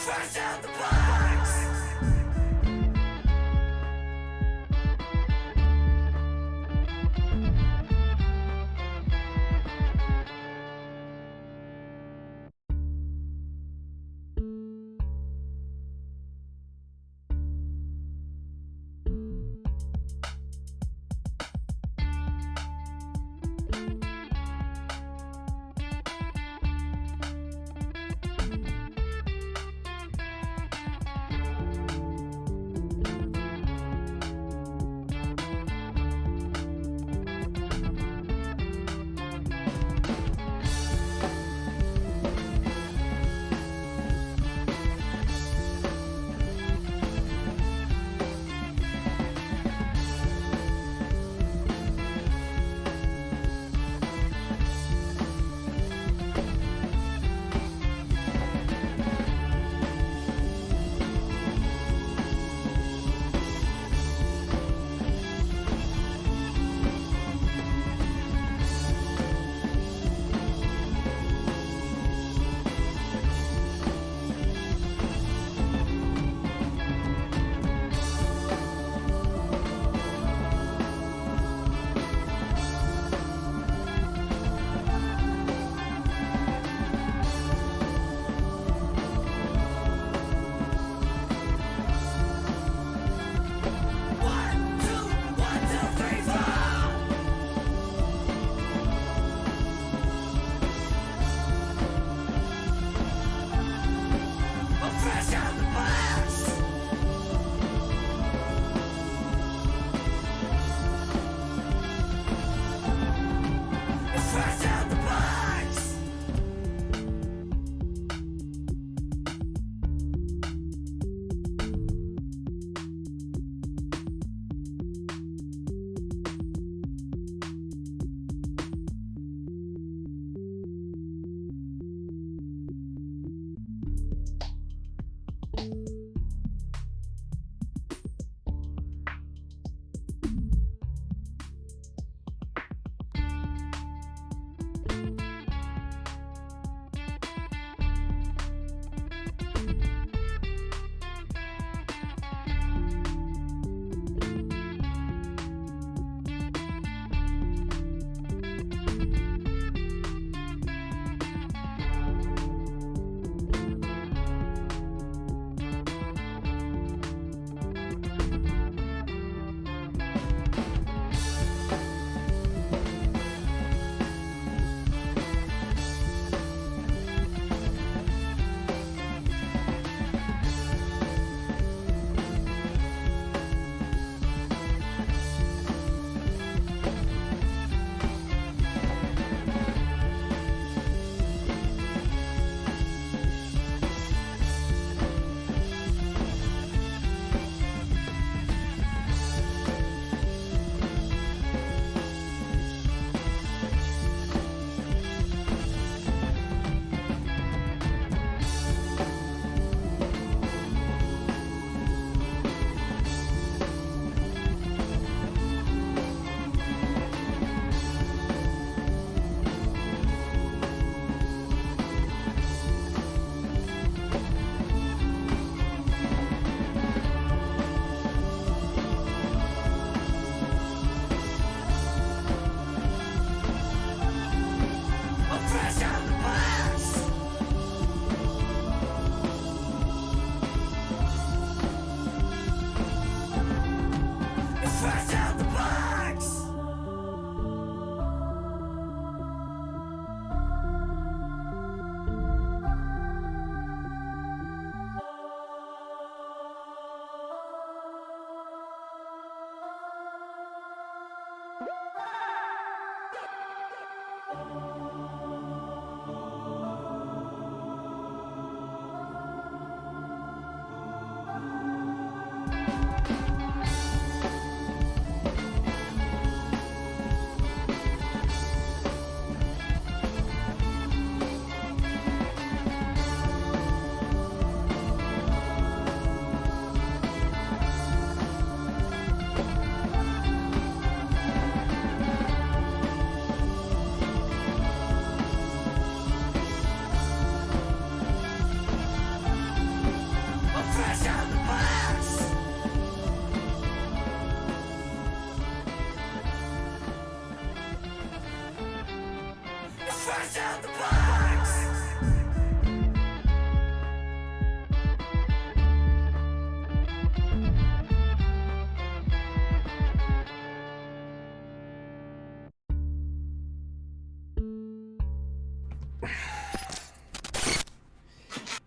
Fresh out the box.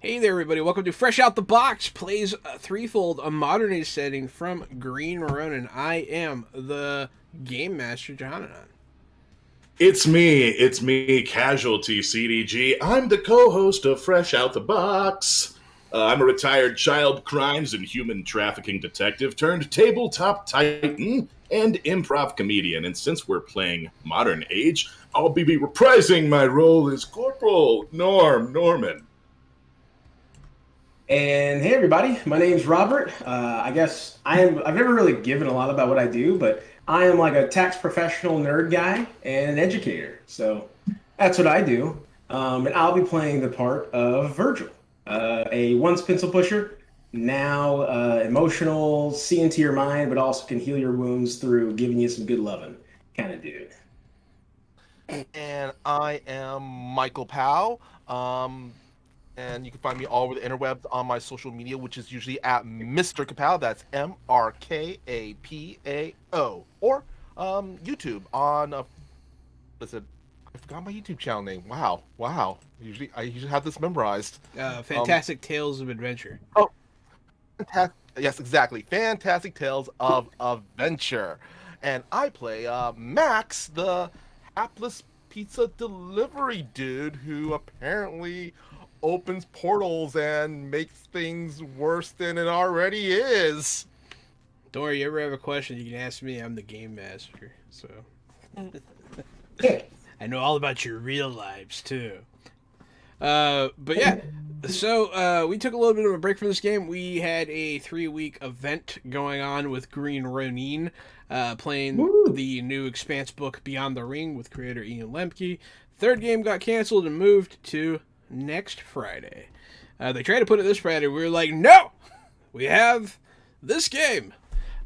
Hey there, everybody. Welcome to Fresh Out the Box, plays Threefold, a modern day setting from Green Ronin. I am the Game Master, Johanan. It's me, Casualty CDG. I'm the co-host of Fresh Out the Box. I'm a retired child crimes and human trafficking detective turned tabletop titan and improv comedian. And since we're playing Modern Age, I'll be reprising my role as Corporal Norman. And hey, everybody, my name's Robert. I've never really given a lot about what I do, but I am like a tax professional nerd guy and an educator. So that's what I do. And I'll be playing the part of Virgil, a once pencil pusher, now emotional, see into your mind, but also can heal your wounds through giving you some good loving kind of dude. And I am Michael Powell. And you can find me all over the interwebs on my social media, which is usually at Mr. Kapow. That's MRKAPAO. Or YouTube on, I forgot my YouTube channel name. Wow. I usually have this memorized. Fantastic Tales of Adventure. Oh, yes, exactly. Fantastic Tales of Adventure. And I play Max, the hapless pizza delivery dude who apparently opens portals and makes things worse than it already is. Don't worry, you ever have a question, you can ask me. I'm the Game Master, so I know all about your real lives too. But yeah, so we took a little bit of a break from this game. We had a 3-week event going on with Green Ronin, playing the new Expanse book Beyond the Ring with creator Ian Lemke. Third game got canceled and moved to next Friday. They tried to put it this Friday. We were like, no! We have this game.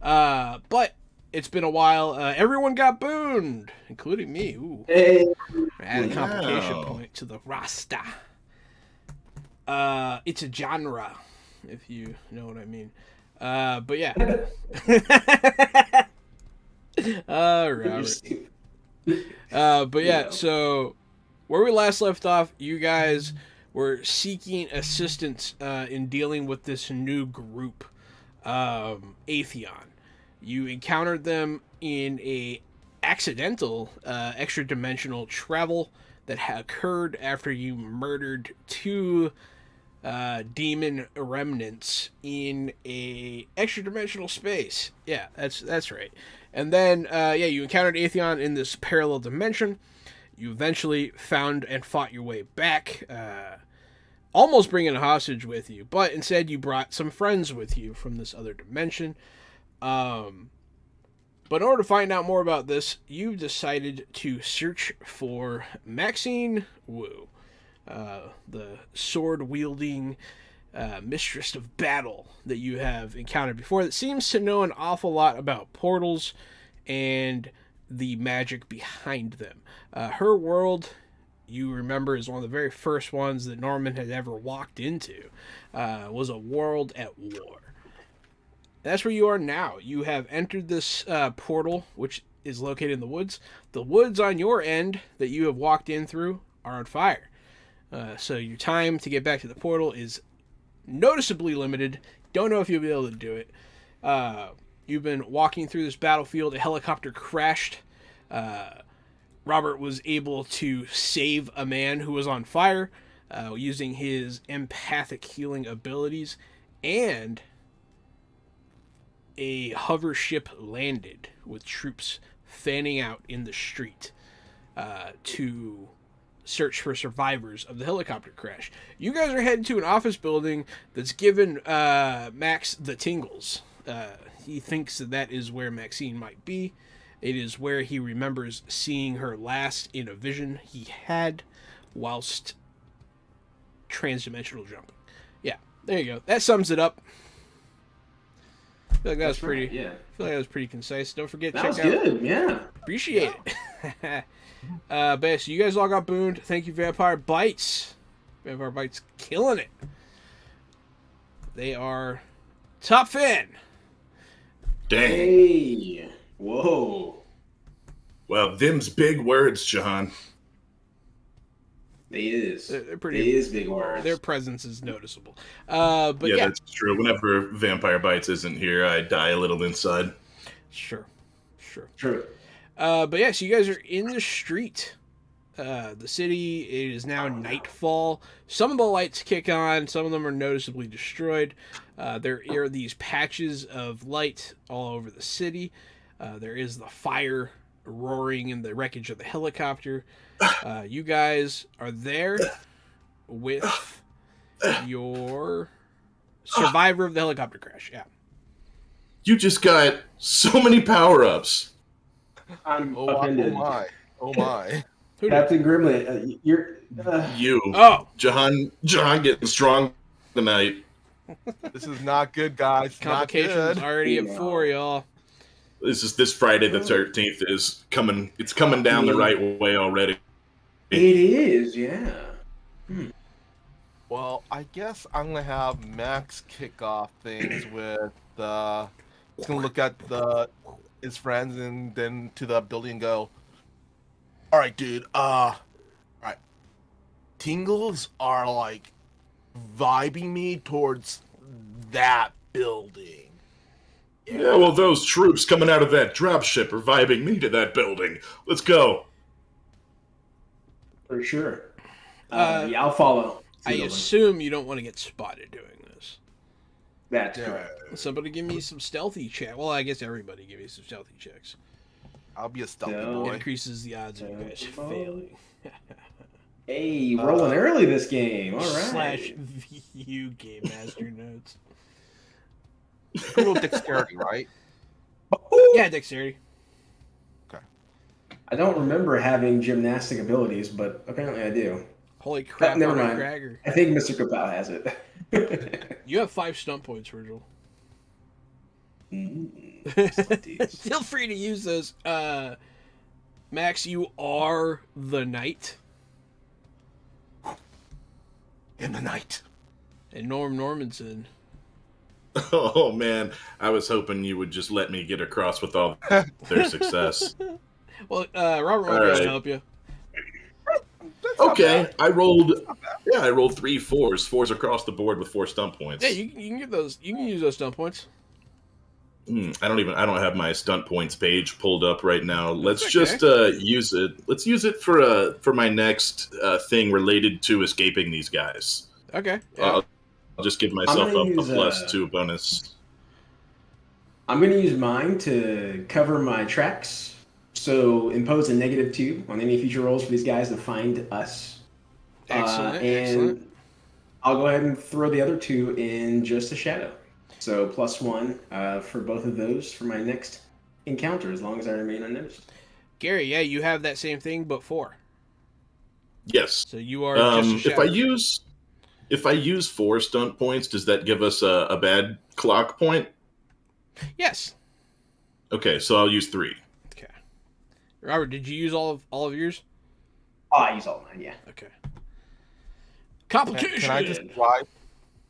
But it's been a while. Everyone got booned, including me. Ooh. Hey. Add a complication point to the roster. It's a genre, if you know what I mean. But yeah. Robert. But yeah, so where we last left off, you guys were seeking assistance in dealing with this new group, Atheon. You encountered them in a accidental extra-dimensional travel that occurred after you murdered 2 demon remnants in a extra-dimensional space. Yeah, that's right. And then, you encountered Atheon in this parallel dimension. You eventually found and fought your way back, almost bringing a hostage with you, but instead you brought some friends with you from this other dimension. But in order to find out more about this, you decided to search for Maxine Wu, the sword-wielding mistress of battle that you have encountered before that seems to know an awful lot about portals and the magic behind them. Her world, you remember, is one of the very first ones that Norman had ever walked into. Was a world at war. That's where you are now. You have entered this portal, which is located in the woods. The woods on your end that you have walked in through are on fire. So your time to get back to the portal is noticeably limited. Don't know if you'll be able to do it. You've been walking through this battlefield. A helicopter crashed. Robert was able to save a man who was on fire using his empathic healing abilities, and a hover ship landed with troops fanning out in the street to search for survivors of the helicopter crash. You guys are heading to an office building that's given Max the tingles. He thinks that is where Maxine might be. It is where he remembers seeing her last in a vision he had whilst transdimensional jumping. Yeah, there you go. That sums it up. I feel like that was pretty. Yeah. I feel like that was pretty concise. Don't forget to That check was out. good, yeah. Appreciate it. But so you guys all got booned. Thank you, Vampire Bites. Vampire Bites killing it. They are top fan. Dang. Hey. Whoa. Well, them's big words, Jahan. They is. They're pretty. They is big words. Their presence is noticeable. But Yeah, yeah, that's true. Whenever Vampire Bites isn't here, I die a little inside. sure. True. But yeah, so you guys are in the street. The city, it is now nightfall. Some of the lights kick on, some of them are noticeably destroyed. There are these patches of light all over the city. There is the fire roaring in the wreckage of the helicopter. You guys are there with your survivor of the helicopter crash. Yeah. You just got so many power-ups. I'm Oh, offended. my. Oh, my. Who did? Captain Grimley, you're. You. Oh, Jahan getting strong tonight. This is not good, guys. Not complications good. already at 4, y'all. This Friday the 13th is coming. It's coming down the right way already. It is, yeah. Well, I guess I'm gonna have Max kick off things with he's gonna look at his friends and then to the building and go, all right, dude, all right. Tingles are like vibing me towards that building. Yeah, well, those troops coming out of that dropship are vibing me to that building. Let's go. For sure. Yeah, I'll follow. I assume you don't want to get spotted doing this. That's Yeah. correct. Somebody give me some stealthy check. Well, I guess everybody give me some stealthy checks. I'll be a stealthy No. boy. Increases the odds of you guys Stealthy boy. failing. Hey, rolling early this game. All right. Slash VU Game Master Notes. A little dexterity, right? Yeah, dexterity. I don't remember having gymnastic abilities, but apparently I do. Holy crap, never Arnold mind. Cragger. I think Mr. Kapow has it. You have 5 stunt points, Virgil. Stunties. Feel free to use those. Max, you are the knight. In the night. And Norm Normanson. Oh man, I was hoping you would just let me get across with all their success. Well, Robert might be able to help you. Okay, I rolled 3 4s. 4s across the board with 4 stunt points. Yeah, you can get those. You can use those stunt points. I don't have my stunt points page pulled up right now. Let's okay. just use it. Let's use it for my next thing related to escaping these guys. Okay. Yeah. I'll just give myself gonna a use, +2 bonus. I'm going to use mine to cover my tracks. So impose a -2 on any future rolls for these guys to find us. Excellent. And Excellent. I'll go ahead and throw the other 2 in just a shadow. So +1 for both of those for my next encounter, as long as I remain unnoticed. Gary, yeah, you have that same thing, but 4. Yes. So you are just a shadow. If I use 4 stunt points, does that give us a bad clock point? Yes. Okay, so I'll use 3. Okay. Robert, did you use all of yours? Oh, I use all mine, yeah. Okay. Can Competition. I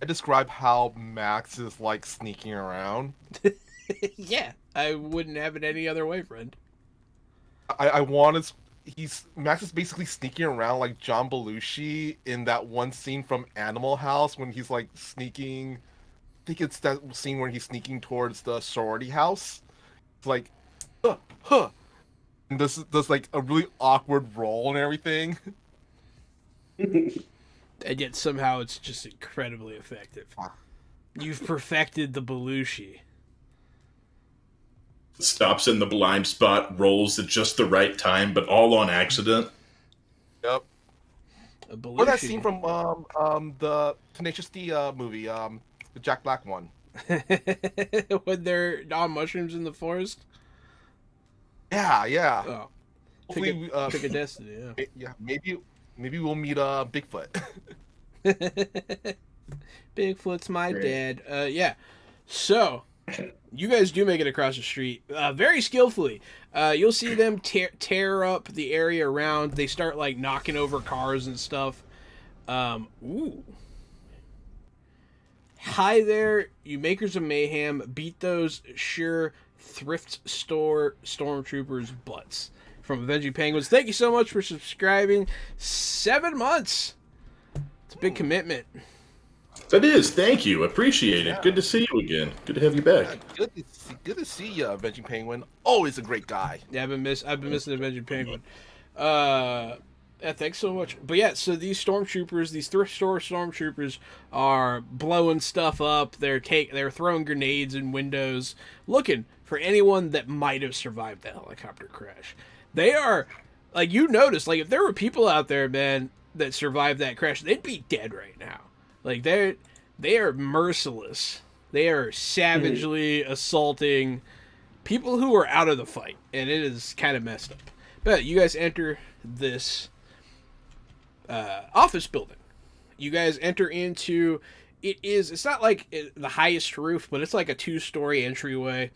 describe how Max is like sneaking around? Yeah, I wouldn't have it any other way, friend. I want to. Max is basically sneaking around like John Belushi in that one scene from Animal House when he's like sneaking. I think it's that scene where he's sneaking towards the sorority house. It's like, huh. And this does like a really awkward roll and everything. And yet somehow it's just incredibly effective. You've perfected the Belushi. Stops in the blind spot, rolls at just the right time, but all on accident. Yep. A Belushi. Or that scene from the Tenacious D movie, the Jack Black one. When they're on mushrooms in the forest? Yeah. Oh. Hopefully, Pick a destiny, yeah. yeah, maybe we'll meet Bigfoot. Bigfoot's my Great. dad. Yeah. So, you guys do make it across the street very skillfully. You'll see them tear up the area around. They start like knocking over cars and stuff. Ooh. Hi there, you makers of mayhem. Beat those sure thrift store stormtroopers' butts. from Veggie Penguins. Thank you so much for subscribing. 7 months. It's a big commitment. That is. Thank you. Appreciate it. Good to see you again. Good to have you back. Good to see you, Veggie Penguin. Always a great guy. Yeah, I've been missing the Veggie Penguin. Yeah, thanks so much. But yeah, so these stormtroopers, these thrift store stormtroopers, are blowing stuff up. They're throwing grenades in windows, looking for anyone that might have survived the helicopter crash. They are, like, you notice, like, if there were people out there, man, that survived that crash, they'd be dead right now. Like, they are merciless. They are savagely assaulting people who are out of the fight, and it is kind of messed up. But you guys enter this office building. You guys enter into it's not like the highest roof, but it's like a 2-story entryway.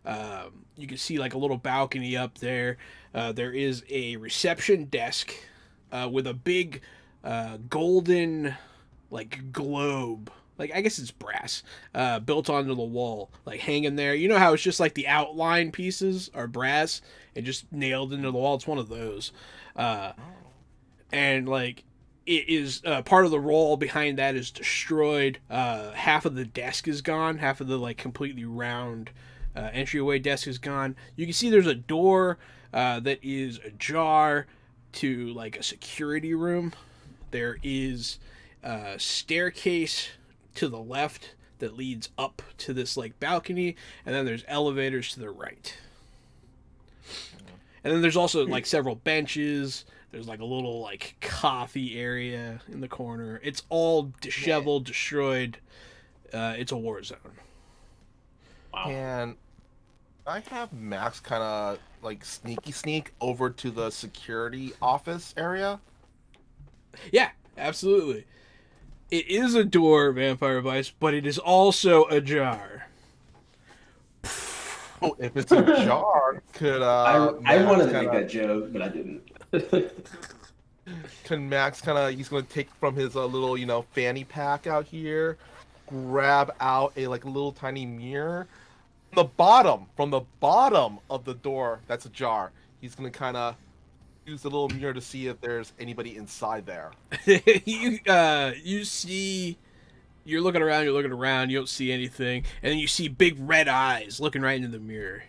You can see like a little balcony up there. There is a reception desk with a big golden like globe, like I guess it's brass, built onto the wall, like hanging there. You know how it's just like the outline pieces are brass and just nailed into the wall? It's one of those. And like it is part of the wall behind that is destroyed. Half of the desk is gone. Half of the like completely round entryway desk is gone. You can see there's a door that is ajar to like a security room. There is a staircase to the left that leads up to this like balcony, and then there's elevators to the right. And then there's also like several benches. There's like a little like coffee area in the corner. It's all disheveled, destroyed. It's a war zone. Wow. And I have Max kind of like sneak over to the security office area. Yeah, absolutely. It is a door, Vampire Vice, but it is also ajar. Oh, if it's a jar, could I wanted to make that joke, but I didn't. Can Max he's going to take from his little, fanny pack out here, grab out a like little tiny mirror from the bottom of the door that's ajar. He's going to kind of use the little mirror to see if there's anybody inside there. You see, you're looking around, you don't see anything, and then you see big red eyes looking right into the mirror.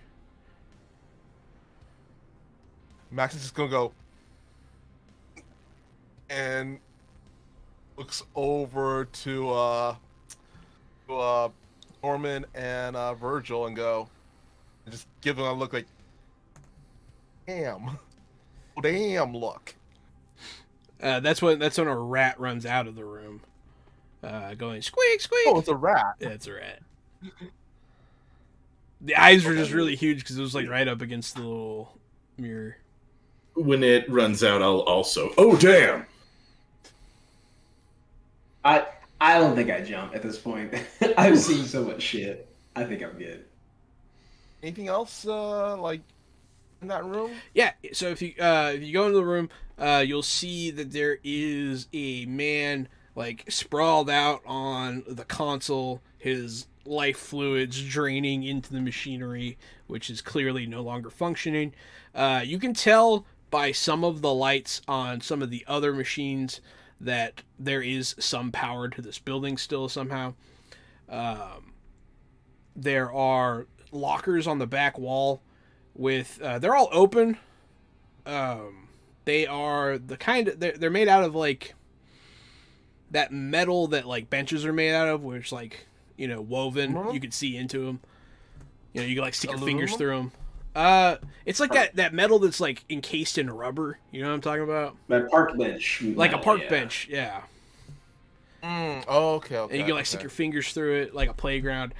Max is just gonna go and looks over to Norman and Virgil and just give them a look like, damn look. That's when a rat runs out of the room, going squeak squeak. Oh, it's a rat. Yeah, it's a rat. The eyes were just really huge because it was like right up against the little mirror. When it runs out, I'll also. Oh damn! I don't think I jump at this point. I've seen so much shit. I think I'm good. Anything else like in that room? Yeah. So if you go into the room, you'll see that there is a man like sprawled out on the console. His life fluids draining into the machinery, which is clearly no longer functioning. You can tell by some of the lights on some of the other machines that there is some power to this building still somehow. There are lockers on the back wall with they're all open. They are the kind of they're made out of like that metal that like benches are made out of, where it's like, woven. You can see into them. You can like stick your fingers through them. It's like that metal that's like encased in rubber. You know what I'm talking about? That park bench. Like a park bench, yeah. Oh, okay. And you can like stick your fingers through it like a playground.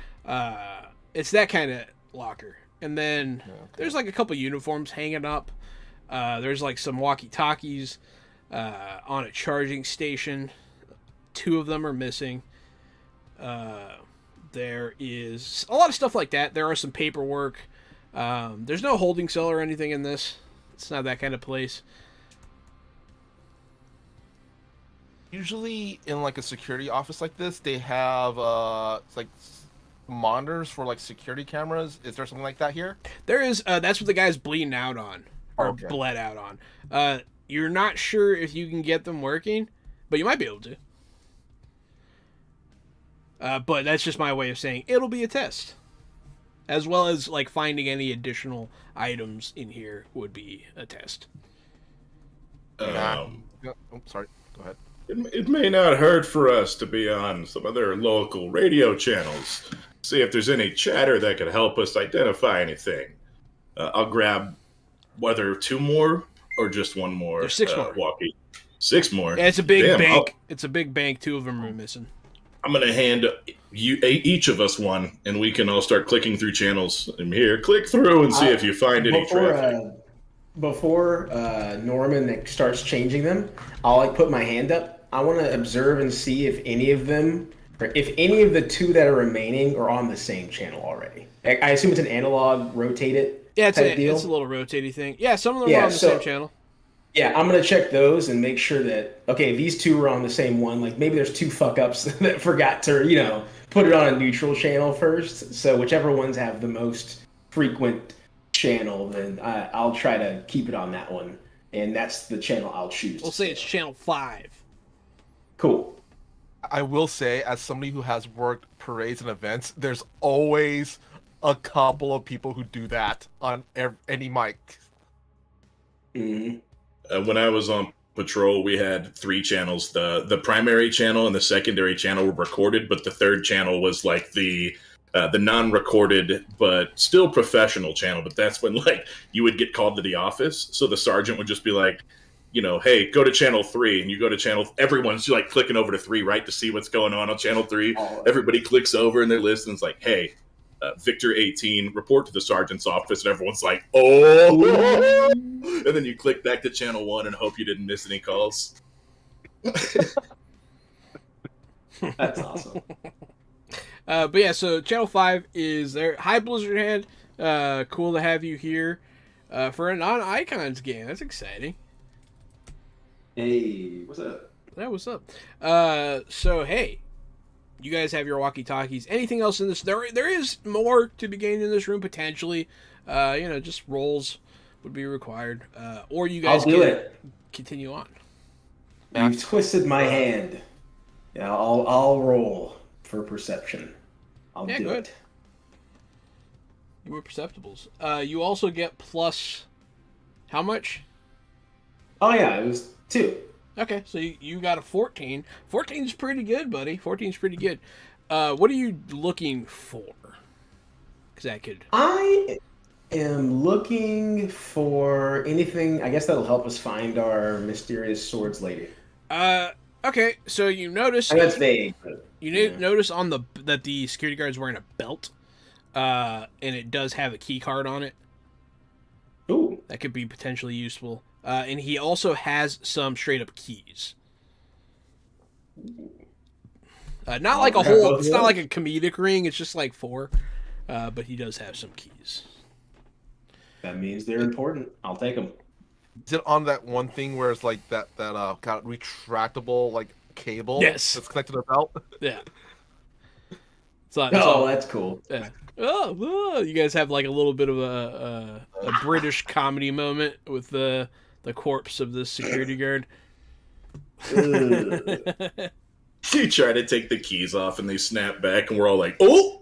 It's that kind of locker. And then there's like a couple uniforms hanging up. There's like some walkie-talkies on a charging station. 2 of them are missing. There is a lot of stuff like that. There are some paperwork. There's no holding cell or anything in this. It's not that kind of place. Usually in like a security office like this, they have like monitors for like security cameras. Is there something like that here? There is. That's what the guy's bleeding out on are Okay. bled out on. You're not sure if you can get them working, but you might be able to. But that's just my way of saying it'll be a test. As well as like finding any additional items in here would be a test. Oh, sorry. Go ahead. It may not hurt for us to be on some other local radio channels. See if there's any chatter that could help us identify anything. I'll grab whether 2 more or just 1 more. There's 6 more. Walkie. 6 more. Yeah, it's a big Damn, bank. It's a big bank. 2 of them are missing. I'm gonna hand each of us 1, and we can all start clicking through channels. And here, click through and see if you find any traffic. Before Norman starts changing them, I'll like put my hand up. I want to observe and see if any of them, or if any of the 2 that are remaining are on the same channel already. I assume it's an analog rotate it. Yeah, it's type deal. it's a little rotating thing. Yeah, some of them are on the same channel. Yeah, I'm gonna check those and make sure that these 2 are on the same one. Like maybe there's 2 fuck ups that forgot to put it on a neutral channel first. So whichever ones have the most frequent channel, then I'll try to keep it on that one, and that's the channel I'll choose. We'll say it's channel 5. Cool. I will say, as somebody who has worked parades and events, there's always a couple of people who do that on any mic. Mm-hmm. When I was on patrol, we had 3 channels. The primary channel and the secondary channel were recorded, but the 3rd channel was like the non-recorded but still professional channel. But that's when like you would get called to the office, so the sergeant would just be like, hey, go to channel 3, and you go to channel. Everyone's like clicking over to 3, right, to see what's going on channel 3. Everybody clicks over and they're listening. It's like, hey, Victor 18, report to the sergeant's office, and everyone's like, oh, and then you click back to channel 1 and hope you didn't miss any calls. That's awesome. But yeah, so channel 5 is there. Hi, Blizzard Hand. Cool to have you here for a non-icons game. That's exciting. Hey, what's up? Yeah, what's up? So hey, you guys have your walkie-talkies. Anything else in this? There is more to be gained in this room potentially. Just rolls would be required, or you guys can continue on. You've twisted my hand. Yeah, I'll roll for perception. I'll do good. it. You were perceptibles. You also get plus how much? Oh yeah, it was 2. Okay, so you got a 14. 14's pretty good, buddy. 14's pretty good. What are you looking for? Because that could... I am looking for anything, I guess that'll help us find our mysterious swords lady. Okay, so you notice... And that's vague. But, notice on that the security guard's wearing a belt, and it does have a key card on it. Ooh. That could be potentially useful. And he also has some straight-up keys. Not like a whole... It's not like a comedic ring. It's just like 4. But he does have some keys. That means they're important. I'll take them. Is it on that one thing where it's like that got retractable like cable? Yes. That's connected to the belt? Yeah. That's cool. Yeah. Oh, you guys have like a little bit of a British comedy moment with the corpse of the security guard. You try to take the keys off and they snap back, and we're all like, oh.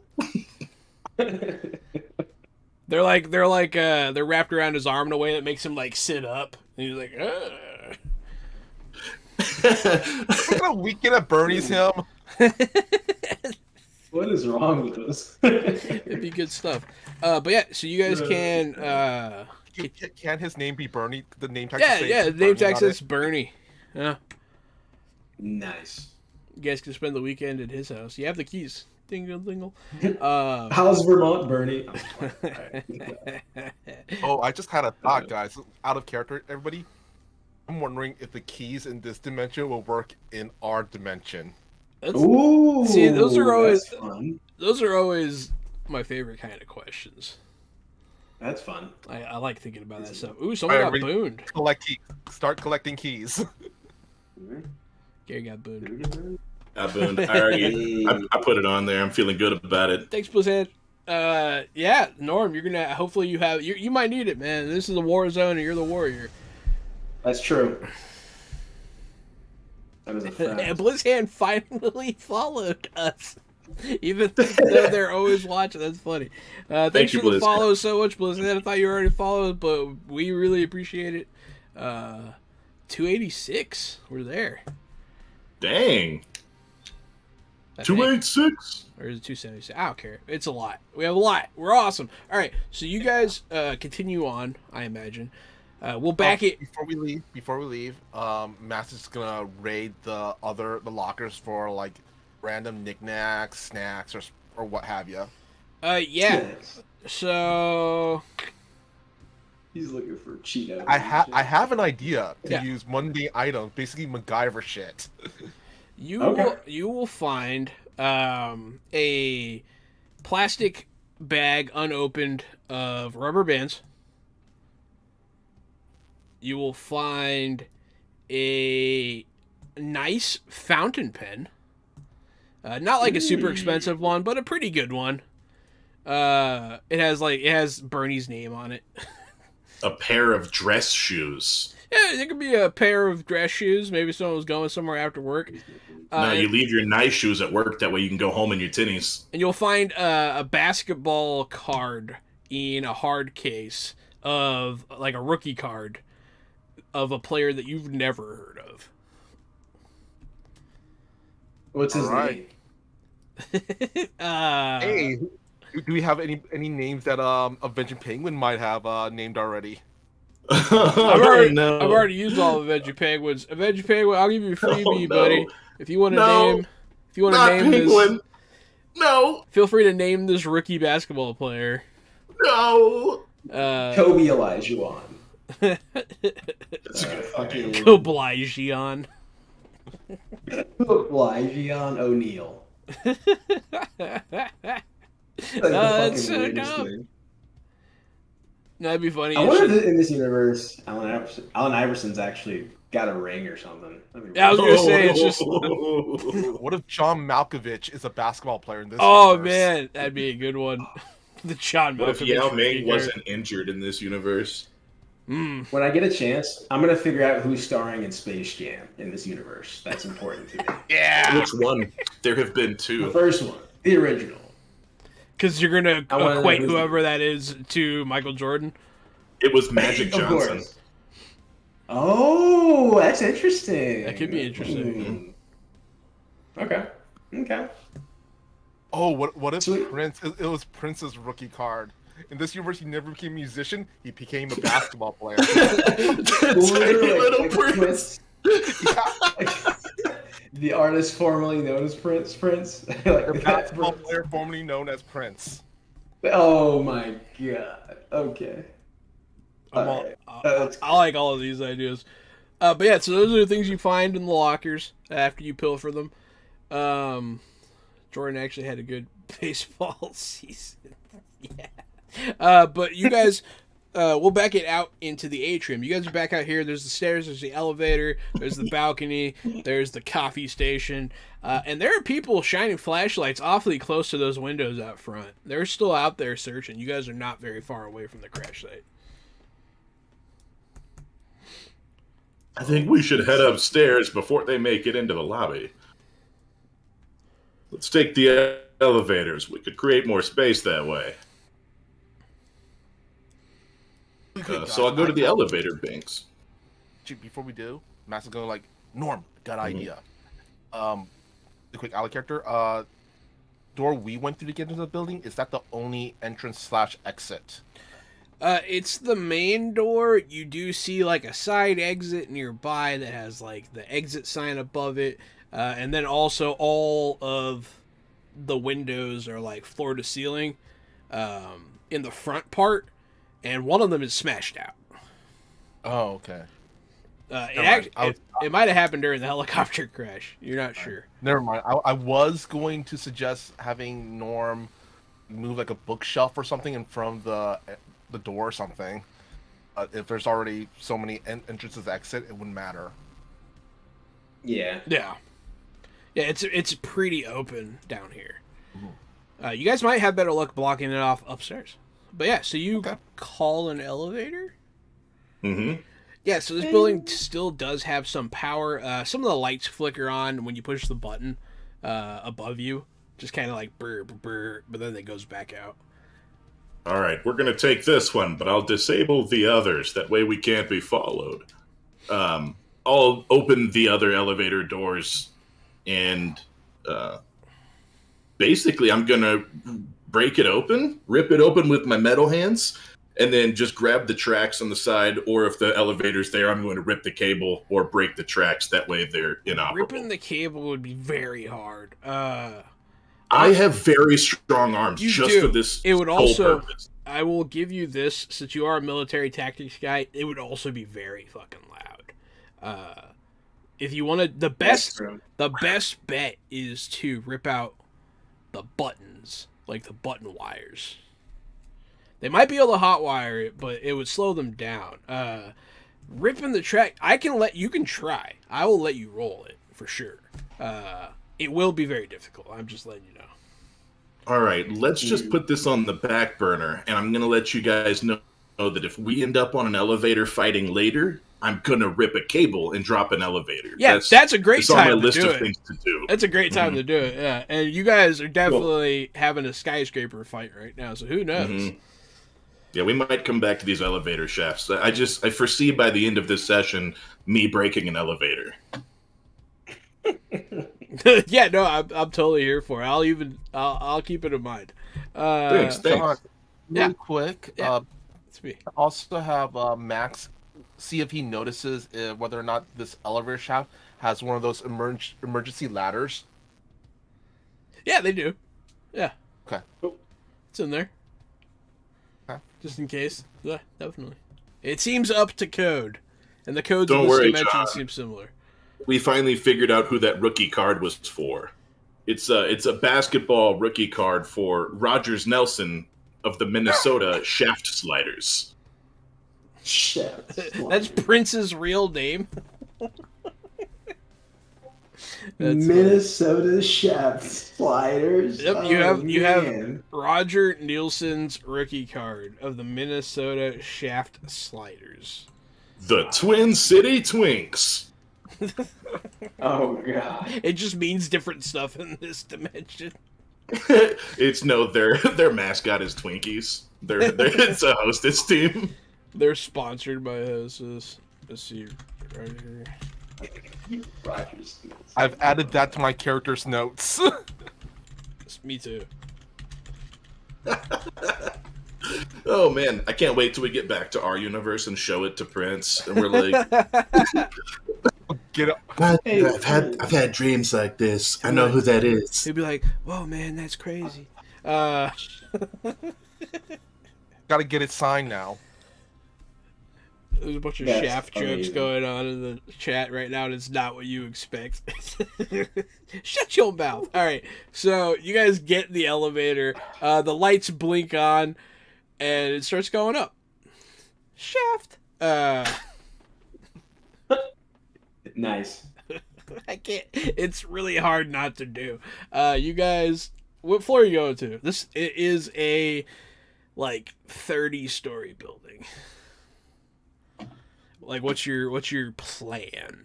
They're wrapped around his arm in a way that makes him like sit up. And he's like, ugh. What kind of weekend at Bernie's him? What is wrong with this? It'd be good stuff. But yeah, so you guys can. Can his name be Bernie? The name tag. Yeah. The name tag says Bernie. Yeah. Nice. You guys can spend the weekend at his house. You have the keys. Dingle dingle. How's Vermont, Bernie? Oh, I just had a thought, guys. Out of character, everybody. I'm wondering if the keys in this dimension will work in our dimension. Ooh, see, those are always fun. Those are always my favorite kind of questions. That's fun. I like thinking about that stuff. Ooh, someone got booned. Collect keys. Start collecting keys. Gary got booned. I booned. I put it on there. I'm feeling good about it. Thanks, Blizzhead. Yeah, Norm, you're gonna hopefully you might need it, man. This is a war zone, and you're the warrior. That's true. That is a fact. And Blizzhand finally followed us, even though they're always watching. That's funny. Thanks you, for the Blizzhand. follow so much, Blizzhand. I thought you already followed, but we really appreciate it. 286. We're there. Dang. I think. 286. Or is it 276? I don't care. It's a lot. We have a lot. We're awesome. All right. So you guys continue on, I imagine. We'll back it. Before we leave, Mass is gonna raid the lockers for like random knickknacks, snacks, or what have you. Yeah. So He's looking for Cheetos. I have an idea to Yeah. use mundane items, basically MacGyver shit. you Okay. will find a plastic bag unopened of rubber bands. You will find a nice fountain pen. Not like a super expensive one, but a pretty good one. It has Bernie's name on it. A pair of dress shoes. Yeah, it could be a pair of dress shoes. Maybe someone was going somewhere after work. No, you leave your nice shoes at work. That way you can go home in your tinnies. And you'll find a basketball card in a hard case of like a rookie card of a player that you've never heard of. What's his Alright. name? Hey, do we have any names that a Veggie Penguin might have named already? I've no. already used all the Veggie Penguins. A Veggie Penguin, I'll give you a freebie, no. buddy. If you want to No. name, if you want to Not name penguin. this, No. feel free to name this rookie basketball player. No. Kobe Elijah. That's a good Fucking Koblajian. Elijah O'Neal. That's so dumb. That'd be funny. I You wonder should- if in this universe, Allen Iverson's actually got a ring or something. That'd be Yeah, I was gonna say it's just. What if John Malkovich is a basketball player in this? Oh universe? man, that'd be a good one. The John What if Malkovich Yao rookie Ming wasn't injured in this universe? card. When I get a chance, I'm gonna figure out who's starring in Space Jam in this universe. That's important to me. Yeah. Which one? There have been The two. first one, the original. Because you're gonna I wanna know equate who's whoever that is to Michael Jordan. It was Magic Of Johnson. course. Oh, that's interesting. That could be interesting. Okay. Okay. Oh, what if Sweet. Prince? It was Prince's rookie card. In this universe, he never became a musician. He became a basketball player. Literally, Little like Prince. The artist formerly known as Prince. Like A that basketball Prince. player formerly known as Prince. Oh my god. Okay. Alright. That's I like all of these ideas. But yeah, so those are the things you find in the lockers after you pilfer them. Jordan actually had a good baseball season. Yeah. But you guys, we'll back it out into the atrium. You guys are back out here. There's the stairs, there's the elevator, there's the balcony, there's the coffee station. And there are people shining flashlights awfully close to those windows out front. They're still out there searching. You guys are not very far away from the crash site. I think we should head upstairs before they make it into the lobby. Let's take the elevators. We could create more space that way. So I'll go to the elevator banks. Before we do, Matt's gonna like Norm. Got an idea. The quick alley character. Door we went through to get into the building. Is that the only entrance / exit? It's the main door. You do see like a side exit nearby that has like the exit sign above it. And then also all of the windows are like floor to ceiling in the front part. And one of them is smashed out. Oh, okay. It might have happened during the helicopter crash. You're not sure. Never mind. I was going to suggest having Norm move like a bookshelf or something in front of the door or something. If there's already so many entrances exit, it wouldn't matter. Yeah. Yeah. Yeah, it's pretty open down here. You guys might have better luck blocking it off upstairs. But yeah, so you call an elevator? Mm-hmm. Yeah, so this building still does have some power. Some of the lights flicker on when you push the button above you. Just kind of like brr, brr, brr, but then it goes back out. All right, we're going to take this one, but I'll disable the others. That way we can't be followed. I'll open the other elevator doors, and basically I'm going to break it open, rip it open with my metal hands, and then just grab the tracks on the side, or if the elevator's there, I'm going to rip the cable or break the tracks. That way they're inoperable. Ripping the cable would be very hard. I have very strong arms for this it would also purpose. I will give you this, since you are a military tactics guy, it would also be very fucking loud. If you want to, the best bet is to rip out the buttons, like the button wires. They might be able to hotwire it, but it would slow them down. Ripping the track, you can try. I will let you roll it for sure. It will be very difficult. I'm just letting you know. All right, let's just put this on the back burner, and I'm going to let you guys know that if we end up on an elevator fighting later, I'm going to rip a cable and drop an elevator. Yeah, that's a great time on my list to do of it. things to do. That's a great time to do it, yeah. And you guys are definitely having a skyscraper fight right now, so who knows? Mm-hmm. Yeah, we might come back to these elevator shafts. I foresee by the end of this session me breaking an elevator. Yeah, no, I'm totally here for it. I'll keep it in mind. Thanks. John, really quick. Yeah. It's me. Also have Max see if he notices whether or not this elevator shaft has one of those emergency ladders. Yeah, they do. Yeah. Okay. It's in there. Okay. Just in case. Yeah, definitely. It seems up to code. And the codes Don't in this worry, dimension John. seem similar. We finally figured out who that rookie card was for. It's a basketball rookie card for Rogers Nelson of the Minnesota Shaft Sliders. Shaft. That's Prince's real name. Minnesota Shaft Sliders. Yep, Oh, you have man. Roger Nielsen's rookie card of the Minnesota Shaft Sliders. The Twin City Twinks. Oh god. It just means different stuff in this dimension. Their mascot is Twinkies. It's a hostess team. They're sponsored by Hostess. Let's see right here. Rogers. I've added that to my character's notes. Me too. Oh man, I can't wait till we get back to our universe and show it to Prince, and we're like, Get up. I've had dreams like this. I know who that is. He'd be like, "Whoa, man, that's crazy." Gotta get it signed now. There's a bunch of That's shaft jokes amazing. going on in the chat right now, and it's not what you expect. Shut your mouth. All right, so you guys get in the elevator. The lights blink on, and it starts going up. Shaft. Nice. I can't. It's really hard not to do. You guys, what floor are you going to? It is a 30-story building. Like, what's your plan?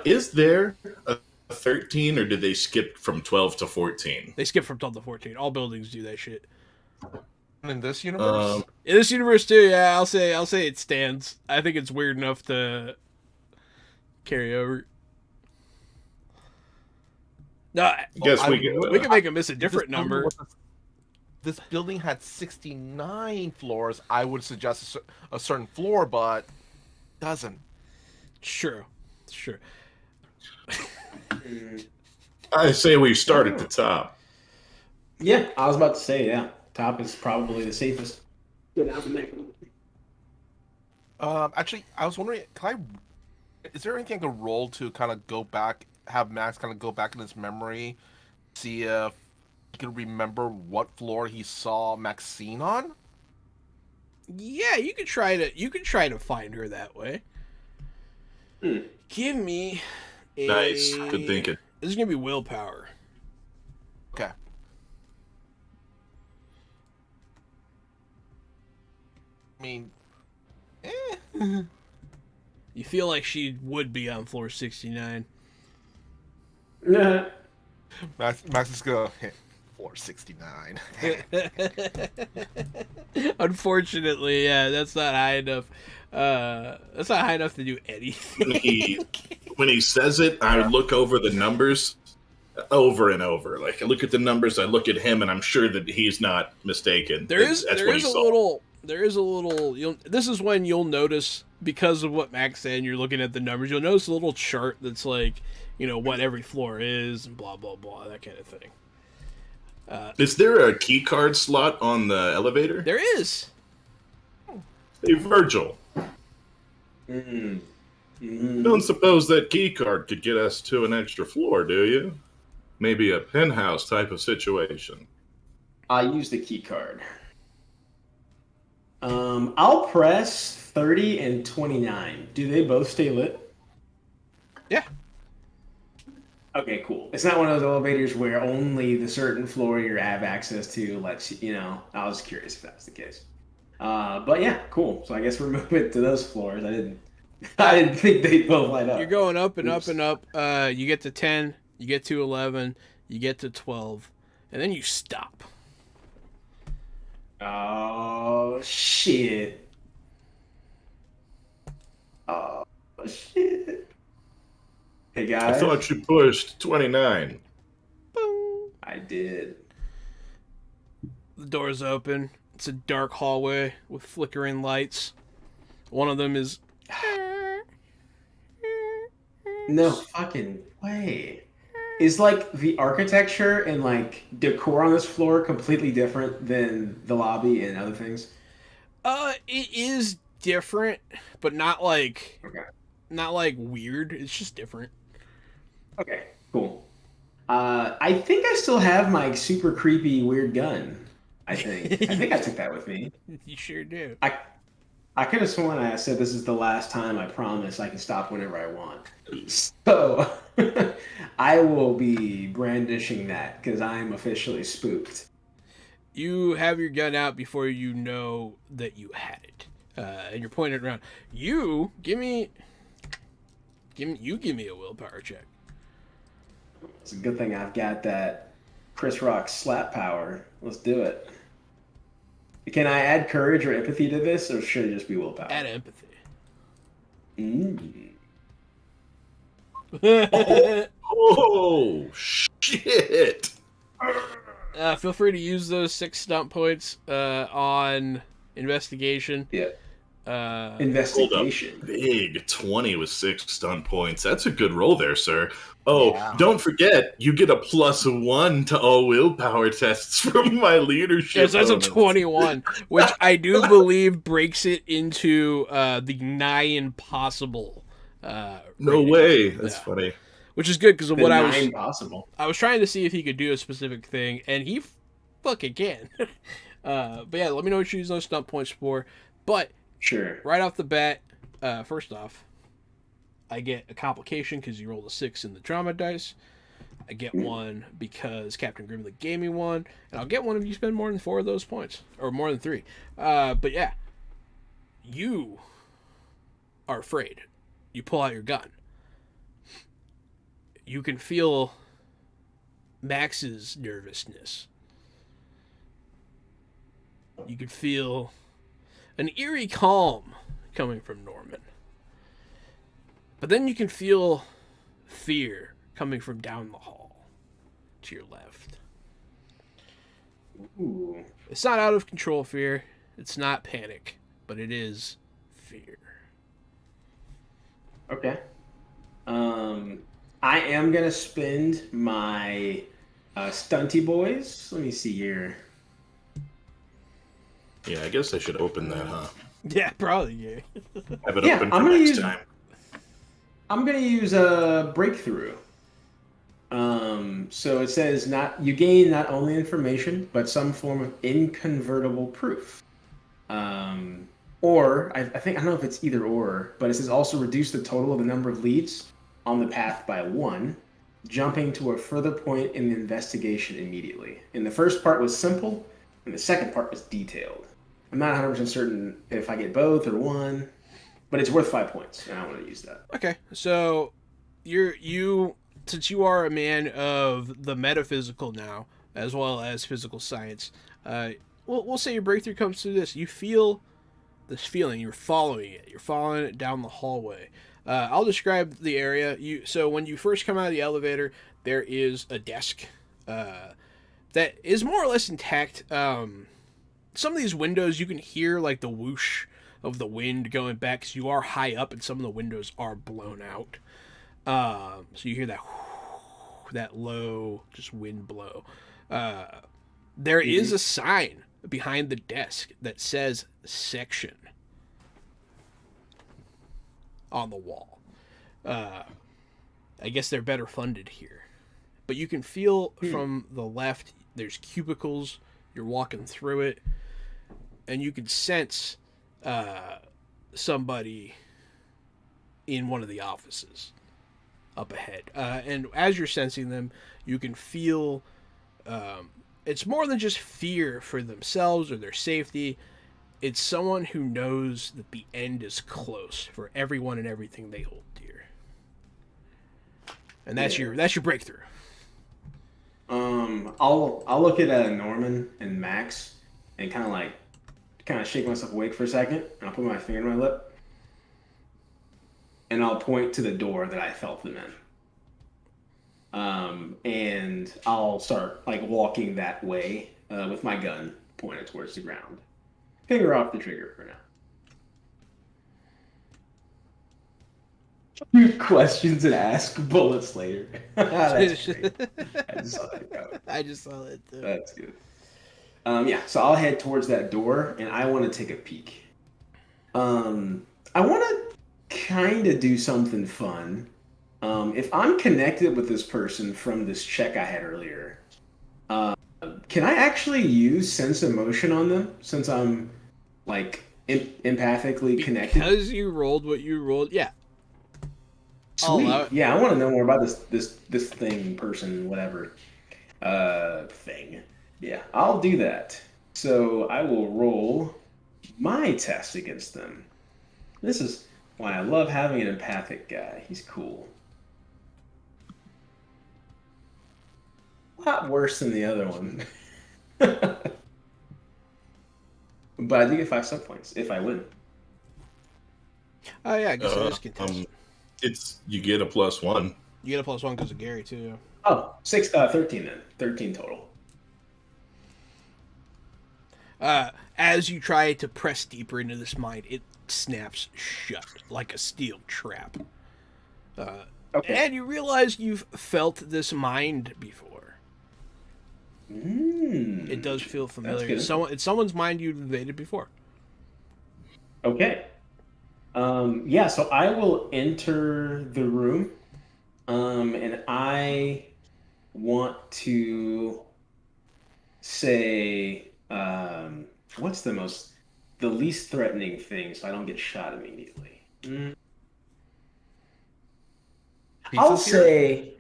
Is there a 13, or did they skip from 12 to 14? They skip from 12 to 14. All buildings do that shit. In this universe? In this universe too, yeah, I'll say it stands. I think it's weird enough to carry over. No, Guess we can make them miss a different number. This building had 69 floors. I would suggest a certain floor, but doesn't. Sure. I say we start at the top. Yeah, I was about to say, yeah. Top is probably the safest. Actually, I was wondering, is there anything I can roll to kind of go back, have Max kind of go back in his memory, see if he can remember what floor he saw Maxine on? Yeah, you could try to find her that way. Give me a... Nice. Good thinking. This is gonna be willpower. Okay. mean, You feel like she would be on floor 69. Nah. Max is go 469. Unfortunately, yeah, that's not high enough. That's not high enough to do anything. When he says it, I look over the numbers over and over. Like, I look at the numbers, I look at him, and I'm sure that he's not mistaken. There is a little. This is when you'll notice, because of what Max said, and you're looking at the numbers, you'll notice a little chart that's like, what every floor is and blah blah blah, that kind of thing. Is there a key card slot on the elevator? There is. Hey, Virgil. Don't suppose that key card could get us to an extra floor, do you? Maybe a penthouse type of situation. I use the key card. I'll press 30 and 29. Do they both stay lit? Yeah. Okay, cool. It's not one of those elevators where only the certain floor you have access to lets you know. I was curious if that's the case. But yeah, cool. So I guess we're moving to those floors. I didn't think they'd both light up. You're going up and up and up. You get to 10, you get to 11, you get to 12, and then you stop. Oh, shit. Oh, shit. Hey, guys. I thought you pushed 29. Boom. I did. The door's open. It's a dark hallway with flickering lights. One of them is... No fucking way. Is like the architecture and like decor on this floor completely different than the lobby and other things? It is different, but not like Okay. weird. It's just different. Okay, cool. I think I still have my super creepy weird gun. I think I took that with me. You sure do. I could have sworn I said this is the last time. I promise I can stop whenever I want. So I will be brandishing that because I'm officially spooked. You have your gun out before you know that you had it, and you're pointing it around. You give me a willpower check. It's a good thing I've got that Chris Rock slap power. Let's do it. Can I add courage or empathy to this, or should it just be willpower? Add empathy. Oh, shit. Feel free to use those 6 stunt points on investigation. Yeah. Hold Investigation. up. Big 20 with 6 stun points. That's a good roll there, sir. Oh, Yeah. Don't forget, you get a +1 to all willpower tests from my leadership. Yes, that's a bonus. 21, which I do believe breaks it into the nigh impossible. No rating. way. That's Yeah. funny. Which is good because of The what nine possible. I was trying to see if he could do a specific thing, and he fucking can. But yeah, let me know what you use those stunt points for. But Sure. right off the bat, first off, I get a complication because you rolled a 6 in the drama dice. I get one because Captain Grimley gave me one, and I'll get one if you spend more than 4 of those points, or more than 3. But yeah, you are afraid. You pull out your gun. You can feel Max's nervousness. You can feel an eerie calm coming from Norman. But then you can feel fear coming from down the hall to your left. Ooh. It's not out of control fear. It's not panic, but it is fear. Okay. I am gonna spend my stunty boys. Let me see here. Yeah, I guess I should open that, huh? Yeah, probably. Yeah. Have it Yeah, open I'm for gonna next use- time. I'm gonna use a breakthrough. So it says you gain not only information but some form of inconvertible proof. Or I think I don't know if it's either or, but it says also reduce the total of the number of leads on the path by 1, jumping to a further point in the investigation immediately. And the first part was simple, and the second part was detailed. I'm not 100% certain if I get both or one, but it's worth 5 points, and I want to use that. Okay, so since you are a man of the metaphysical now, as well as physical science, we'll say your breakthrough comes through this. You feel this feeling. You're following it. You're following it down the hallway. I'll describe the area. So when you first come out of the elevator, there is a desk that is more or less intact. Some of these windows, you can hear like the whoosh of the wind going back because you are high up and some of the windows are blown out. So you hear that low just wind blow. There is a sign behind the desk that says section on the wall. I guess they're better funded here. But you can feel from the left, there's cubicles, you're walking through it, and you can sense somebody in one of the offices up ahead. And as you're sensing them, you can feel it's more than just fear for themselves or their safety. It's someone who knows that the end is close for everyone and everything they hold dear. And that's your breakthrough. I'll look at Norman and Max and kind of shake myself awake for a second, and I'll put my finger in my lip, and I'll point to the door that I felt them in. And I'll start walking that way with my gun pointed towards the ground. Finger off the trigger for now. Shoot questions and ask bullets later. That's great. I just saw that coming. I just saw that too. That's good. So I'll head towards that door, and I want to take a peek. I want to kind of do something fun. If I'm connected with this person from this check I had earlier, can I actually use sense emotion on them since I'm empathically connected? Because you rolled what you rolled, yeah. Sweet. Yeah, I want to know more about this thing, person, whatever thing. Yeah, I'll do that. So I will roll my test against them. This is why I love having an empathic guy. He's cool. A lot worse than the other one. But I do get 5 sub points if I win. Oh yeah, I guess it is contested. You get a +1. You get a +1 because of Gary too. Oh, 13 then. 13 total. As you try to press deeper into this mind, it snaps shut like a steel trap. Okay. And you realize you've felt this mind before. It does feel familiar. It's someone's mind you've invaded before. Okay. So I will enter the room, and I want to say, what's the least threatening thing so I don't get shot immediately? I'll say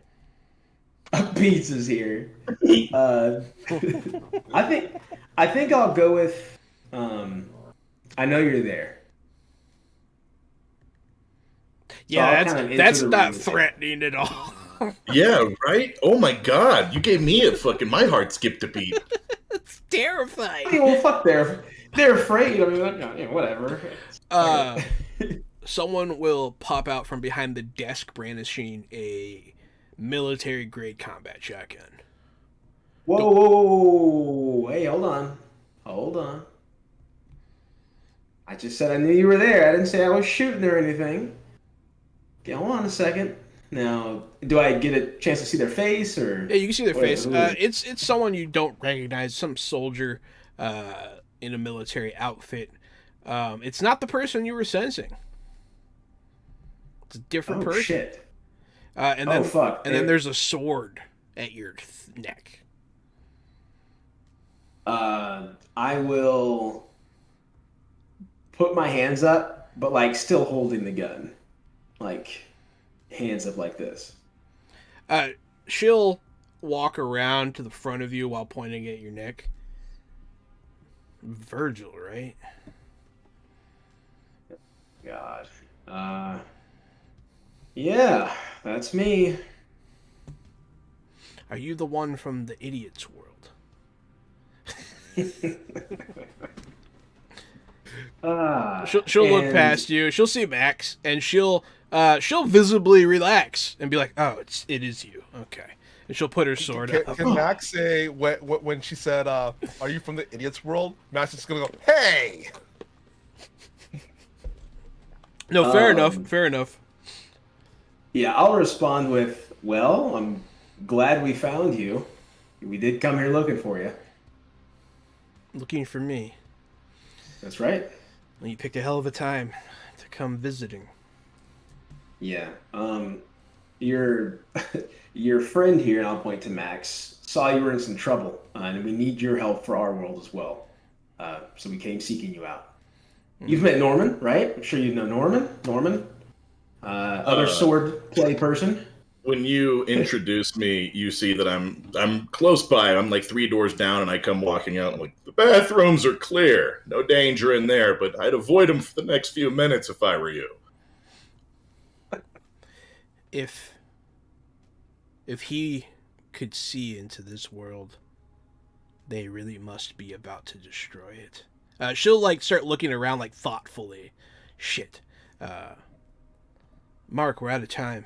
pizza's here. I think I'll go with, I know you're there. Yeah, that's not threatening at all. Yeah, right? Oh my god, you gave me my heart skipped a beat. It's terrifying. Hey, well, fuck, they're afraid. I mean, whatever. Someone will pop out from behind the desk brandishing a military-grade combat shotgun. Whoa. Hey, hold on. I just said I knew you were there. I didn't say I was shooting or anything. Okay, hold on a second. Now, do I get a chance to see their face, or? Yeah, you can see their face. It's someone you don't recognize, some soldier in a military outfit. It's not the person you were sensing. It's a different person. Shit. And then there's a sword at your neck. I will put my hands up, but still holding the gun. Hands up like this. She'll walk around to the front of you while pointing at your neck. Virgil, right? God. Yeah, that's me. Are you the one from the idiot's world? She'll look past you. She'll see Max, and she'll visibly relax and be like, "Oh, it is you." Okay, and she'll put her sword up. Can Max say when she said, "Are you from the idiot's world?" Max is gonna go, "Hey." No, fair enough. Fair enough. Yeah, I'll respond with, "Well, I'm glad we found you. We did come here looking for you." Looking for me. That's right. Well, you picked a hell of a time to come visiting. Yeah. Your your friend here, and I'll point to Max, saw you were in some trouble, and we need your help for our world as well. So we came seeking you out. You've met Norman, right? I'm sure you know Norman. Norman, other sword play person. When you introduce me, you see that I'm close by. I'm like 3 doors down, and I come walking out. I'm like, the bathrooms are clear. No danger in there, but I'd avoid them for the next few minutes if I were you. If he could see into this world, they really must be about to destroy it. She'll like start looking around like thoughtfully. Shit. Mark, we're out of time.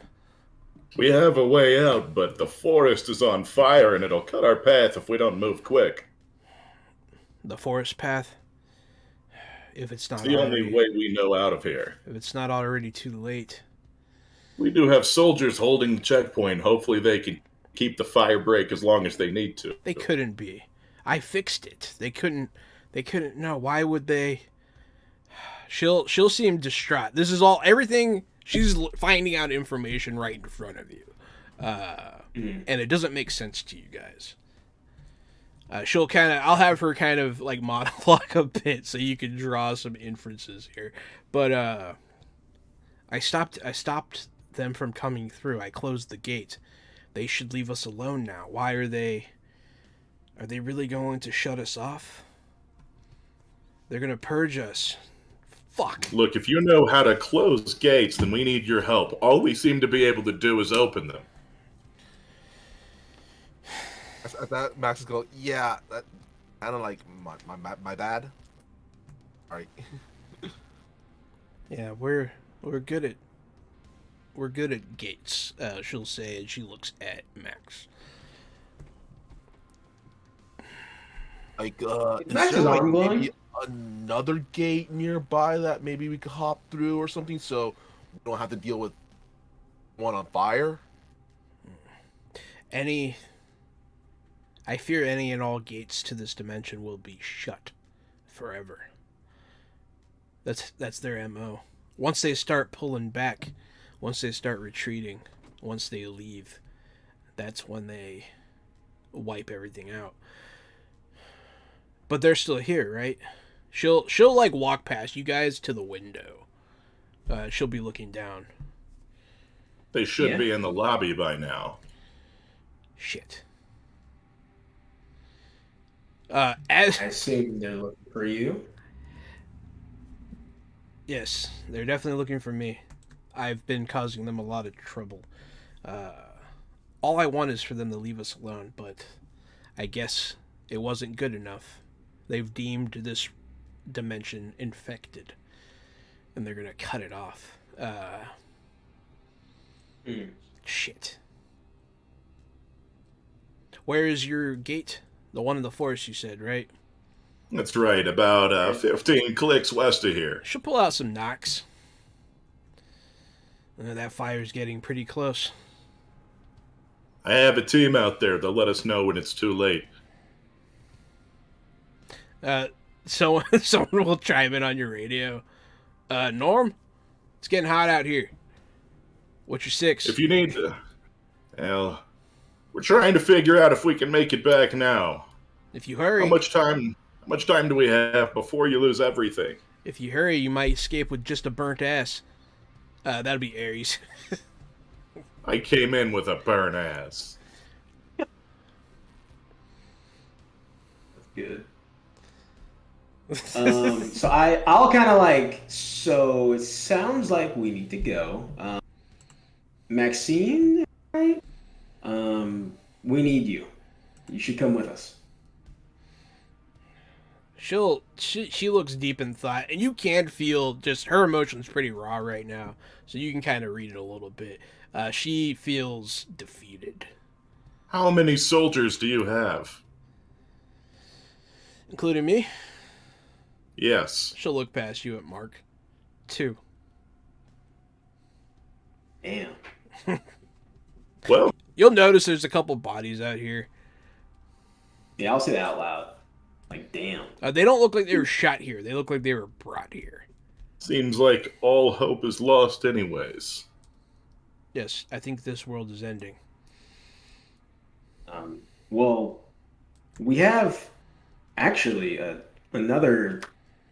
We have a way out, but the forest is on fire, and it'll cut our path if we don't move quick. The forest path? If it's not It's the only way we know out of here. If it's not already too late. We do have soldiers holding the checkpoint. Hopefully they can keep the fire break as long as they need to. They couldn't be. I fixed it. They couldn't. No, why would they? She'll seem distraught. This is all everything. She's finding out information right in front of you, and it doesn't make sense to you guys. I'll have her kind of like monologue a bit so you can draw some inferences here. But I stopped them from coming through. I closed the gate. They should leave us alone now. Why are they? Are they really going to shut us off? They're gonna purge us. Fuck. Look, if you know how to close gates, then we need your help. All we seem to be able to do is open them. At that, Max is going, "Yeah, that kind of like my bad." All right. Yeah, we're good at gates. She'll say, and she looks at Max. Like, Max is is there arm glowing? maybe another gate nearby that maybe we could hop through or something, so we don't have to deal with one on fire? I fear any and all gates to this dimension will be shut forever. That's their MO. Once they start pulling back, once they start retreating, once they leave, that's when they wipe everything out. But they're still here, right? She'll like walk past you guys to the window. She'll be looking down. They should be in the lobby by now. Shit. I assume they're looking for you. Yes, they're definitely looking for me. I've been causing them a lot of trouble. All I want is for them to leave us alone, but I guess it wasn't good enough. They've deemed this dimension infected, and they're gonna cut it off. Shit. Where is your gate? The one in the forest, you said, right? That's right, about 15 clicks west of here. Should pull out some knocks. That fire's getting pretty close. I have a team out there. They'll let us know when it's too late. Someone will chime in on your radio. Norm, it's getting hot out here. What's your 6? If you need to... Well, we're trying to figure out if we can make it back now. If you hurry... How much time do we have before you lose everything? If you hurry, you might escape with just a burnt ass. That'll be Ares. I came in with a burnt ass. That's good. So I'll kind of like. So it sounds like we need to go. Maxine, right? We need you. You should come with us. She looks deep in thought, and you can feel just her emotions pretty raw right now, so you can kind of read it a little bit. She feels defeated. How many soldiers do you have? Including me? Yes. She'll look past you at Mark. 2. Damn. Well, You'll notice there's a couple bodies out here. Yeah, I'll say that out loud. Like, damn. They don't look like they were shot here. They look like they were brought here. seems like all hope is lost anyways. Yes, I think this world is ending. Well, we have actually another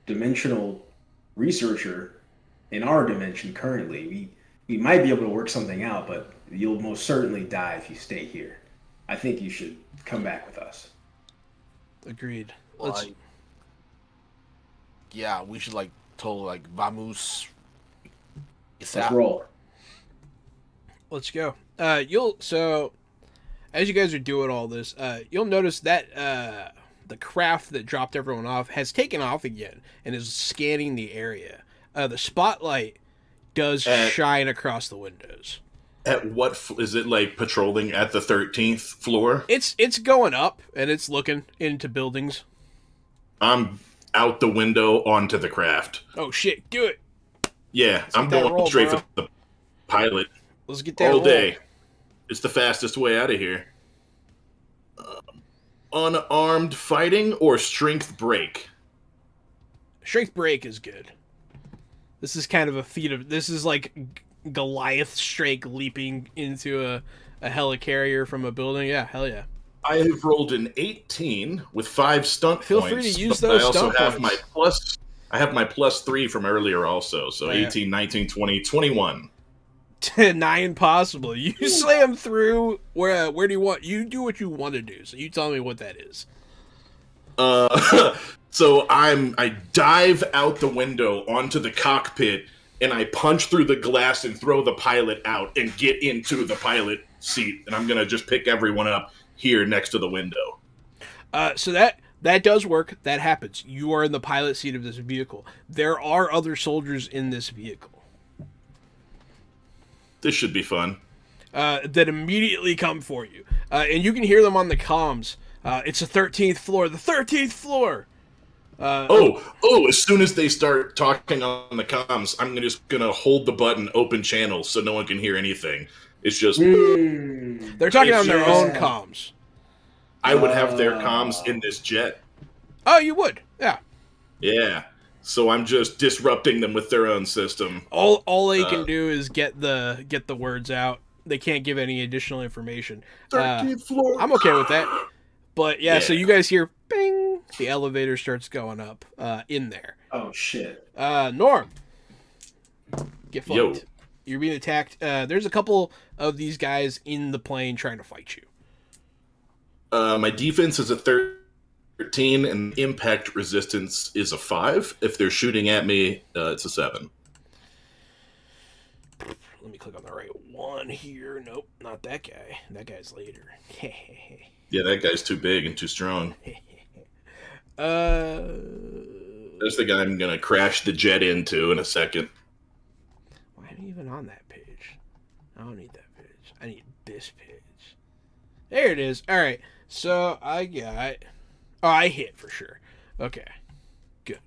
dimensional researcher in our dimension currently. We might be able to work something out, but you'll most certainly die if you stay here. I think you should come back with us. Agreed. Yeah, we should totally vamos. Let's roll. Let's go. So as you guys are doing all this, you'll notice that the craft that dropped everyone off has taken off again and is scanning the area. The spotlight does shine across the windows. At what is it patrolling at the 13th floor? It's going up and it's looking into buildings. I'm out the window onto the craft. Oh shit, do it. Yeah, I'm going straight for the pilot. Let's get that all roll. day. It's the fastest way out of here. Unarmed fighting or strength break? Strength break is good. This is kind of a feat of... This is like Goliath strike leaping into a helicarrier from a building. Yeah, hell yeah. I have rolled an 18 with 5 stunt Feel points. Feel free to use those I also stunt have points. I have my +3 from earlier also. So 18, 19, 20, 21. 9 possible. You slam through. Where do you want? You do what you want to do. So you tell me what that is. So I dive out the window onto the cockpit and I punch through the glass and throw the pilot out and get into the pilot seat. And I'm gonna just pick everyone up here next to the window. So that does work. That happens. You are in the pilot seat of this vehicle. There are other soldiers in this vehicle. This should be fun. That immediately come for you. And you can hear them on the comms. It's the 13th floor. The 13th floor! As soon as they start talking on the comms, I'm just going to hold the button open channel so no one can hear anything. It's just... They're talking on their own comms. I would have their comms in this jet. Oh, you would? Yeah. Yeah. So I'm just disrupting them with their own system. All they can do is get the words out. They can't give any additional information. 13th floor. I'm okay with that. But yeah, so you guys hear bing. The elevator starts going up in there. Oh shit. Norm, get fucked. Yo. You're being attacked. There's a couple of these guys in the plane trying to fight you. My defense is a 13 and impact resistance is a 5. If they're shooting at me, it's a 7. Let me click on the right one here. Nope, not that guy. That guy's later. Yeah, that guy's too big and too strong. That's the guy I'm gonna crash the jet into in a second. Why am I even on that page? I don't need that page. I need this page. There it is. All right. So I got... Oh, I hit for sure. Okay. Good.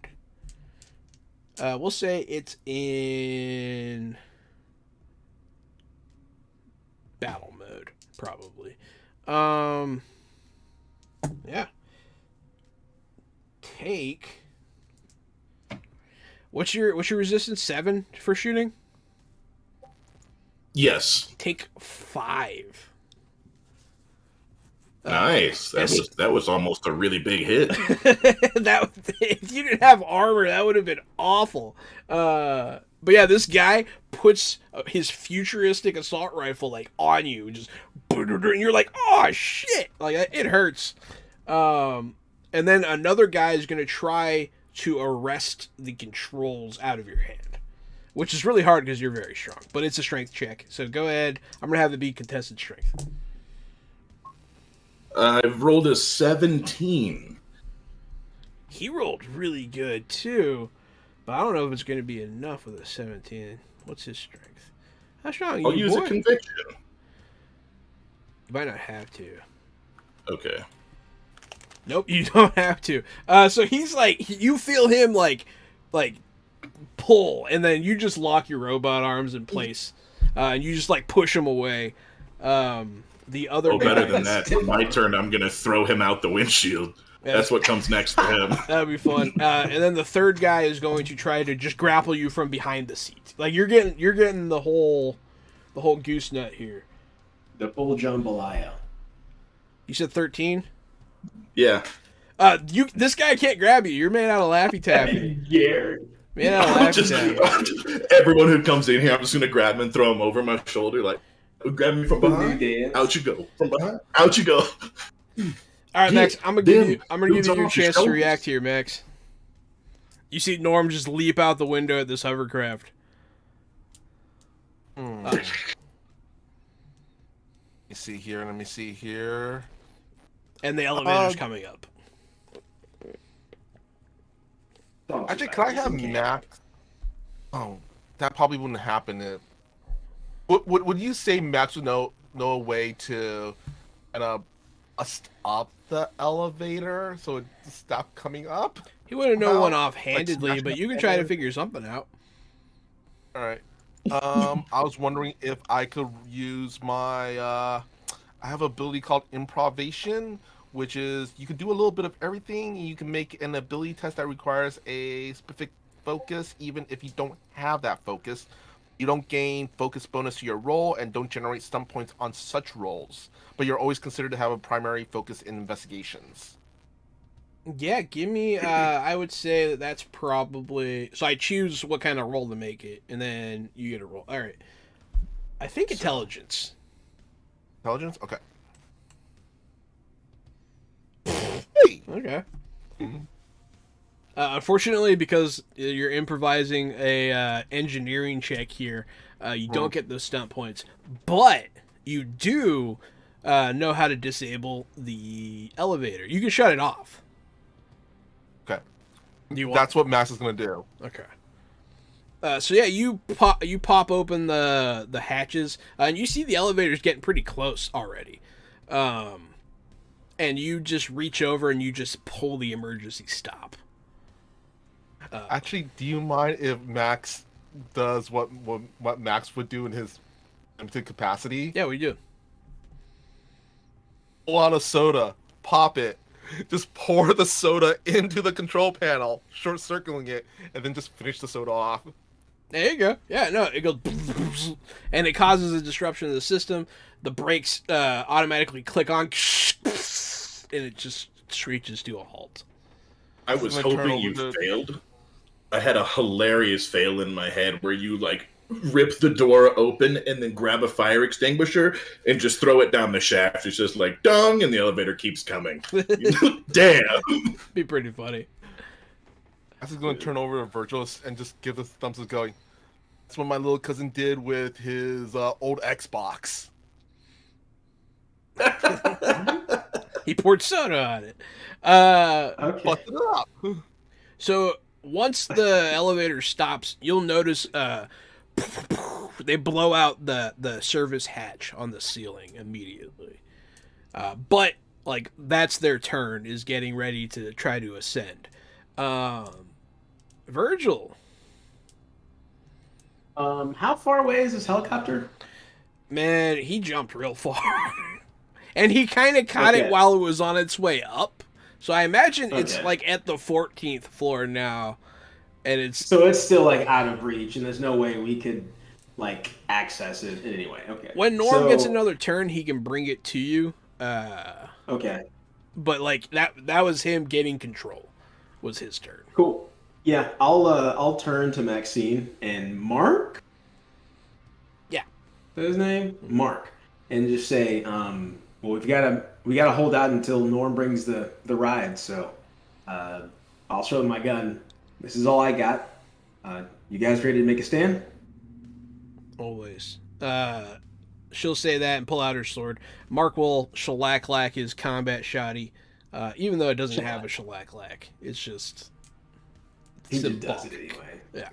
We'll say it's in battle mode, probably. Yeah. Take... What's your resistance? 7 for shooting? Yes. Take 5. Nice. That was almost a really big hit. If you didn't have armor, that would have been awful. But yeah, this guy puts his futuristic assault rifle on you, just and you're like, oh shit, it hurts. And then another guy is gonna try to arrest the controls out of your hand, which is really hard because you're very strong. But it's a strength check, so go ahead. I'm gonna have it be contested strength. I've rolled a 17. He rolled really good too, but I don't know if it's gonna be enough with a 17. What's his strength? How strong are I'll you, use boy? a conviction. You might not have to. Okay. Nope, you don't have to. So he's like, you feel him like pull, and then you just lock your robot arms in place, and you just like push him away. The other better guy, than that. For my turn, I'm gonna throw him out the windshield. Yeah. That's what comes next for him. That'd be fun. And then the third guy is going to try to just grapple you from behind the seat. Like you're getting the whole goose nut here. The full jambalaya. You said 13? Yeah. This guy can't grab you. You're made out of Laffy Taffy. Gary. Made out of Laffy Taffy. Everyone who comes in here, I'm just gonna grab him and throw him over my shoulder, like grab me from behind. Out you go. From behind. Out you go. All right, Max. I'm gonna give you your off your chance to shoulders. react here, Max. You see Norm just leap out the window at this hovercraft. Let me see here. And the elevator's coming up. Actually, can I have Max? Oh, that probably wouldn't happen. Would you say Max would know a way to kind of stop the elevator so it stop coming up? He wouldn't know Well, one offhandedly, like but you can try to figure something out. All right. I was wondering if I could use my. I have an ability called Improvisation, which is you can do a little bit of everything. You can make an ability test that requires a specific focus, even if you don't have that focus. You don't gain focus bonus to your roll and don't generate stun points on such rolls, but you're always considered to have a primary focus in investigations. Yeah, give me. I would say that's probably. So I choose what kind of roll to make it, and then you get a roll. All right. I think intelligence. Intelligence? Okay. Hey! Okay. Unfortunately, because you're improvising a engineering check here, you don't get those stunt points. But you do know how to disable the elevator. You can shut it off. Okay. You want? That's what Max is going to do. Okay. So yeah, you pop open the hatches, and you see the elevator's getting pretty close already. And you just reach over and you just pull the emergency stop. Actually, do you mind if Max does what Max would do in his limited capacity? Yeah, we do. Pull out a soda, pop it, just pour the soda into the control panel, short circling it, and then just finish the soda off. There you go. Yeah, no, it goes, and it causes a disruption of the system. The brakes automatically click on, and it just screeches to a halt. I was I'm gonna turn hoping you over to- failed. I had a hilarious fail in my head where you like rip the door open and then grab a fire extinguisher and just throw it down the shaft. It's just like dong, and the elevator keeps coming. Damn. Be pretty funny. I'm just going to turn over to Virgil and just give the thumbs up going. That's what my little cousin did with his old Xbox. He poured soda on it. Okay. Busted it up. So once the elevator stops, you'll notice they blow out the service hatch on the ceiling immediately. But like that's their turn, is getting ready to try to ascend. Virgil. How far away is this helicopter? Man, he jumped real far. And he kind of caught it while it was on its way up. So I imagine it's like at the 14th floor now. And it's So it's still like out of reach, and there's no way we could like access it in any way. Okay. when Norm gets another turn, he can bring it to you. Okay. But like that was him getting control. Was his turn. Cool. Yeah, I'll turn to Maxine and Mark. Yeah. Is that his name? Mark. And just say, well, we gotta hold out until Norm brings the ride. So, I'll show them my gun. This is all I got. You guys ready to make a stand? Always. She'll say that and pull out her sword. Mark will shellac his combat shoddy, even though it doesn't have a shellac. It's just... He just does it anyway. Yeah.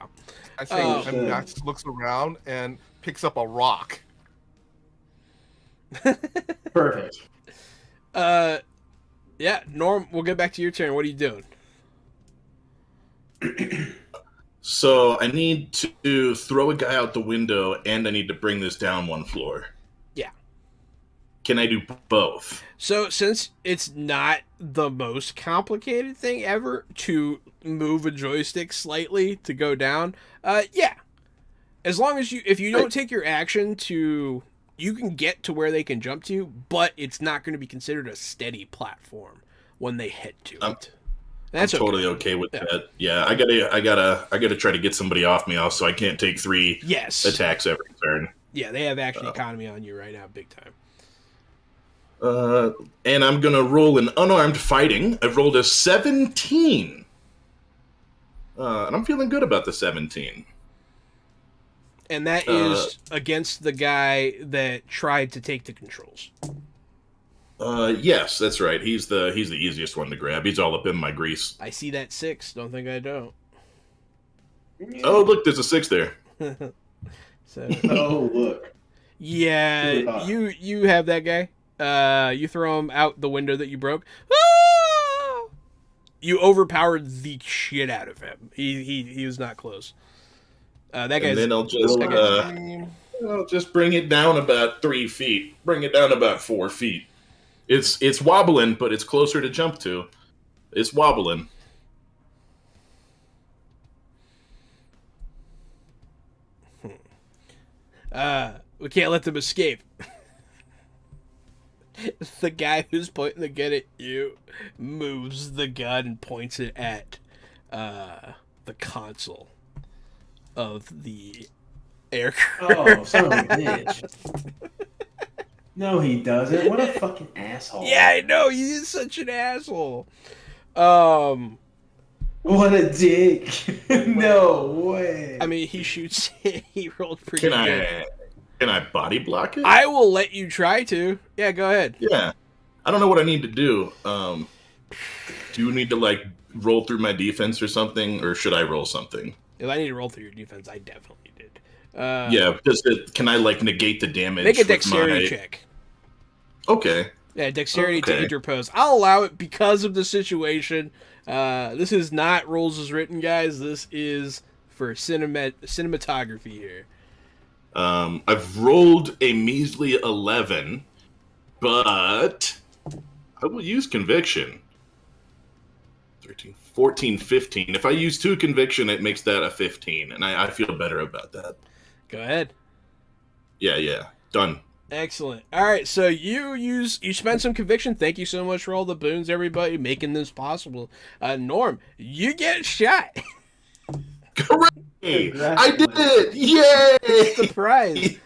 I think and Max looks around and picks up a rock. Perfect. Yeah, Norm, we'll get back to your turn. What are you doing? So I need to throw a guy out the window, and I need to bring this down one floor. Yeah. Can I do both? So since it's not the most complicated thing ever to move a joystick slightly to go down, yeah. As long as if you don't take your action to, you can get to where they can jump to, but it's not going to be considered a steady platform when they head to it. That's I'm totally okay with that. Yeah, I gotta try to get somebody off me also. I can't take 3 attacks every turn. Yeah, they have action economy on you right now, big time. And I'm gonna roll an unarmed fighting. I've rolled a 17. And I'm feeling good about the 17. And that is against the guy that tried to take the controls. Yes, that's right. He's the easiest one to grab. He's all up in my grease. I see that 6. Don't think I don't. Oh, look, there's a 6 there. So, oh, look. Yeah, you have that guy. You throw him out the window that you broke. Ah! You overpowered the shit out of him. He was not close. That guy's. And then I'll just bring it down about 3 feet. Bring it down about 4 feet. It's wobbling, but it's closer to jump to. It's wobbling. We can't let them escape. The guy who's pointing the gun at you moves the gun and points it at the console of the aircraft. Oh, son of a bitch. No, he doesn't. What a fucking asshole. Yeah, I know. He is such an asshole. What a dick. No way. I mean, he shoots. He rolled pretty good. Can I body block it? I will let you try to. Yeah, go ahead. Yeah. I don't know what I need to do. Do you need to, like, roll through my defense or something, or should I roll something? If I need to roll through your defense, I definitely did. Yeah, because can I, like, negate the damage? Make a dexterity check. Okay. Yeah, dexterity to interpose. I'll allow it because of the situation. This is not rules as written, guys. This is for cinematography here. I've rolled a measly 11, but I will use conviction. 13, 14, 15. If I use 2 conviction, it makes that a 15, and I feel better about that. Go ahead. Yeah. Done. Excellent. All right, so you spent some conviction. Thank you so much for all the boons, everybody, making this possible. Norm, you get shot. Correct. I did it! Yay! It's the prize.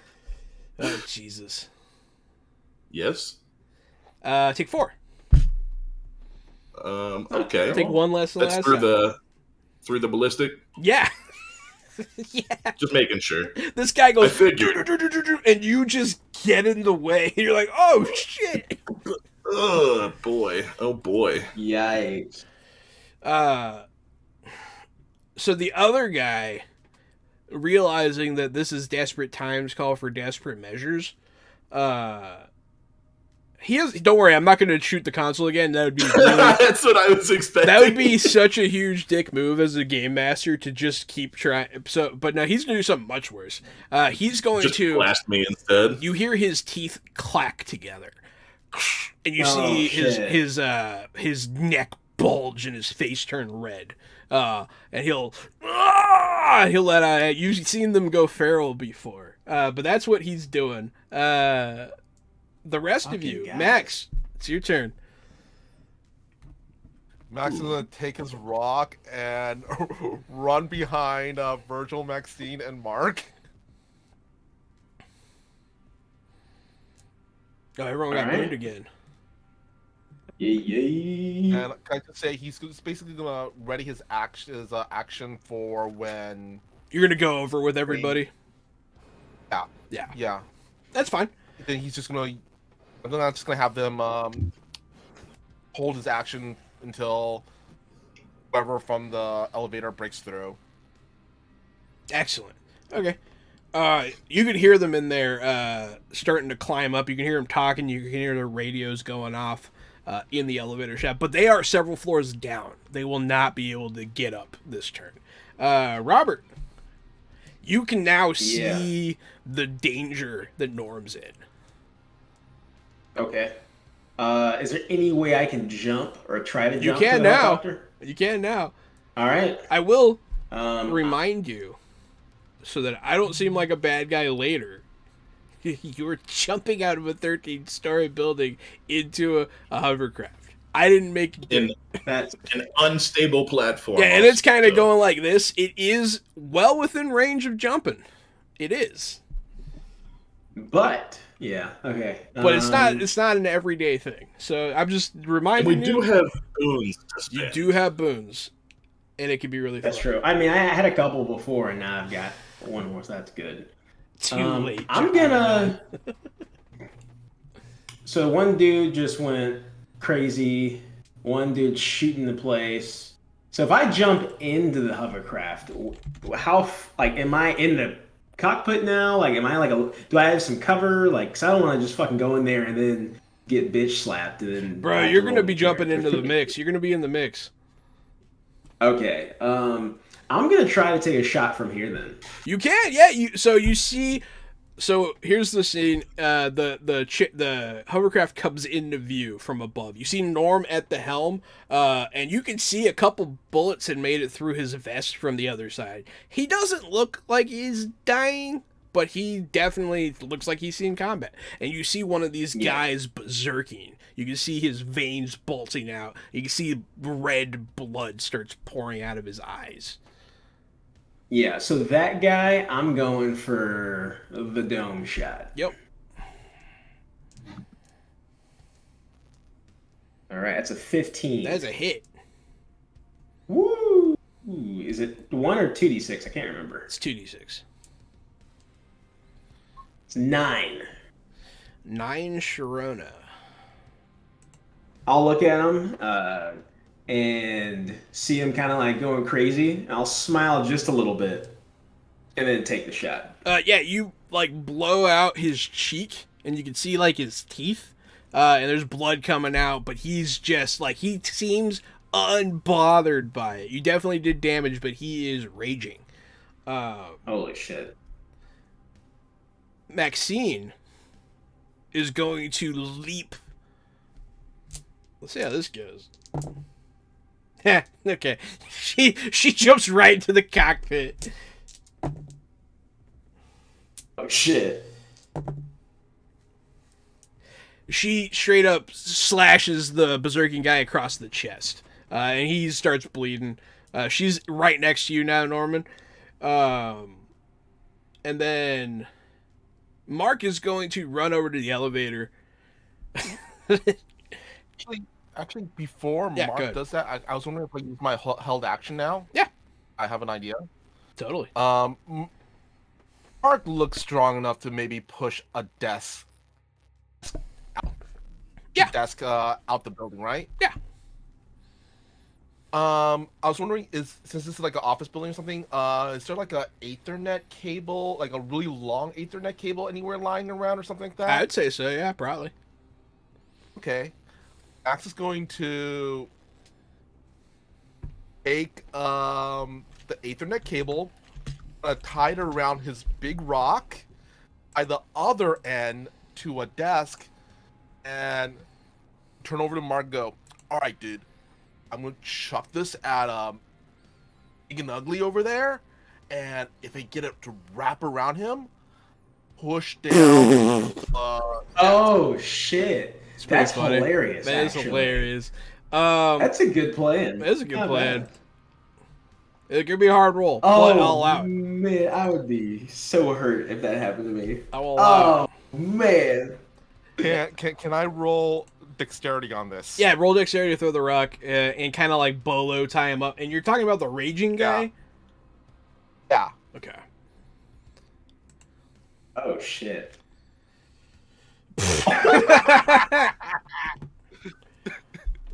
Oh, Jesus. Yes. Take 4. Okay. Take 1 less than That's last through the ballistic? Yeah. Yeah. Just making sure. This guy goes, I figured. and you just get in the way. You're like, oh, shit. Oh, boy. Oh, boy. Yikes. So the other guy, realizing that this is desperate times call for desperate measures, don't worry, I'm not going to shoot the console again. That would be really, that's what I was expecting. That would be such a huge dick move as a game master to just keep trying. So, but no, he's going to do something much worse. He's going just to blast me instead. You hear his teeth clack together, and you see his neck bulge and his face turn red. And he'll let out. You've seen them go feral before, but that's what he's doing. The rest of you, Max, it's your turn. Max is gonna take his rock and run behind Virgil, Maxine, and Mark. Oh, everyone got burned again. Yay. And I could say he's basically gonna ready his action for when. You're gonna go over with everybody. Yeah. Yeah. Yeah. That's fine. Then he's just gonna. I'm just gonna have them hold his action until whoever from the elevator breaks through. Excellent. Okay. You can hear them in there starting to climb up. You can hear them talking. You can hear their radios going off in the elevator shaft. But they are several floors down. They will not be able to get up this turn. Robert, you can now see the danger that Norm's in. Okay. Is there any way I can jump or try to jump? You can to the now. helicopter? You can now. All right. I will remind you, so that I don't seem like a bad guy later. You were jumping out of a 13-story building into a hovercraft. I didn't make that's an unstable platform. Yeah, and it's kind of going like this. It is well within range of jumping. It is. But yeah, okay. But it's not an everyday thing. So I'm just reminding you. We do have boons to spend. You do have boons. And it can be really fun. That's true. I mean, I had a couple before, and now I've got one more, so that's good. Too late. I'm gonna. So one dude just went crazy. One dude shooting the place. So if I jump into the hovercraft, how am I in the cockpit now? Like, am I do I have some cover? Like, cause I don't want to just fucking go in there and then get bitch slapped and then. Bro, you're gonna be jumping into the mix. You're gonna be in the mix. Okay. I'm gonna try to take a shot from here then. You can, yeah. You see. So here's the scene. The hovercraft comes into view from above. You see Norm at the helm, and you can see a couple bullets had made it through his vest from the other side. He doesn't look like he's dying, but he definitely looks like he's seen combat. And you see one of these guys berserking. You can see his veins bulging out. You can see red blood starts pouring out of his eyes. Yeah, so that guy, I'm going for the dome shot. Yep. All right, that's a 15. That's a hit. Woo! Is it 1 or 2d6? I can't remember. It's 2d6. It's 9. 9 Sharona. I'll look at him and see him kind of like going crazy. And I'll smile just a little bit and then take the shot. Yeah, you like blow out his cheek and you can see like his teeth and there's blood coming out, but he's just like, he seems unbothered by it. You definitely did damage, but he is raging. Holy shit. Maxine is going to leap. Let's see how this goes. Okay. She jumps right into the cockpit. Oh shit. She straight up slashes the berserking guy across the chest. And he starts bleeding. She's right next to you now, Norman. And then Mark is going to run over to the elevator. Actually, before Mark does that, I was wondering if I use my held action now. Yeah. I have an idea. Totally. Mark looks strong enough to maybe push a desk out. Yeah. Desk out the building, right? Yeah. I was wondering, since this is like an office building or something, is there like a Ethernet cable, like a really long Ethernet cable anywhere lying around or something like that? I'd say so, yeah, probably. Okay. Max is going to take the Ethernet cable, tie it around his big rock, tie the other end to a desk, and turn over to Mark and go, all right, dude, I'm going to chuck this at Big and Ugly over there, and if I get it to wrap around him, push down. Oh, shit. That's funny. Hilarious. That is hilarious. That's a good plan. That is a good Not plan. bad. It could be a hard roll. Oh, all out. man, I would be so hurt if that happened to me. I will allow Oh, man. Can I roll dexterity on this. Yeah, roll dexterity to throw the rock and kind of like bolo tie him up. And you're talking about the raging guy? Yeah. Okay. Oh shit.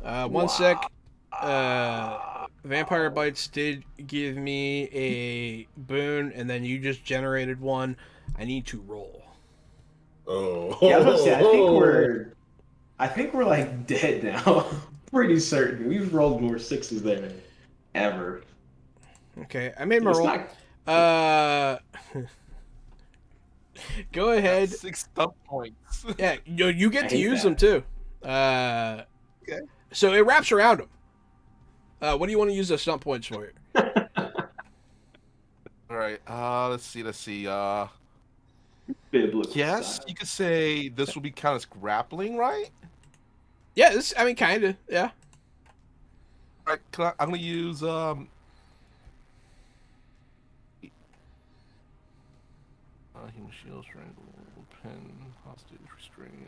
One sec. Vampire Bites did give me a boon, and then you just generated one. I need to roll. Oh. Yeah, I was about to say, I think we're like dead now. Pretty certain. We've rolled more sixes there ever. Okay, I made my It's roll. not- Go ahead. 6 stump points. Yeah, you get I to hate use that. them too. Okay. So it wraps around him. What do you want to use those stump points for? All right. Let's see. Biblical Yes, style. you could say this will be kind of grappling, right? Yeah, I mean, kind of. Yeah. All right. I'm gonna use human shield, strangle, pin, hostage, restrain.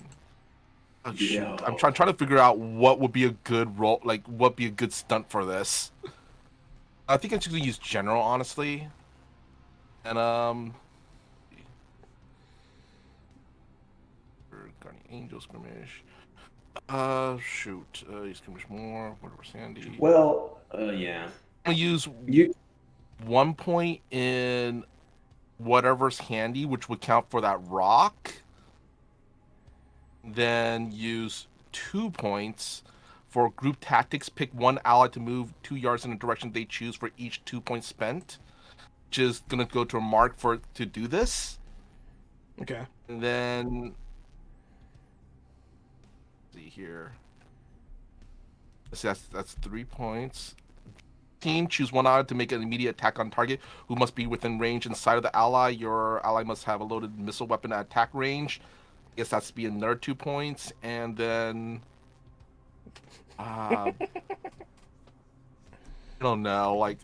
Oh shoot! Yo. I'm trying to figure out what would be a good roll, like what would be a good stunt for this. I think I'm just gonna use general, honestly. And Guardian Angel skirmish. Shoot. Use skirmish more. Whatever, Sandy. Well, yeah. I'm gonna use You 1 point in whatever's handy, which would count for that rock. Then use 2 points for group tactics. Pick one ally to move 2 yards in the direction they choose for each 2 points spent, which is gonna go to a mark to do this. Okay. And then see here. Let's see, that's 3 points. Team, choose one ally to make an immediate attack on target who must be within range inside of the ally. Your ally must have a loaded missile weapon at attack range. I guess that's to be another 2 points. And then I don't know, like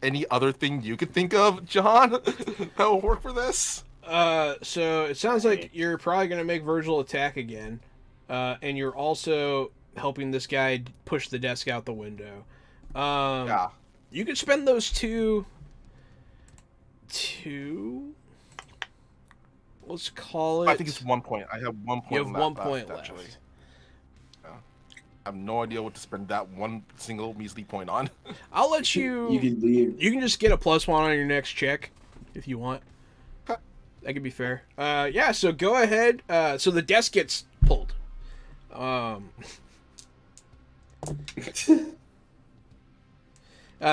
any other thing you could think of, John, that will work for this? So it sounds like you're probably gonna make Virgil attack again, and you're also helping this guy push the desk out the window. Yeah. You could spend those two. Let's call it. I think it's 1 point. I have 1 point. You have 1 point left. Actually. Yeah. I have no idea what to spend that one single measly point on. I'll let you. you can leave. You can just get a +1 on your next check, if you want. That could be fair. Yeah. So go ahead. So the desk gets pulled.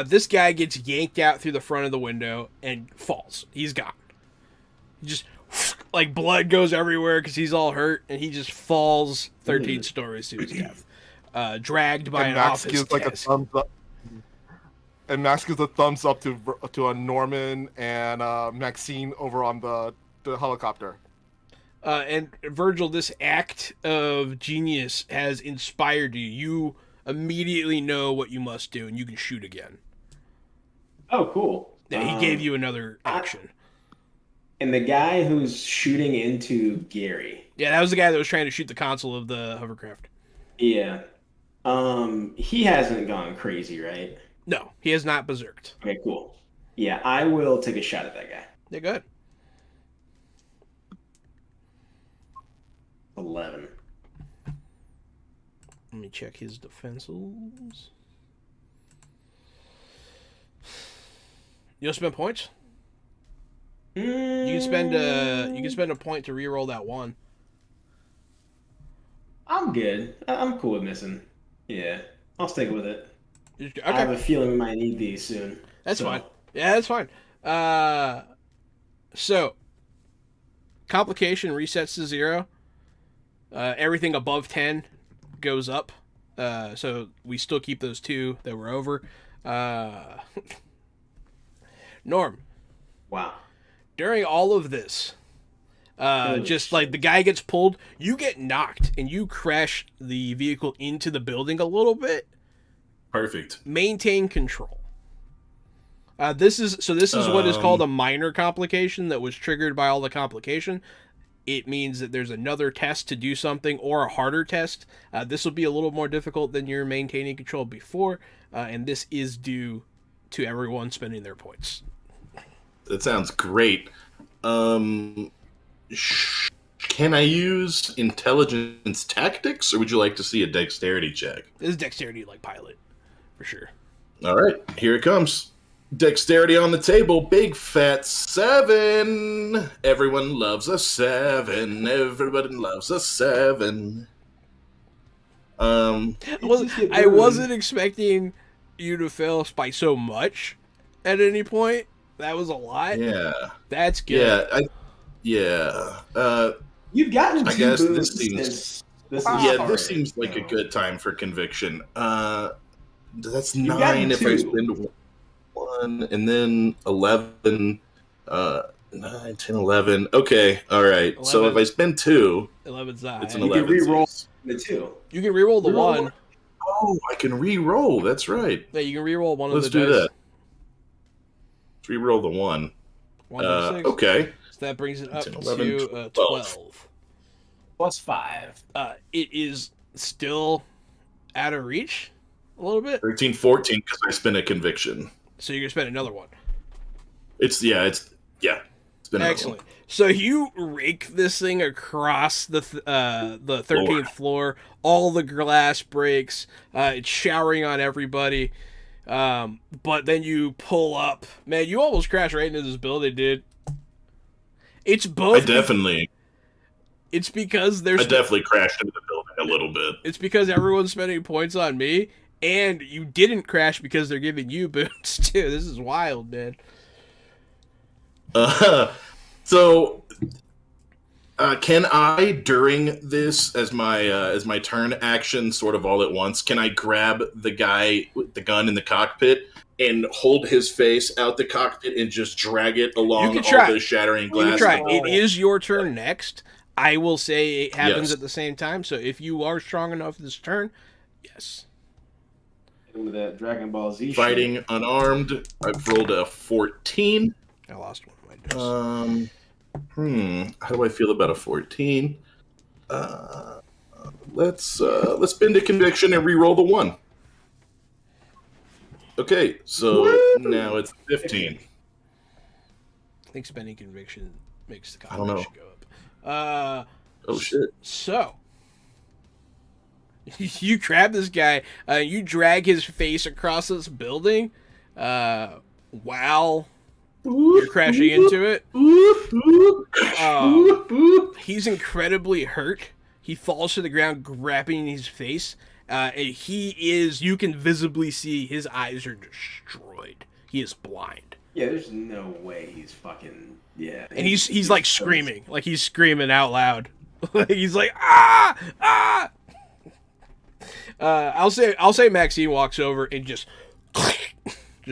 This guy gets yanked out through the front of the window and falls. He's gone. He just like blood goes everywhere because he's all hurt, and he just falls 13 stories to his death, dragged by And an Max office gives like a desk. thumbs up. And Max gives a thumbs up to Norman and Maxine over on the helicopter. And Virgil, this act of genius has inspired you. You immediately know what you must do, and you can shoot again. Oh, cool. Yeah, he gave you another action. And the guy who's shooting into Gary. Yeah, that was the guy that was trying to shoot the console of the hovercraft. Yeah. He hasn't gone crazy, right? No, he has not berserked. Okay, cool. Yeah, I will take a shot at that guy. Yeah, good. 11. Let me check his defenses. You'll spend points? You can spend a point to reroll that one. I'm good. I'm cool with missing. Yeah, I'll stick with it. Okay. I have a feeling we might need these soon. That's fine. Yeah, that's fine. So complication resets to 0. Everything above 10 goes up. So we still keep those 2 that were over. Norm, Wow. during all of this, just like the guy gets pulled, you get knocked and you crash the vehicle into the building a little bit. Perfect. Maintain control. This is what is called a minor complication that was triggered by all the complication. it means that there's another test to do something or a harder test. This will be a little more difficult than you're maintaining control before, and this is due to everyone spending their points. That sounds great. Can I use intelligence tactics, or would you like to see a dexterity check? This is dexterity like pilot, for sure. All right, here it comes. Dexterity on the table, big fat 7. Everyone loves a 7. Everybody loves a 7. I wasn't expecting you to fail by so much at any point. That was a lot. Yeah. That's good. You've gotten I two guess boosts this seems. since this This seems like a good time for conviction. That's You've 9 if I two. spend 1, and then 11. 9, 10, 11. Okay, all right. 11. So if I spend 2, 11's high. it's an You 11. can re-roll the 2. You can reroll the Reroll 1. Oh, I can re-roll. That's right. Yeah, you can reroll one Let's of the do dice. that. Let's re-roll the 1. 1 to 6. Okay. So that brings it up 10, 11, to 12. 12. Plus 5. It is still out of reach a little bit. 13, 14 because I spent a conviction. So you're going to spend another one. It's been another Excellent. So you rake this thing across the 13th floor. All the glass breaks. It's showering on everybody. But then you pull up. Man, you almost crashed right into this building, dude. It's both. It's because I definitely crashed into the building a little bit. It's because everyone's spending points on me, and you didn't crash because they're giving you boosts too. This is wild, man. So, can I, during this, as my turn action, sort of all at once, can I grab the guy with the gun in the cockpit and hold his face out the cockpit and just drag it along all the shattering glass? You can try. It is your turn next. I will say it happens at the same time. So if you are strong enough this turn, yes. With that Dragon Ball Z Fighting unarmed, I've rolled a 14. I lost one of my dice. How do I feel about a 14? Let's spend a conviction and re-roll the 1. Okay, so now it's 15. I think spending conviction makes the I don't know. conviction go up. Oh shit! So you grab this guy, you drag his face across this building, while you're crashing into it. He's incredibly hurt. He falls to the ground, grabbing his face. And he is, you can visibly see his eyes are destroyed. He is blind. Yeah, there's no way he's fucking, yeah. And he's like screaming. Like he's screaming out loud. He's like, ah! I'll say Maxine walks over and just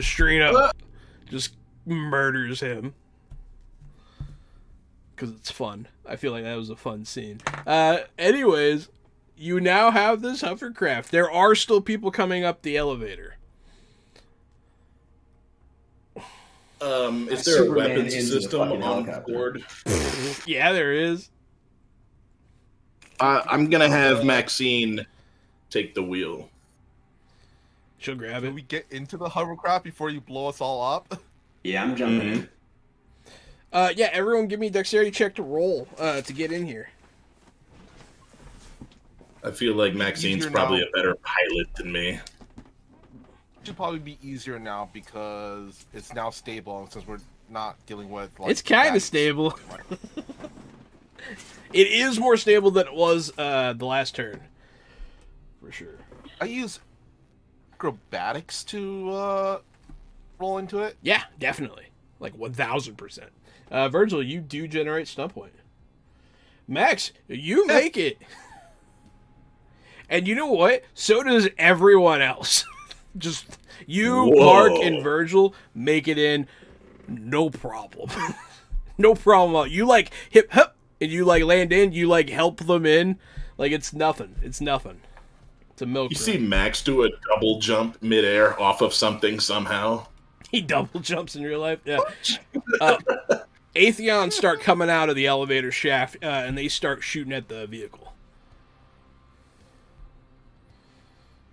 straight up just murders him. Because it's fun. I feel like that was a fun scene. Anyways, you now have this hovercraft. There are still people coming up the elevator. Is there a weapons system on board? Yeah, there is. I'm gonna have Maxine take the wheel. She'll grab it. Can we get into the hovercraft before you blow us all up? Yeah, I'm jumping in. Yeah, everyone give me a dexterity check to roll to get in here. I feel like Maxine's Easier probably now. a better pilot than me. It should probably be easier now because it's now stable, and since we're not dealing with like It's kind of bats. stable. It is more stable than it was the last turn. For sure. I use acrobatics to roll into it. Yeah, definitely. Like 1000%. Virgil, you do generate stun point. Max, you make it. And you know what? So does everyone else. Just you, Whoa. Mark, and Virgil make it in, no problem. No problem at all. You like hip hop, and you like land in. You like help them in. Like it's nothing. It's nothing. It's a milk. You run. see Max do a double jump midair off of something somehow. He double jumps in real life. Yeah. Atheons start coming out of the elevator shaft, and they start shooting at the vehicle.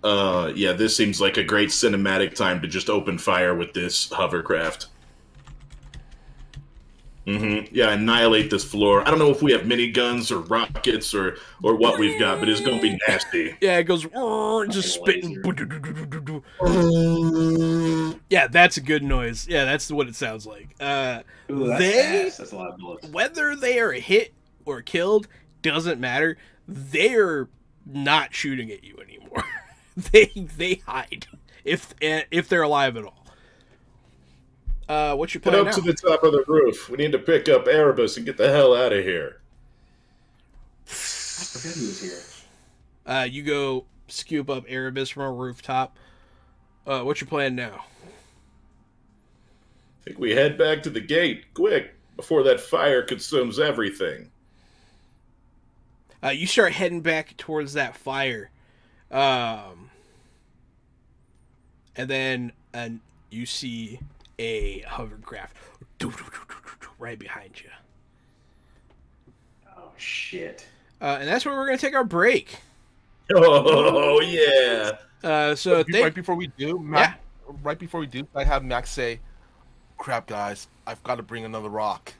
Yeah, this seems like a great cinematic time to just open fire with this hovercraft. Yeah, annihilate this floor. I don't know if we have miniguns or rockets or what we've got, but it's gonna be nasty. Yeah, it goes just spitting. Yeah, that's a good noise. Yeah, that's what it sounds like. Ooh, that's a lot of bullets. Whether they are hit or killed doesn't matter. They're not shooting at you anymore. they hide if they're alive at all. What's your plan Get now? up to the top of the roof. We need to pick up Erebus and get the hell out of here. I forgot he was here. You go scoop up Erebus from a rooftop. What's your plan now? I think we head back to the gate, quick, before that fire consumes everything. You start heading back towards that fire. And then you see a hovercraft right behind you. Oh, shit. And that's where we're going to take our break. Oh, yeah. So Right before we do, I have Max say, "Crap, guys, I've got to bring another rock."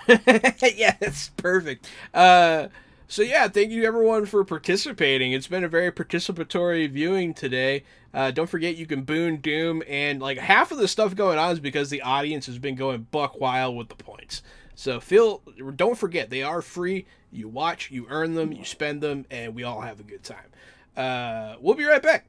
Yeah, that's perfect. So yeah, thank you everyone for participating. It's been a very participatory viewing today. Don't forget you can boon Doom, and like half of the stuff going on is because the audience has been going buck wild with the points. So don't forget, they are free. You watch, you earn them, you spend them, and we all have a good time. We'll be right back.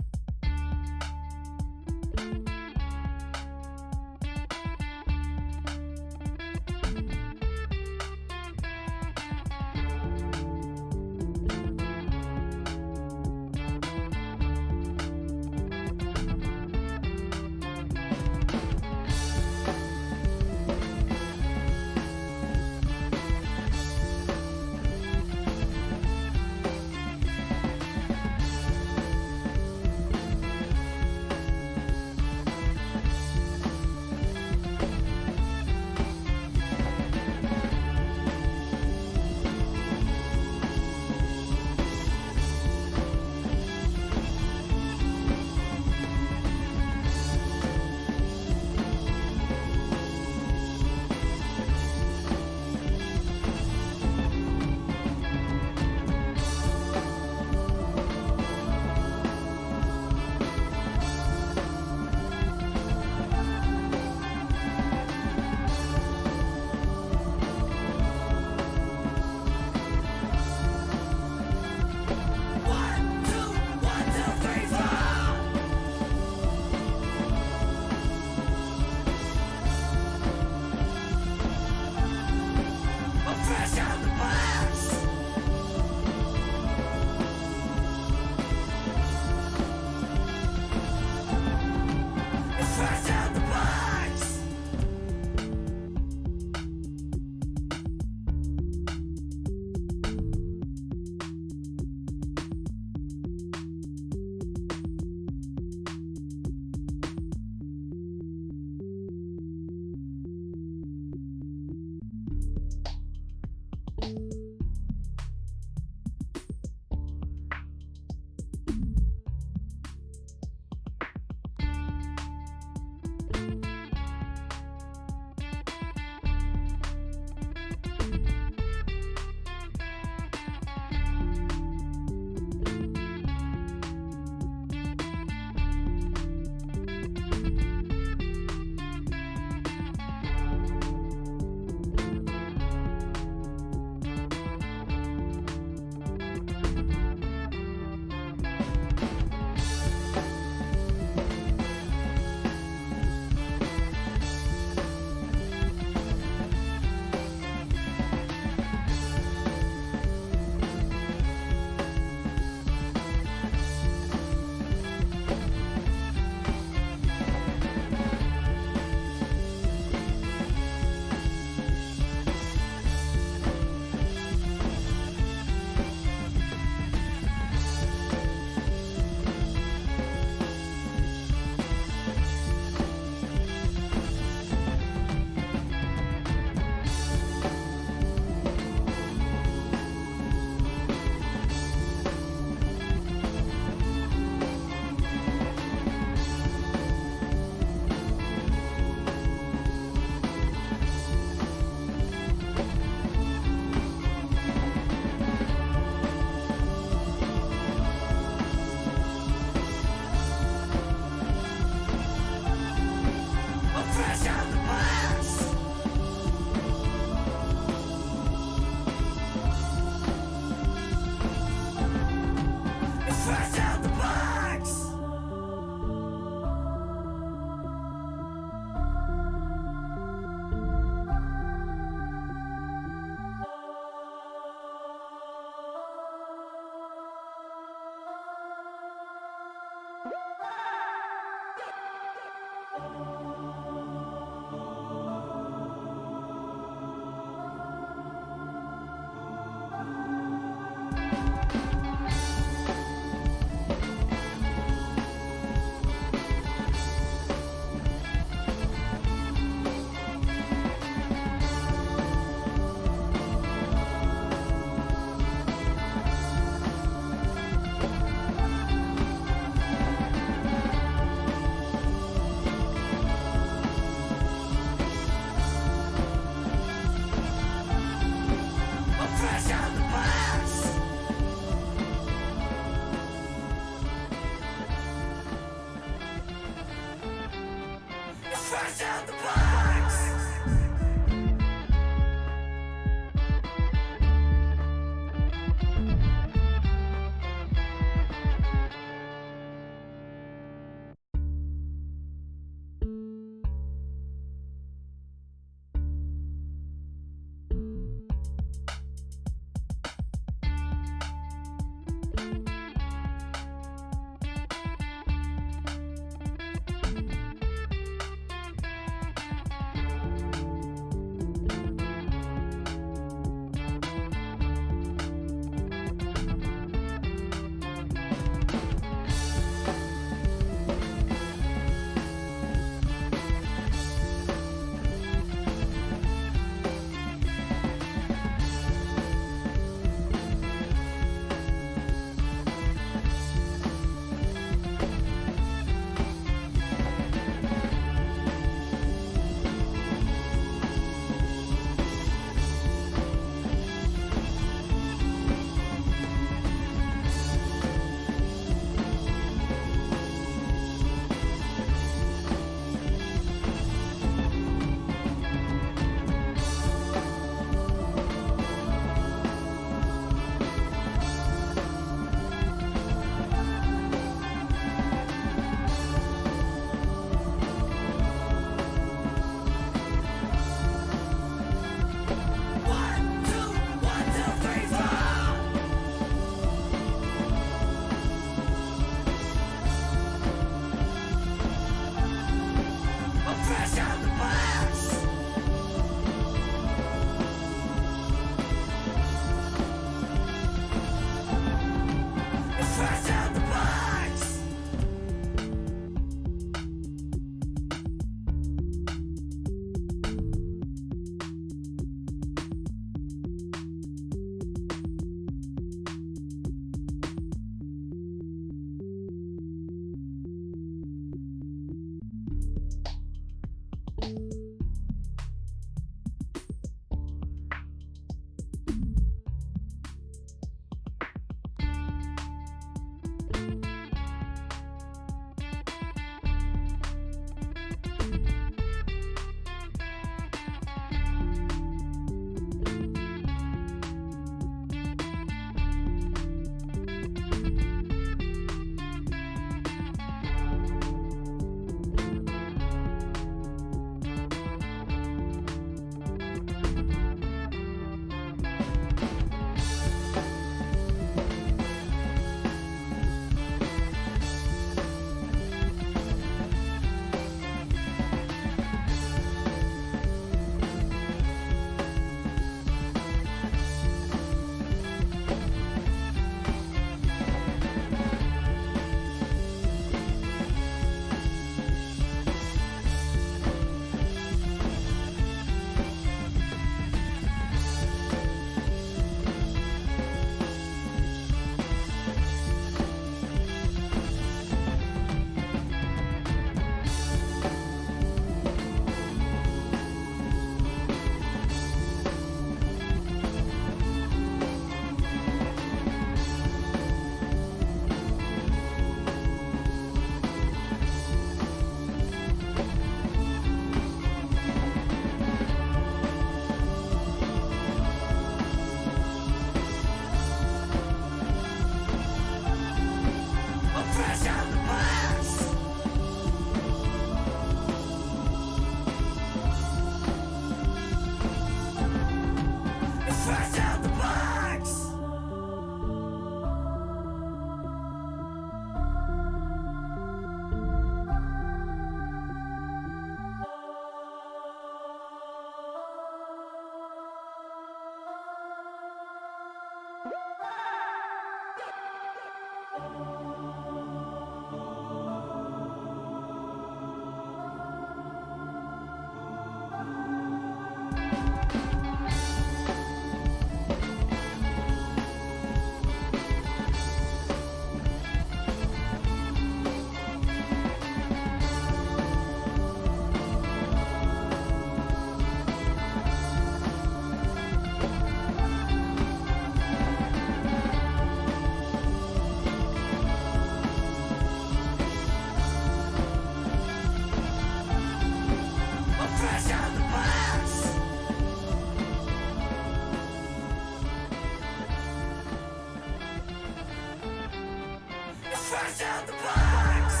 Fresh out the box.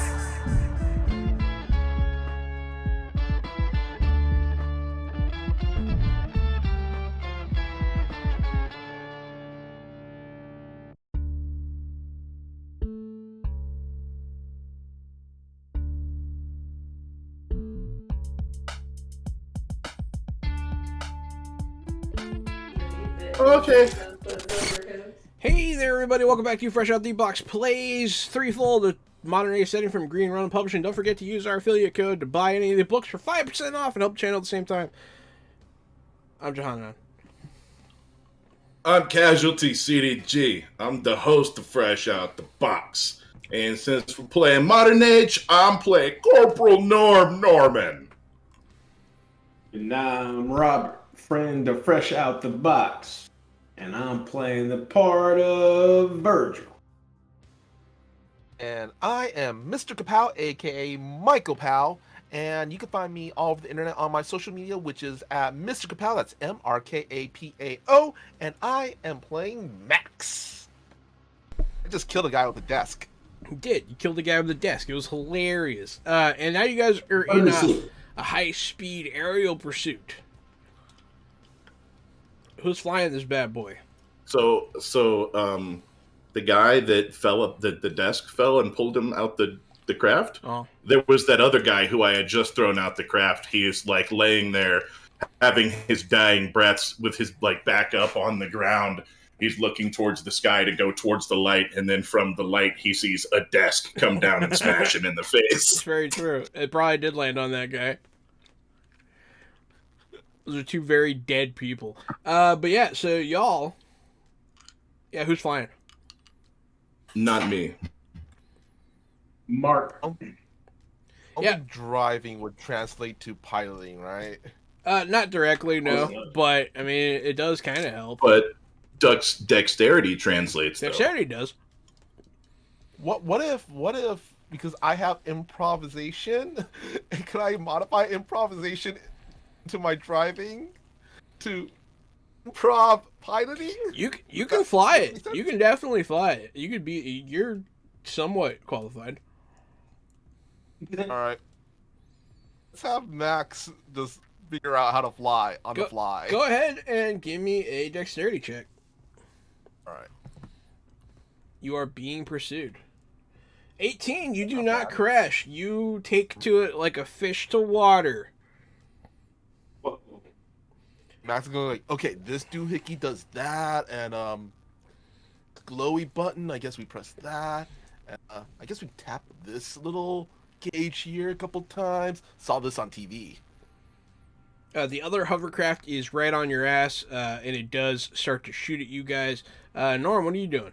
Okay. Hey there, everybody! Welcome back to Fresh Out the Box Plays Threefold, a modern day setting from Green Run Publishing. Don't forget to use our affiliate code to buy any of the books for 5% off and help the channel at the same time. I'm Johanan. I'm Casualty CDG. I'm the host of Fresh Out the Box. And since we're playing Modern Age, I'm playing Corporal Norman. And I'm Robert, friend of Fresh Out the Box. And I'm playing the part of Virgil. And I am Mr. Kapow, aka Michael Pow, and you can find me all over the internet on my social media, which is at Mr. Kapow, that's MRKAPAO, and I am playing Max. I just killed a guy with a desk. You did. You killed the guy with the desk. It was hilarious. And now you guys are in a high-speed aerial pursuit. Who's flying this bad boy? So, the guy that fell up, the desk fell and pulled him out the craft. Oh. There was that other guy who I had just thrown out the craft. He is like laying there, having his dying breaths with his like back up on the ground. He's looking towards the sky to go towards the light, and then from the light he sees a desk come down and smash him in the It's face. very true. It probably did land on that guy. Those are two very dead people. But yeah, so y'all... Yeah, who's flying? Not me. Mark. Only Yeah. driving would translate to piloting, right? Not directly, no. But, I mean, it does kind of help. But dexterity translates, though. Dexterity does. What if, because I have improvisation, can I modify improvisation to my driving to improv piloting? You can fly it. You can definitely fly it. You're somewhat qualified. All right. Let's have Max just figure out how to fly on the fly. Go ahead and give me a dexterity check. All right. You are being pursued. 18, you do not crash. You take to it like a fish to water. Max is going like, okay, this doohickey does that, and glowy button, I guess we press that. And, I guess we tap this little gauge here a couple times. Saw this on TV. The other hovercraft is right on your ass, and it does start to shoot at you guys. Norm, what are you doing?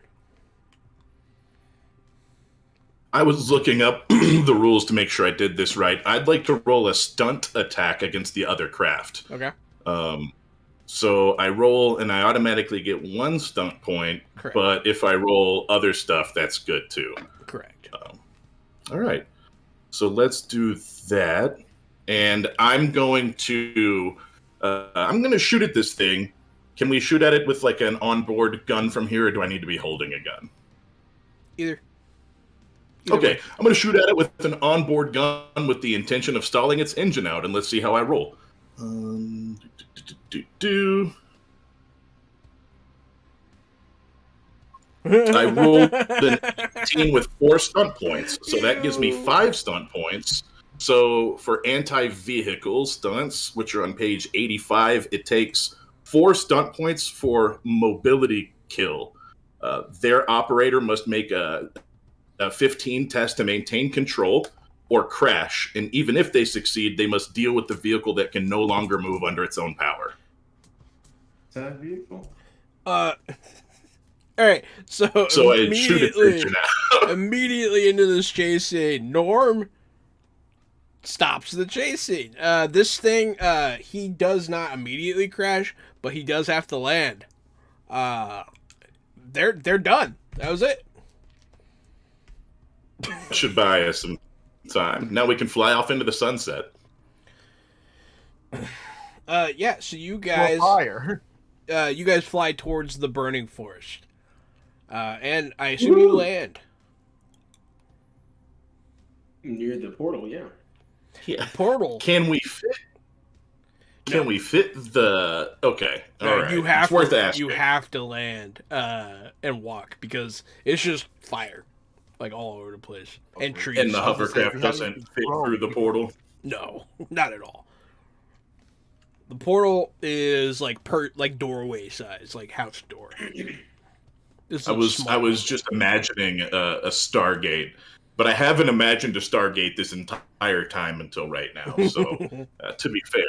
I was looking up the rules to make sure I did this right. I'd like to roll a stunt attack against the other craft. Okay. So I roll and I automatically get 1 stunt point, Correct. but if I roll other stuff, that's good too. Correct. All right. So let's do that. And I'm going to shoot at this thing. Can we shoot at it with like an onboard gun from here, or do I need to be holding a gun? Either Okay, way. I'm going to shoot at it with an onboard gun with the intention of stalling its engine out, and let's see how I roll. I rolled the 19 with 4 stunt points, so that gives me 5 stunt points. So for anti-vehicle stunts, which are on page 85, it takes 4 stunt points for mobility kill. Their operator must make a 15 test to maintain control or crash, and even if they succeed, they must deal with the vehicle that can no longer move under its own power. Is that a vehicle? All right, so I shoot at creature now. immediately into this chase scene, Norm stops the chase scene. This thing, he does not immediately crash, but he does have to land. They're done. That was it. Should buy us some time. Now we can fly off into the sunset. Yeah. So you guys, Fire. you guys fly towards the burning forest, and I assume you land. Near the portal, yeah. Yeah. Portal. Can we fit? No. Can we fit the? Okay, all No, right. you have it's worth to. asking. You have to land and walk because it's just fire, like all over the place, and trees. And the I was gonna say, if hovercraft we doesn't hadn't fit grown, through the portal. No, not at all. The portal is like doorway size, like house door. I was just imagining a Stargate, but I haven't imagined a Stargate this entire time until right now. So, to be fair,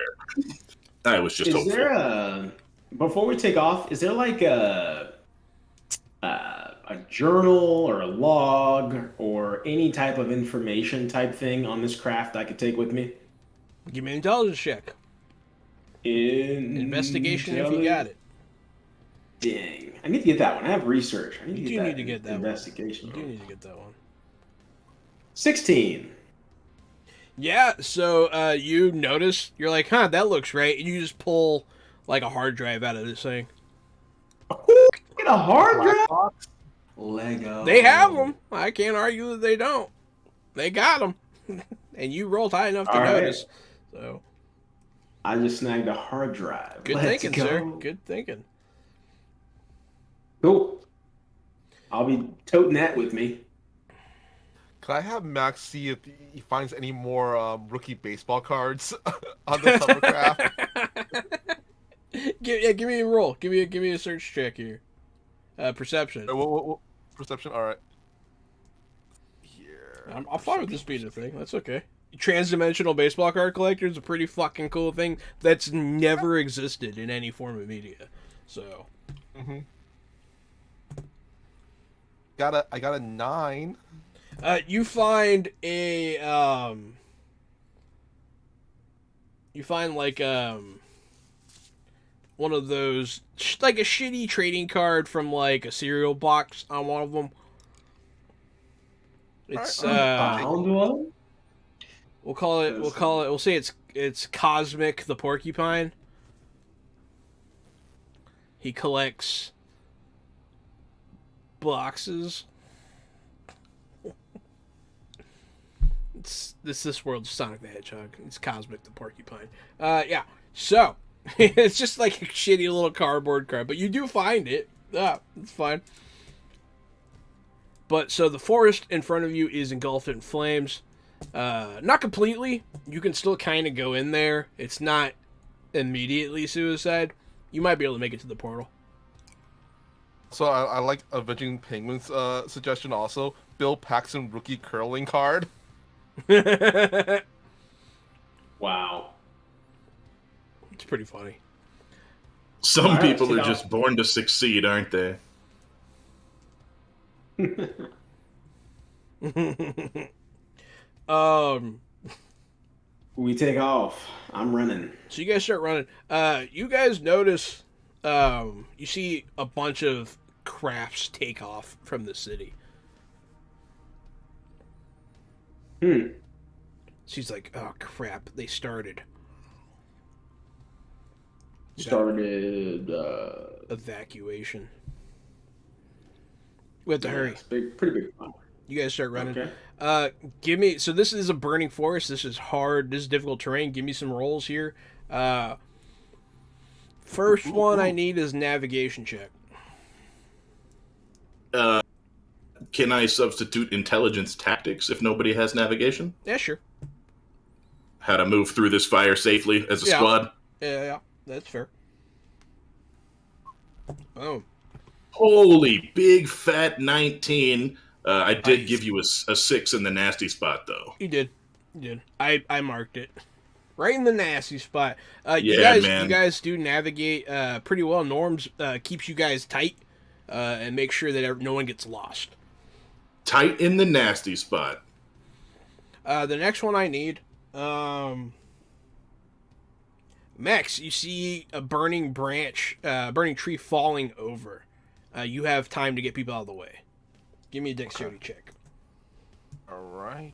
I was just Is hopeful. there before we take off, is there like a journal or a log or any type of information type thing on this craft I could take with me? Give me an intelligence check. Investigation if you got it. Dang. I need to get that one. I have research. I You do need to get that investigation. You do need to get that one. 16. Yeah, so you notice, you're like, huh, that looks right, and you just pull like a hard drive out of this thing. Get a hard drive? Lego. They have them. I can't argue that they don't. They got them. And you rolled high enough to All right. notice. So I just snagged a hard drive. good Let's thinking, go. sir. Good thinking. Cool. I'll be toting that with me. Can I have Max see if he finds any more rookie baseball cards on the hovercraft? Give me a roll. Give me a search check here. Perception. Perception. All right. Here. I'm fine with this being a thing. That's okay. Transdimensional baseball card collector is a pretty fucking cool thing that's never existed in any form of media. So. Mm-hmm. I got a 9. You find a you find like one of those like a shitty trading card from like a cereal box on one of them. It's we'll say it's Cosmic the Porcupine. He collects boxes. It's this world's Sonic the Hedgehog. It's Cosmic the Porcupine. Yeah. So it's just like a shitty little cardboard card, but you do find it. It's fine. But so the forest in front of you is engulfed in flames. Not completely. You can still kind of go in there. It's not immediately suicide. You might be able to make it to the portal. So I like a Veggie Penguin's suggestion also. Bill Paxton rookie curling card. Wow. It's pretty funny. Some people are just born to succeed, aren't they? We take off. I'm running. So you guys start running. You guys notice, you see a bunch of crafts take off from the city. She's like, oh crap, they started. Evacuation. We have to hurry. It's pretty big fun. You guys start running. Okay. Give me, so this is a burning forest. This is hard. This is difficult terrain. Give me some rolls here. First one I need is navigation check. Can I substitute intelligence tactics if nobody has navigation? Yeah, sure. How to move through this fire safely as a squad? Yeah, that's fair. Oh. Holy big fat 19. I did give you a 6 in the nasty spot, though. You did. I marked it. Right in the nasty spot. Man. You guys do navigate pretty well. Norms keeps you guys tight and make sure that no one gets lost. Tight in the nasty spot. The next one I need... Max, you see a burning tree falling over. You have time to get people out of the way. Give me a dexterity check. All right.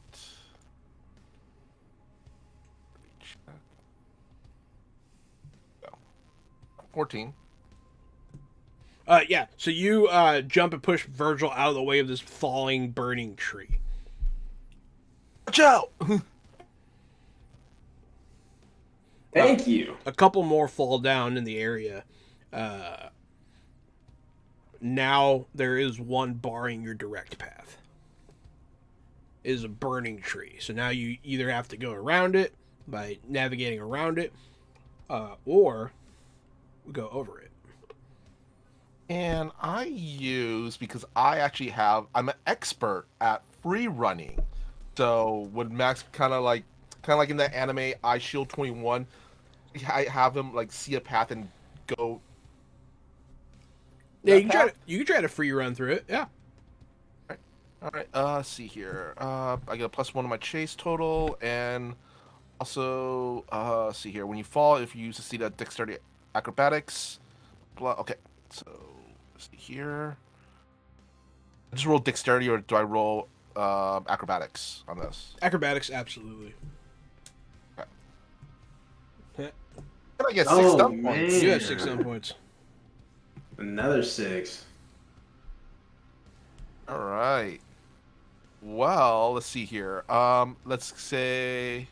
14. Yeah. So you jump and push Virgil out of the way of this falling, burning tree. Joe. Thank you. A couple more fall down in the area. Now there is one barring your direct path. It is a burning tree. So now you either have to go around it by navigating around it, or go over it. And I use, because I'm an expert at free running. So would Max kind of like in that anime I Shield 21, I have him like see a path and go. Yeah, you can try to free run through it. Yeah. All right. Let's see here. I get a +1 on my chase total, and also see here. When you fall, if you use the seat at dexterity acrobatics, okay. So let's see here. I just roll dexterity, or do I roll acrobatics on this? Acrobatics, absolutely. Okay. I get 6 stun points. You have 6 stun points. Another 6. All right. Well, let's see here. Let's say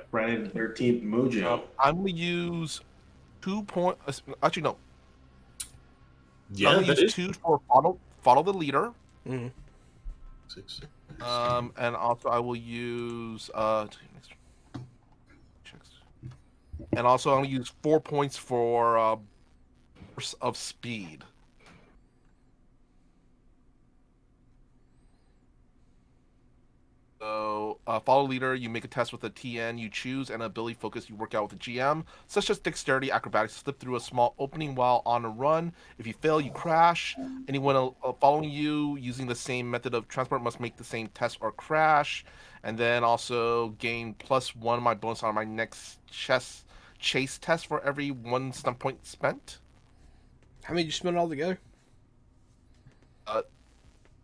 Friday the 13th mojo. I'm gonna use 2 points. Actually, no. Yeah, I'm gonna use 2 for follow the leader. Mm-hmm. 6. And also I will use and also I'm gonna use 4 points for of speed. So, follow leader, you make a test with a TN you choose, and ability focus you work out with a GM, such as dexterity, acrobatics, slip through a small opening while on a run. If you fail, you crash. Anyone following you using the same method of transport must make the same test or crash. And then also gain +1 my bonus on my next chase test for every 1 stun point spent. How many did you spend all together?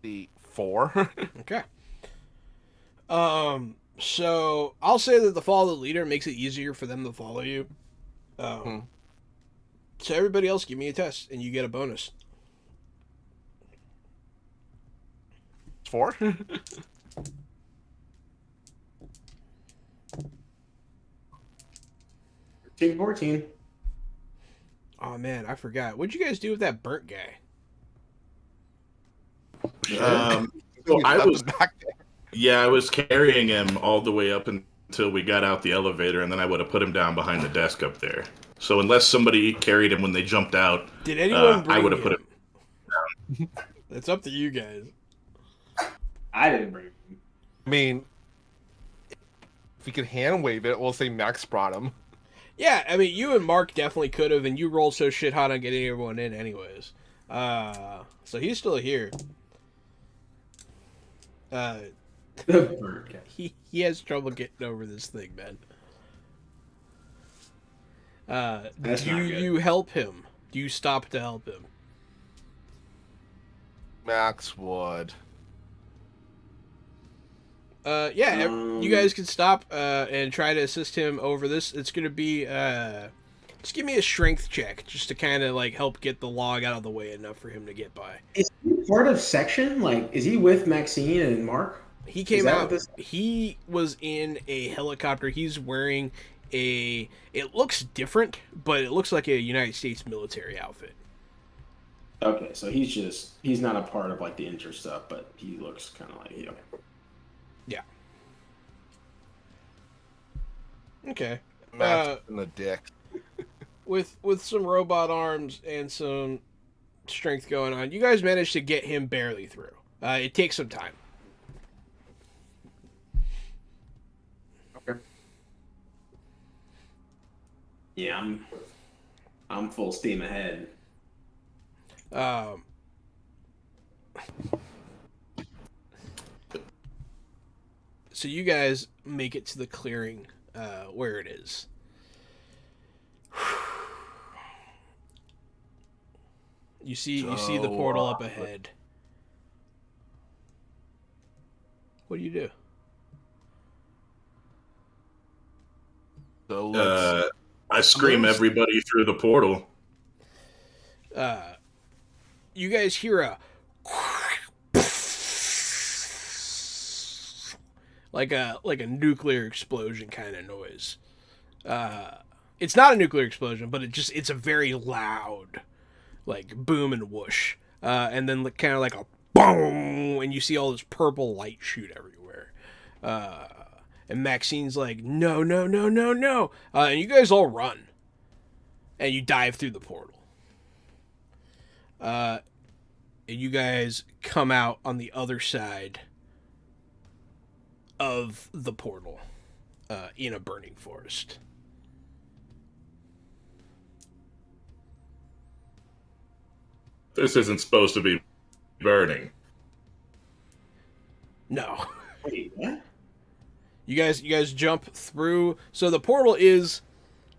The 4. Okay. So I'll say that the follow the leader makes it easier for them to follow you. So everybody else, give me a test, and you get a bonus. 4. 14. Oh man, I forgot. What'd you guys do with that burnt guy? So I was back there. Yeah, I was carrying him all the way up until we got out the elevator, and then I would have put him down behind the desk up there. So unless somebody carried him when they jumped out, Did anyone bring I would have him? put him. It's up to you guys. I didn't bring him. I mean, if we could hand wave it, we'll say Max brought him. Yeah, I mean, you and Mark definitely could have, and you rolled so shit hot on getting everyone in anyways. So he's still here. He has trouble getting over this thing, man. Do you help him? Do you stop to help him? Max would. Yeah, you guys can stop and try to assist him over this. It's gonna be just give me a strength check just to kind of like help get the log out of the way enough for him to get by. Is he part of section? Like, is he with Maxine and Mark? He came out. He was in a helicopter. He's wearing a. It looks different, but it looks like a United States military outfit. Okay, so he's not a part of like the inter stuff, but he looks kind of like Yeah. Okay. Max in the dick. With some robot arms and some strength going on, you guys managed to get him barely through. It takes some time. okay. Yeah, I'm full steam ahead. So you guys make it to the clearing where it is. You see the portal up ahead. What do you do? So I scream everybody through the portal. You guys hear a like a nuclear explosion kind of noise. It's not a nuclear explosion, but it's a very loud, like, boom and whoosh. And then kind of like a boom, and you see all this purple light shoot everywhere. And Maxine's like, no, no, no, no, no. And you guys all run. And you dive through the portal. And you guys come out on the other side of the portal in a burning forest. This isn't supposed to be burning. No. Wait, what? You guys jump through. So the portal is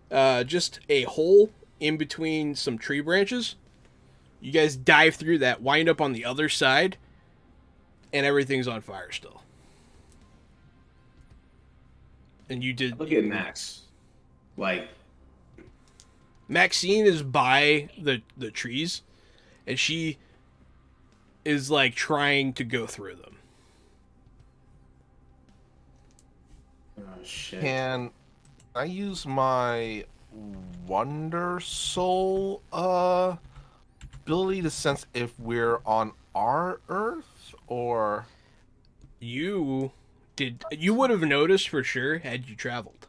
just a hole in between some tree branches. You guys dive through that, wind up on the other side, and everything's on fire still. And you did. Look at Max. Like, Maxine is by the trees, and she is like trying to go through them. oh shit. Can I use my Wonder Soul ability to sense if we're on our Earth or? You would have noticed for sure had you traveled,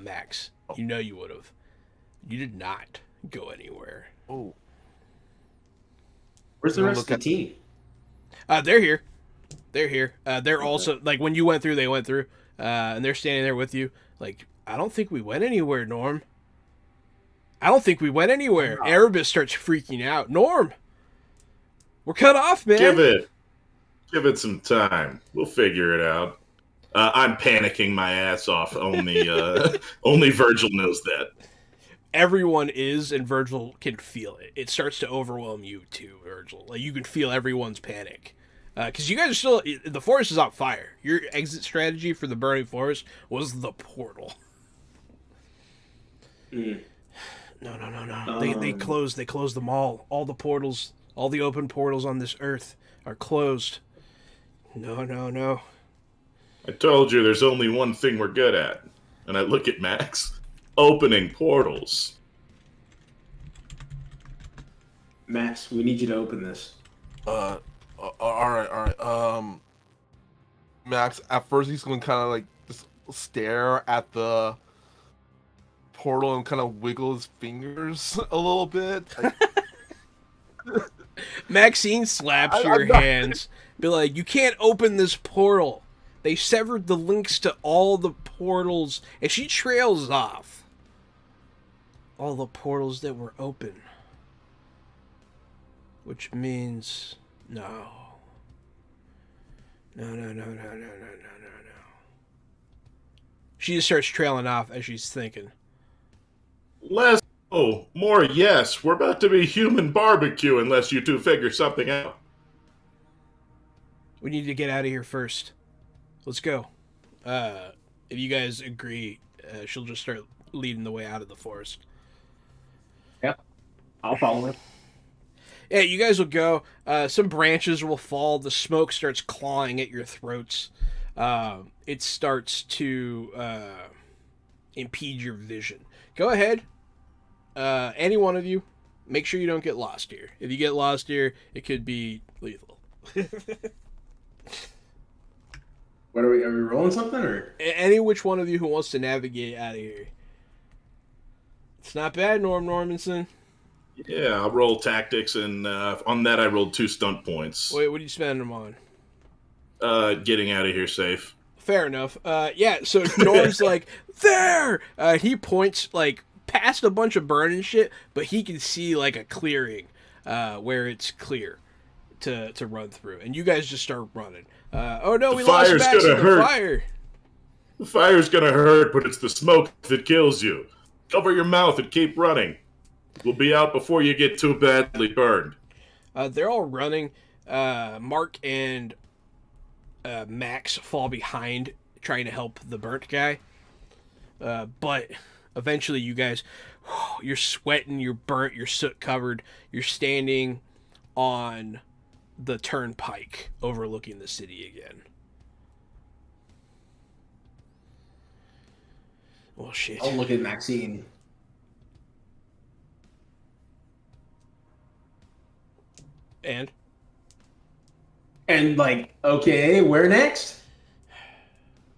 Max. You know you would have. You did not go anywhere. Oh, Where's the We'll rest of look the at- team? They're here. They're here. They're also, like, when you went through, they went through. And they're standing there with you. Like, I don't think we went anywhere, Norm. I don't think we went anywhere. Oh. Erebus starts freaking out. Norm! We're cut off, man! Give it some time. We'll figure it out. I'm panicking my ass off. Only Virgil knows that. Everyone is, and Virgil can feel it. It starts to overwhelm you too, Virgil. Like, you can feel everyone's panic. Because you guys are still... The forest is on fire. Your exit strategy for the burning forest was the portal. Mm. No. They closed them all. All the portals, all the open portals on this earth are closed. No. I told you there's only one thing we're good at. And I look at Max. Opening portals. Max, we need you to open this. all right. Max, at first he's going to kind of like just stare at the portal and kind of wiggle his fingers a little bit. Maxine slaps I'm your not- hands. Be like, you can't open this portal. They severed the links to all the portals. And she trails off. All the portals that were open. Which means no. No. She just starts trailing off as she's thinking. Less oh, more yes. We're about to be human barbecue unless you two figure something out. We need to get out of here first. Let's go. If you guys agree, she'll just start leading the way out of the forest. Yep. I'll follow him. Yeah, you guys will go. Some branches will fall. The smoke starts clawing at your throats. It starts to impede your vision. Go ahead. Any one of you, make sure you don't get lost here. If you get lost here, it could be lethal. What are we rolling something or? Any which one of you who wants to navigate out of here. It's not bad, Norm Normanson. Yeah, I'll roll tactics, and on that I rolled 2 stunt points. Wait, what do you spend them on? Getting out of here safe. Fair enough. Yeah, so Norm's like, there! He points, like, past a bunch of burning shit, but he can see, like, a clearing where it's clear to run through. And you guys just start running. Oh, no, we lost Max in the fire. The fire's gonna hurt, but it's the smoke that kills you. Cover your mouth and keep running. We'll be out before you get too badly burned. They're all running. Mark and Max fall behind trying to help the burnt guy. But eventually you guys, you're sweating, you're burnt, you're soot covered. You're standing on the turnpike overlooking the city again. Well, shit. I'll look at Maxine. And like, okay, where next?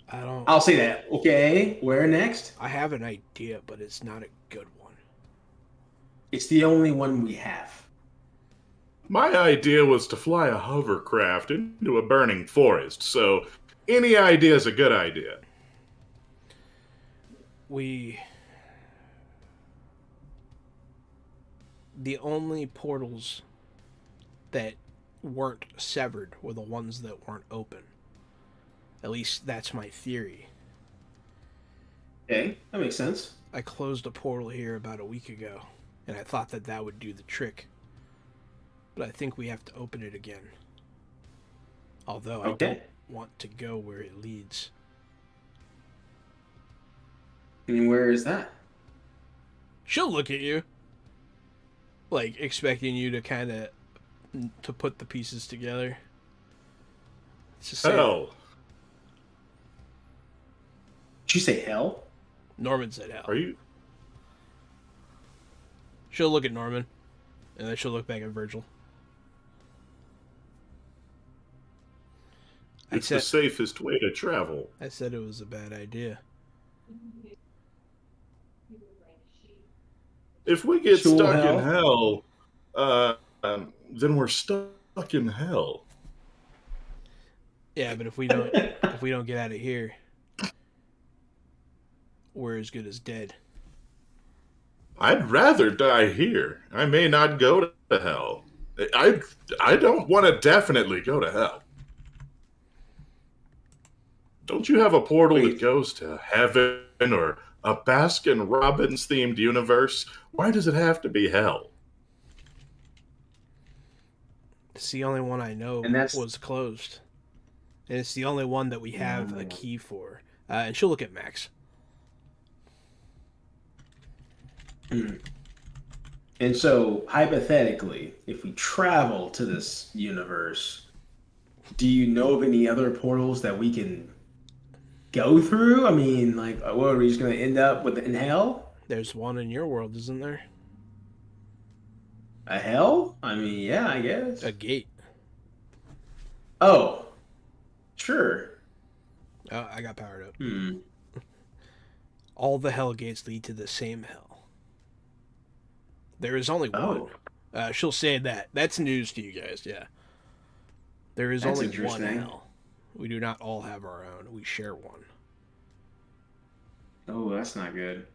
I don't. I'll say that. Okay, where next? I have an idea, but it's not a good one. It's the only one we have. My idea was to fly a hovercraft into a burning forest, so any idea is a good idea. The only portals that weren't severed were the ones that weren't open. At least that's my theory. Okay, that makes sense. I closed a portal here about a week ago, and I thought that would do the trick. But I think we have to open it again. Although I don't want to go where it leads. And where is that? She'll look at you, like expecting you to kind of to put the pieces together. It's just Hell. Did you say hell? Norman said hell. Are you? She'll look at Norman, and then she'll look back at Virgil. It's the safest way to travel. I said it was a bad idea. If we get stuck in hell, then we're stuck in hell. Yeah, but if we don't get out of here, we're as good as dead. I'd rather die here. I may not go to hell. I don't want to definitely go to hell. Don't you have a portal that goes to heaven or a Baskin Robbins themed universe? Why does it have to be hell? It's the only one I know was closed. And it's the only one that we have a key for. And she'll look at Max. And so, hypothetically, if we travel to this universe, do you know of any other portals that we can go through? I mean, like, what, are we just going to end up in hell? There's one in your world, isn't there? A hell? I mean, yeah, I guess. A gate. Oh, sure. Oh, I got powered up. All the hell gates lead to the same hell. There is only one. She'll say that. That's news to you guys, yeah. There is only one hell. We do not all have our own. We share one. Oh, that's not good.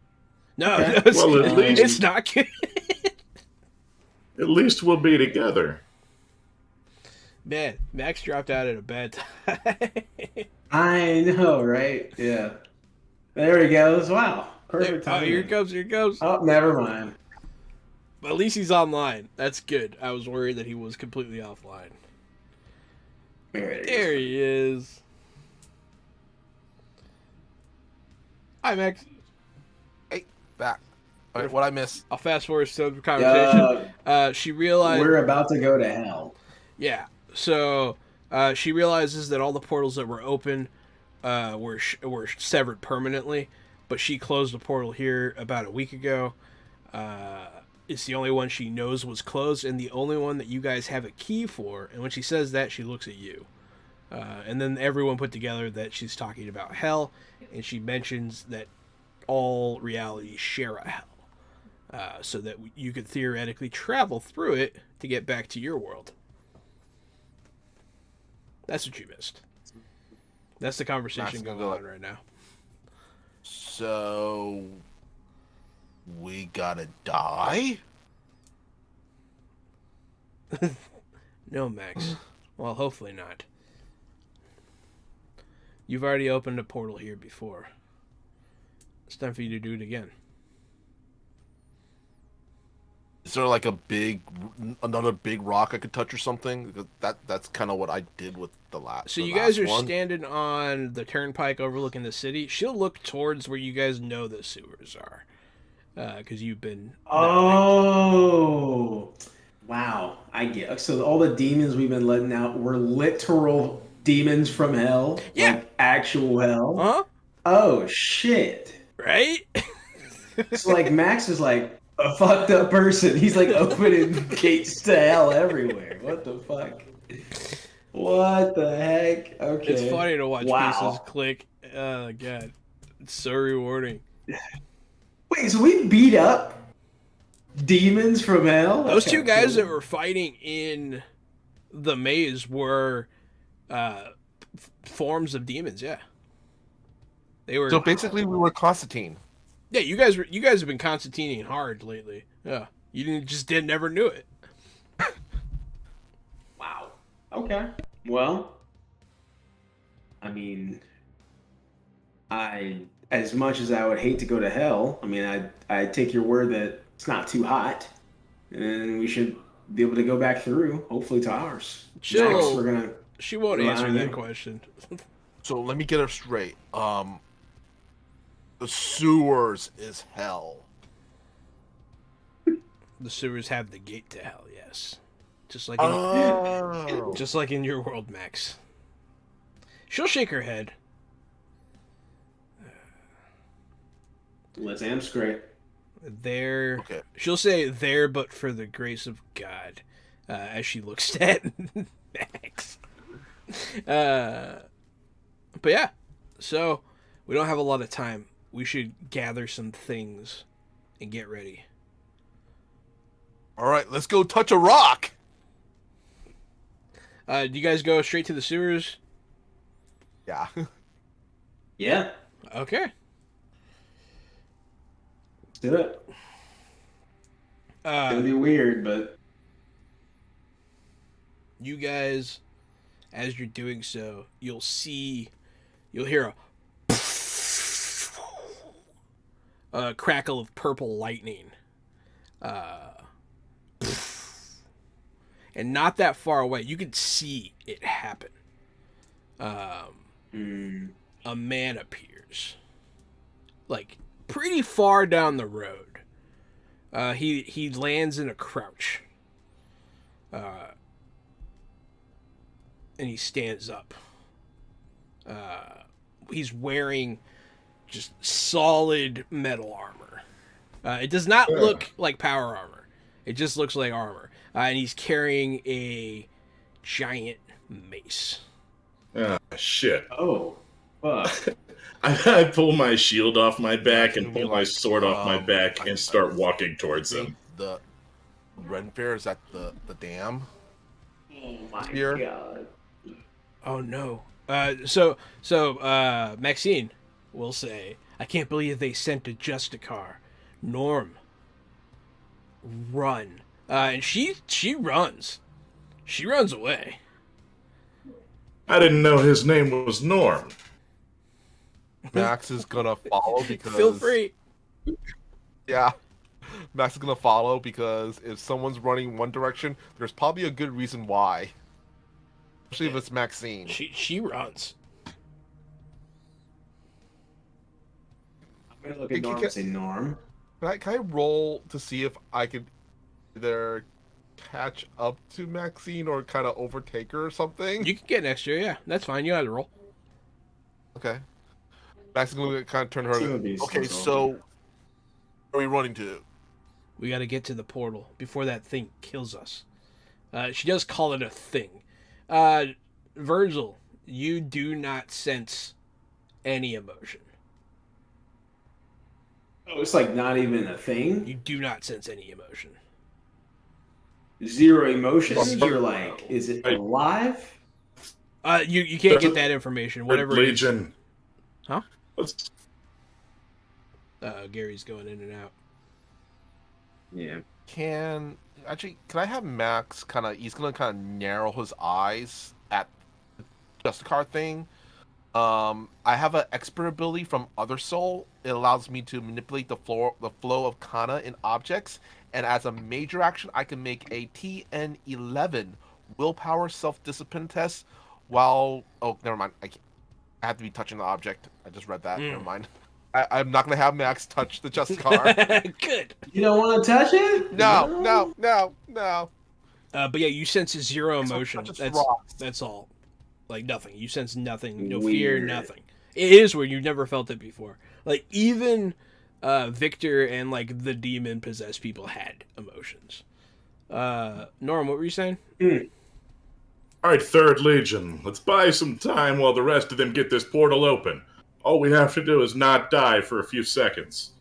No, okay. Well, at least it's not good. At least we'll be together. Man, Max dropped out at a bad time. I know, right? Yeah. There he goes. Wow. Perfect time. Oh, here it goes. Oh, never mind. But at least he's online. That's good. I was worried that he was completely offline. There he is. Hi, Max. Hey, back. All right, what'd I miss? I'll fast forward to the conversation. She realized... We're about to go to hell. Yeah. So, she realizes that all the portals that were open were severed permanently, but she closed a portal here about a week ago. It's the only one she knows was closed, and the only one that you guys have a key for. And when she says that, she looks at you. And then everyone put together that she's talking about hell, and she mentions that all realities share a hell, so that you could theoretically travel through it to get back to your world. That's what you missed. That's the conversation going on right now. So... we gotta die? No, Max. Well, hopefully not. You've already opened a portal here before. It's time for you to do it again. Is there like another big rock I could touch or something? Because that's kind of what I did with the last. So you guys are standing on the turnpike overlooking the city. She'll look towards where you guys know the sewers are. Because you've been... Oh, wow. I get. So all the demons we've been letting out were literal demons from hell? Yeah. Like actual hell? Huh? Oh, shit. Right? So like Max is like a fucked up person. He's like opening gates to hell everywhere. What the fuck? What the heck? Okay. It's funny to watch Wow. pieces click. Oh god. It's so rewarding. Wait, so we beat up demons from hell? Those Okay, two guys cool. that were fighting in the maze were forms of demons, yeah. They were So basically, we were Constantine. Yeah, you guys have been Constantining hard lately. Yeah. You never knew it. Wow. Okay. Well, I mean, as much as I would hate to go to hell, I mean, I take your word that it's not too hot, and we should be able to go back through, hopefully to ours. Next, we're gonna. She won't rely answer on that you. question. So let me get it straight. The sewers is hell. The sewers have the gate to hell, yes. Just like Oh. just like in your world, Max. She'll shake her head. Let's amp scrape. There, Okay. she'll say there, but for the grace of God, as she looks at Max. But yeah, so we don't have a lot of time. We should gather some things and get ready. All right, let's go touch a rock. Do you guys go straight to the sewers? Yeah. Yeah, Okay. let's do it. It's gonna be weird, but You guys, as you're doing so, you'll hear a crackle of purple lightning. And not that far away, you can see it happen. A man appears, like pretty far down the road. He lands in a crouch. And he stands up. He's wearing just solid metal armor. It does not look like power armor. It just looks like armor. And he's carrying a giant mace. Ah, shit. oh, fuck. I pull my shield off my back and pull my sword off my back and start walking towards I think him. the Ren Fair is at the dam. Oh my Here. god. Oh no. So Maxine will say, I can't believe they sent a Justicar. Norm, run. And she runs. She runs away. I didn't know his name was Norm. Max is gonna follow because Feel free. Yeah. Max is gonna follow because if someone's running one direction, there's probably a good reason why. Especially if it's Maxine. She runs. I'm gonna look at Norm and say, Norm. Can I roll to see if I could either catch up to Maxine or kind of overtake her or something? You can get an extra, yeah. That's fine. You don't have to roll. Okay. Max is gonna kind of turn her. Two of these Okay, things so where are we running to? We got to get to the portal before that thing kills us. She does call it a thing. Virgil, you do not sense any emotion. Oh, it's like not even a thing. You do not sense any emotion. Zero emotions. You're like, is it alive? You can't get that information. Whatever it is. Legion. Huh? Let's... Gary's going in and out. Yeah. Can I have Max he's gonna kind of narrow his eyes at the Justicar thing. I have an expert ability from Other Soul. It allows me to manipulate the flow of Kana in objects, and as a major action, I can make a TN11 willpower self-discipline test while... Oh, never mind. I have to be touching the object. I just read that. Never mind. I'm not going to have Max touch the Justicar. Good. You don't want to touch it? No. But yeah, you sense zero Max will emotion. touch its rocks. That's all. Like nothing. You sense nothing. No Weird. fear. Nothing. It is weird. You've never felt it before. Like even Victor and like the demon possessed people had emotions. Norm, what were you saying? All right, Third Legion, let's buy some time while the rest of them get this portal open. All we have to do is not die for a few seconds.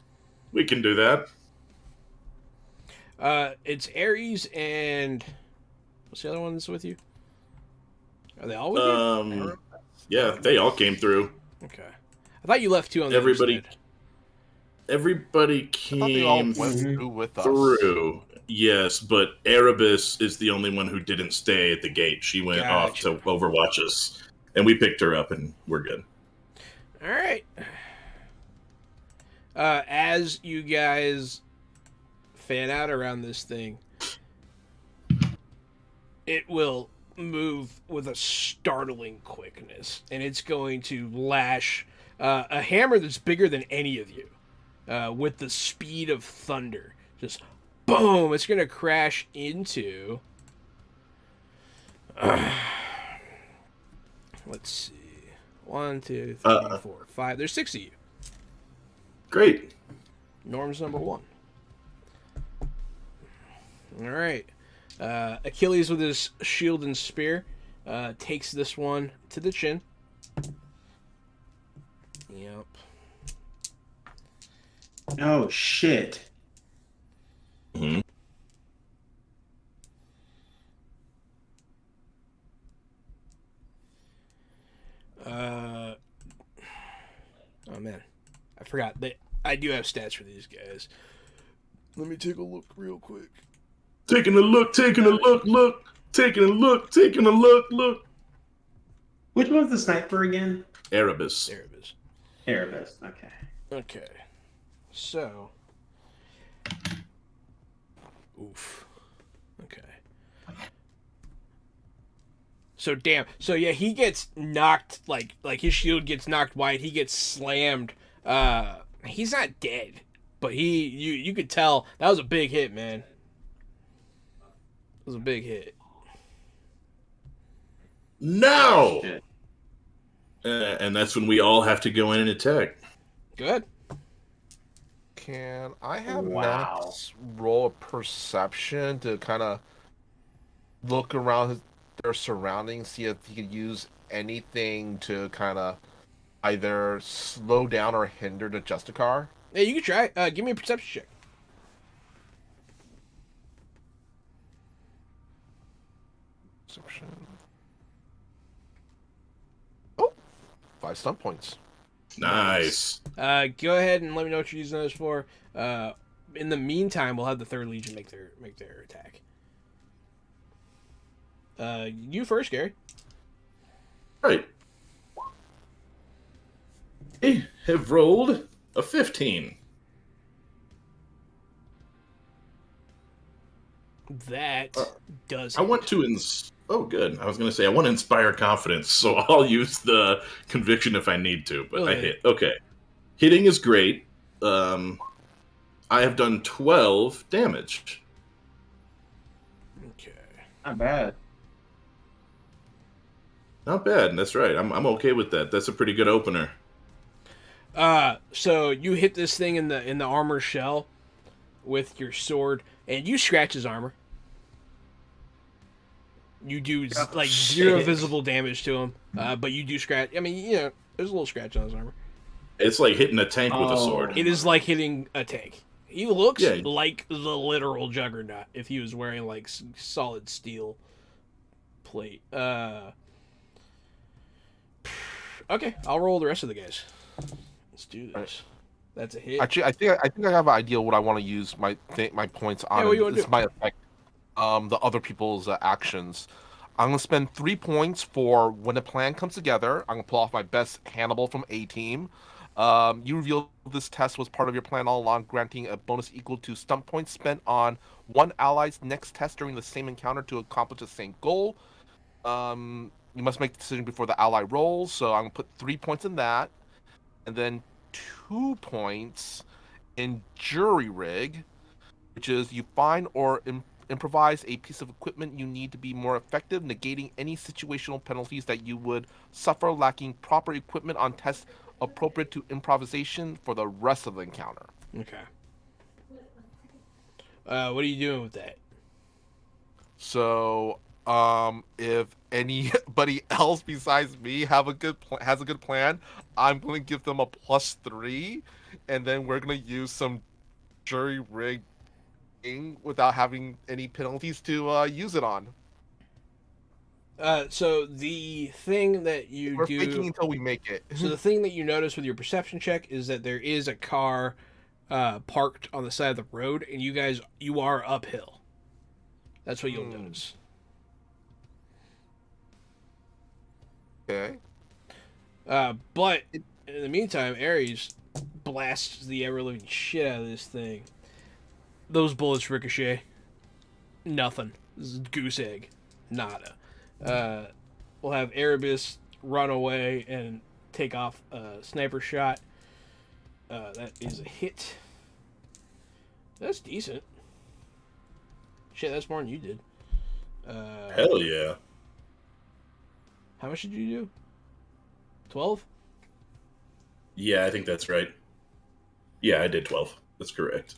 We can do that. It's Ares and what's the other one that's with you? Are they all with you? Yeah, they all came through. Okay. I thought you left two on the Everybody, other side. everybody I thought they all came went through with us. through. Yes, but Erebus is the only one who didn't stay at the gate. She went off Gotcha. to overwatch us, and we picked her up, and we're good. All right. As you guys fan out around this thing, it will move with a startling quickness, and it's going to lash a hammer that's bigger than any of you with the speed of thunder. Just boom! It's going to crash into. Let's see. 1, 2, 3, 4, 5. There's 6 of you. Great. Norm's number 1. All right. Achilles with his shield and spear takes this one to the chin. Yep. Oh shit. Mhm. Oh man, I forgot that I do have stats for these guys. Let me take a look real quick. Taking a look, taking a look, taking a look, taking a look. Which one's the sniper again? Erebus. There it is. Erebus. Okay. Okay. So. Oof. Okay. So damn. So yeah, he gets knocked like his shield gets knocked wide. He gets slammed. He's not dead, but you could tell that was a big hit, man. It was a big hit. Now! Shit. And that's when we all have to go in and attack. Good. Can I have Wow. Max roll a perception to kind of look around their surroundings, see if he could use anything to kind of either slow down or hinder the Justicar? Yeah, you can try. Give me a perception check. Perception. Oh, 5 stun points. Nice. Go ahead and let me know what you're using those for. In the meantime, we'll have the Third Legion make their attack. You first, Gary. Right. I have rolled a 15. That does. I want to Oh, good. I was going to say, I want to inspire confidence, so I'll use the conviction if I need to, but I hit. Okay. Hitting is great. I have done 12 damage. Okay. Not bad. Not bad. That's right. I'm okay with that. That's a pretty good opener. So you hit this thing in the armor shell with your sword, and you scratch his armor. You do like zero visible damage to him, but you do scratch. I mean, you know, there's a little scratch on his armor. It's like hitting a tank with a sword. It is like hitting a tank. He looks Yeah. like the literal Juggernaut if he was wearing like solid steel plate. Okay, I'll roll the rest of the guys. Let's do this. That's a hit. Actually, I think I have an idea what I want to use my points on. Yeah, what you wanna This do? might affect the other people's actions. I'm gonna spend 3 points for when a plan comes together. I'm gonna pull off my best Hannibal from A team. You reveal this test was part of your plan all along, granting a bonus equal to stunt points spent on one ally's next test during the same encounter to accomplish the same goal. You must make the decision before the ally rolls, so I'm gonna put 3 points in that, and then 2 points in jury rig, which is you find or improvise a piece of equipment you need to be more effective, negating any situational penalties that you would suffer lacking proper equipment on test appropriate to improvisation for the rest of the encounter. Okay. What are you doing with that? So, if anybody else besides me has a good plan, I'm going to give them a +3, and then we're going to use some jury rig without having any penalties to use it on. So the thing that We're faking until we make it. So the thing that you notice with your perception check is that there is a car parked on the side of the road, and you are uphill. That's what you'll notice. Okay. But in the meantime, Ares blasts the ever-living shit out of this thing. Those bullets ricochet. Nothing. This is goose egg. Nada. We'll have Erebus run away and take off a sniper shot. That is a hit. That's decent. Shit, that's more than you did. Hell yeah. How much did you do? 12? Yeah, I think that's right. Yeah, I did 12. That's correct.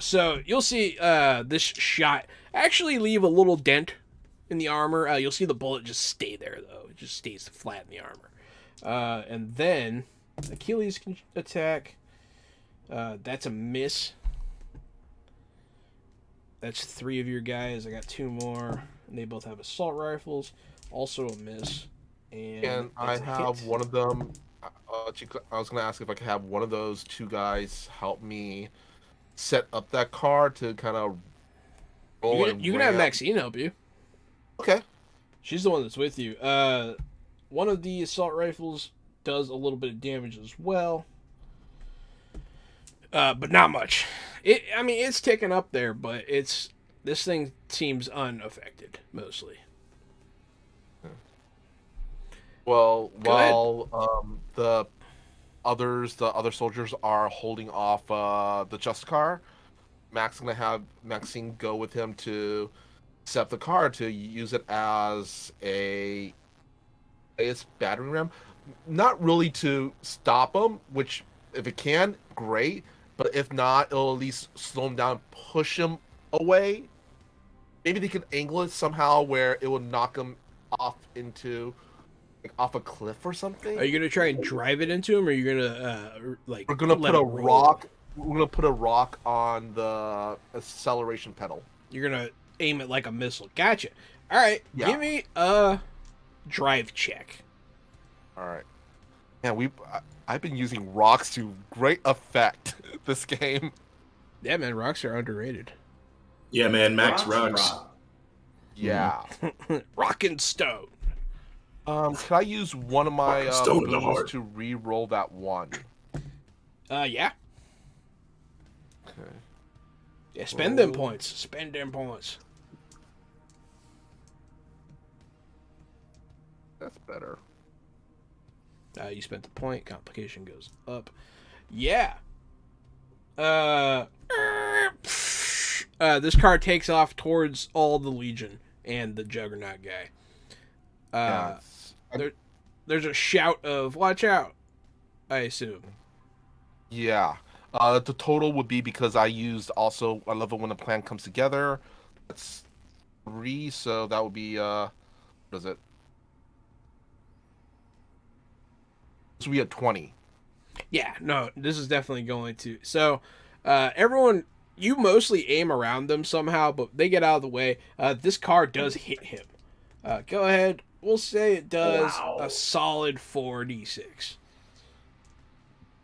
So you'll see this shot actually leave a little dent in the armor. You'll see the bullet just stay there, though. It just stays flat in the armor. And then Achilles can attack. That's a miss. That's 3 of your guys. I got 2 more. And they both have assault rifles. Also a miss. And I have one of them. I was going to ask if I could have one of those 2 guys help me set up that car to kind of roll. You can have Maxine help you. Okay. She's the one that's with you. One of the assault rifles does a little bit of damage as well. But not much. It's ticking up there, but this thing seems unaffected mostly. Well, while the other soldiers are holding off the just car, Mac's gonna have Maxine go with him to set up the car to use it as a battering ram. Not really to stop him, which if it can, great. But if not, it'll at least slow him down, push him away. Maybe they can angle it somehow where it will knock him off a cliff or something. Are you gonna try and drive it into him, or are you gonna We're gonna put a rock. We're gonna put a rock on the acceleration pedal. You're gonna aim it like a missile. Gotcha. All right. Yeah. Give me a drive check. All right. Man, I've been using rocks to great effect this game. Yeah, man, rocks are underrated. Yeah, man, Max rocks. Yeah. Rock and stone. Can I use one of my Stone in the boons heart. to re-roll that one? Yeah. Okay. Yeah, spend them points. Spend them points. That's better. You spent the point. Complication goes up. Yeah. This car takes off towards all the Legion and the Juggernaut guy. There's a shout of "Watch out!" I assume. Yeah. The total would be, because I used also I love it when a plan comes together. That's 3, so that would be what is it? So we had 20. Yeah, no, this is definitely going to. So, everyone, you mostly aim around them somehow, but they get out of the way. This car does hit him. Go ahead. We'll say it does a solid 4d6.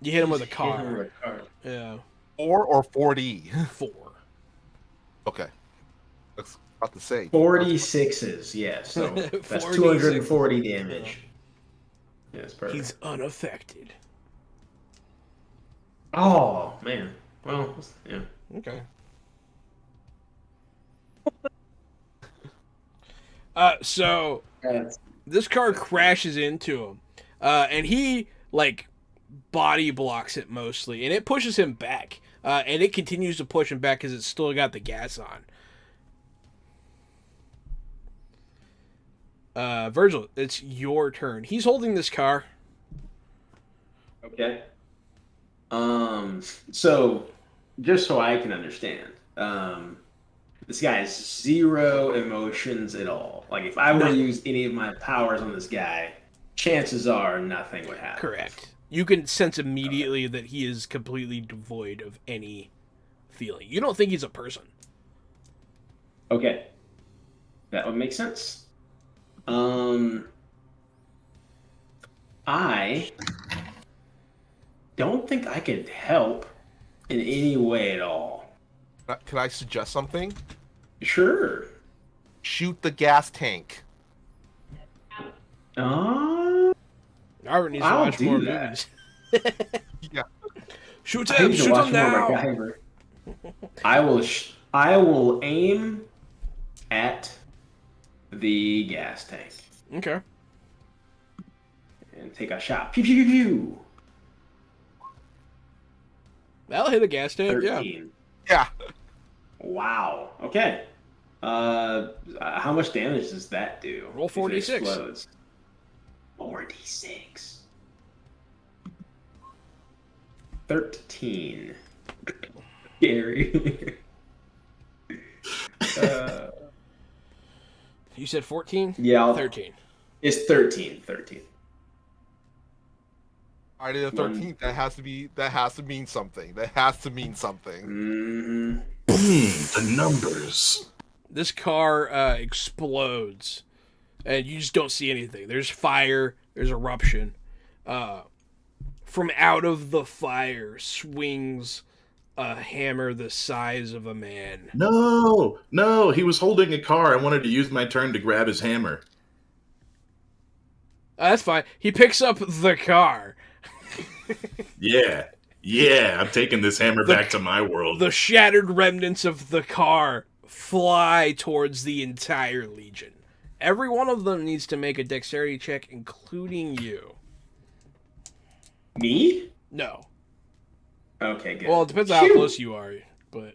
You hit him with a car. Yeah. 4 or 4D? 4. Okay. That's about to say. 46s, yes. So that's 240 damage. Yes, perfect. He's unaffected. Oh, man. Well, yeah. Okay. So this car crashes into him, and he body blocks it mostly, and it pushes him back, and it continues to push him back because it's still got the gas on. Virgil, it's your turn. He's holding this car. Okay. So just so I can understand, this guy has zero emotions at all. Like if I were to use any of my powers on this guy, chances are nothing would happen. Correct. You can sense immediately that he is completely devoid of any feeling. You don't think he's a person. Okay. That would make sense. I don't think I could help in any way at all. Can I suggest something? Sure. Shoot the gas tank. Robert needs to I'll watch do more that. movies. Yeah. Shoot I him! need to Shoot watch him more now! MacGyver. I will aim at the gas tank Okay. and take a shot. Pew pew pew pew. That'll hit a gas tank, yeah. 13. Yeah. Wow. Okay. How much damage does that do? Roll if it 46. explodes? 46. 13. Scary. You said 14? Yeah. 13. It's 13. 13. Friday the 13th. That has to mean something. That has to mean something. Mm-hmm. The numbers. This car explodes, and you just don't see anything. There's fire. There's eruption. From out of the fire swings a hammer the size of a man. No, he was holding a car. I wanted to use my turn to grab his hammer. That's fine. He picks up the car. Yeah, I'm taking this hammer back to my world. The shattered remnants of the car fly towards the entire Legion. Every one of them needs to make a dexterity check, including you. Me? No. Okay, good. Well, it depends on how Phew. close you are, but...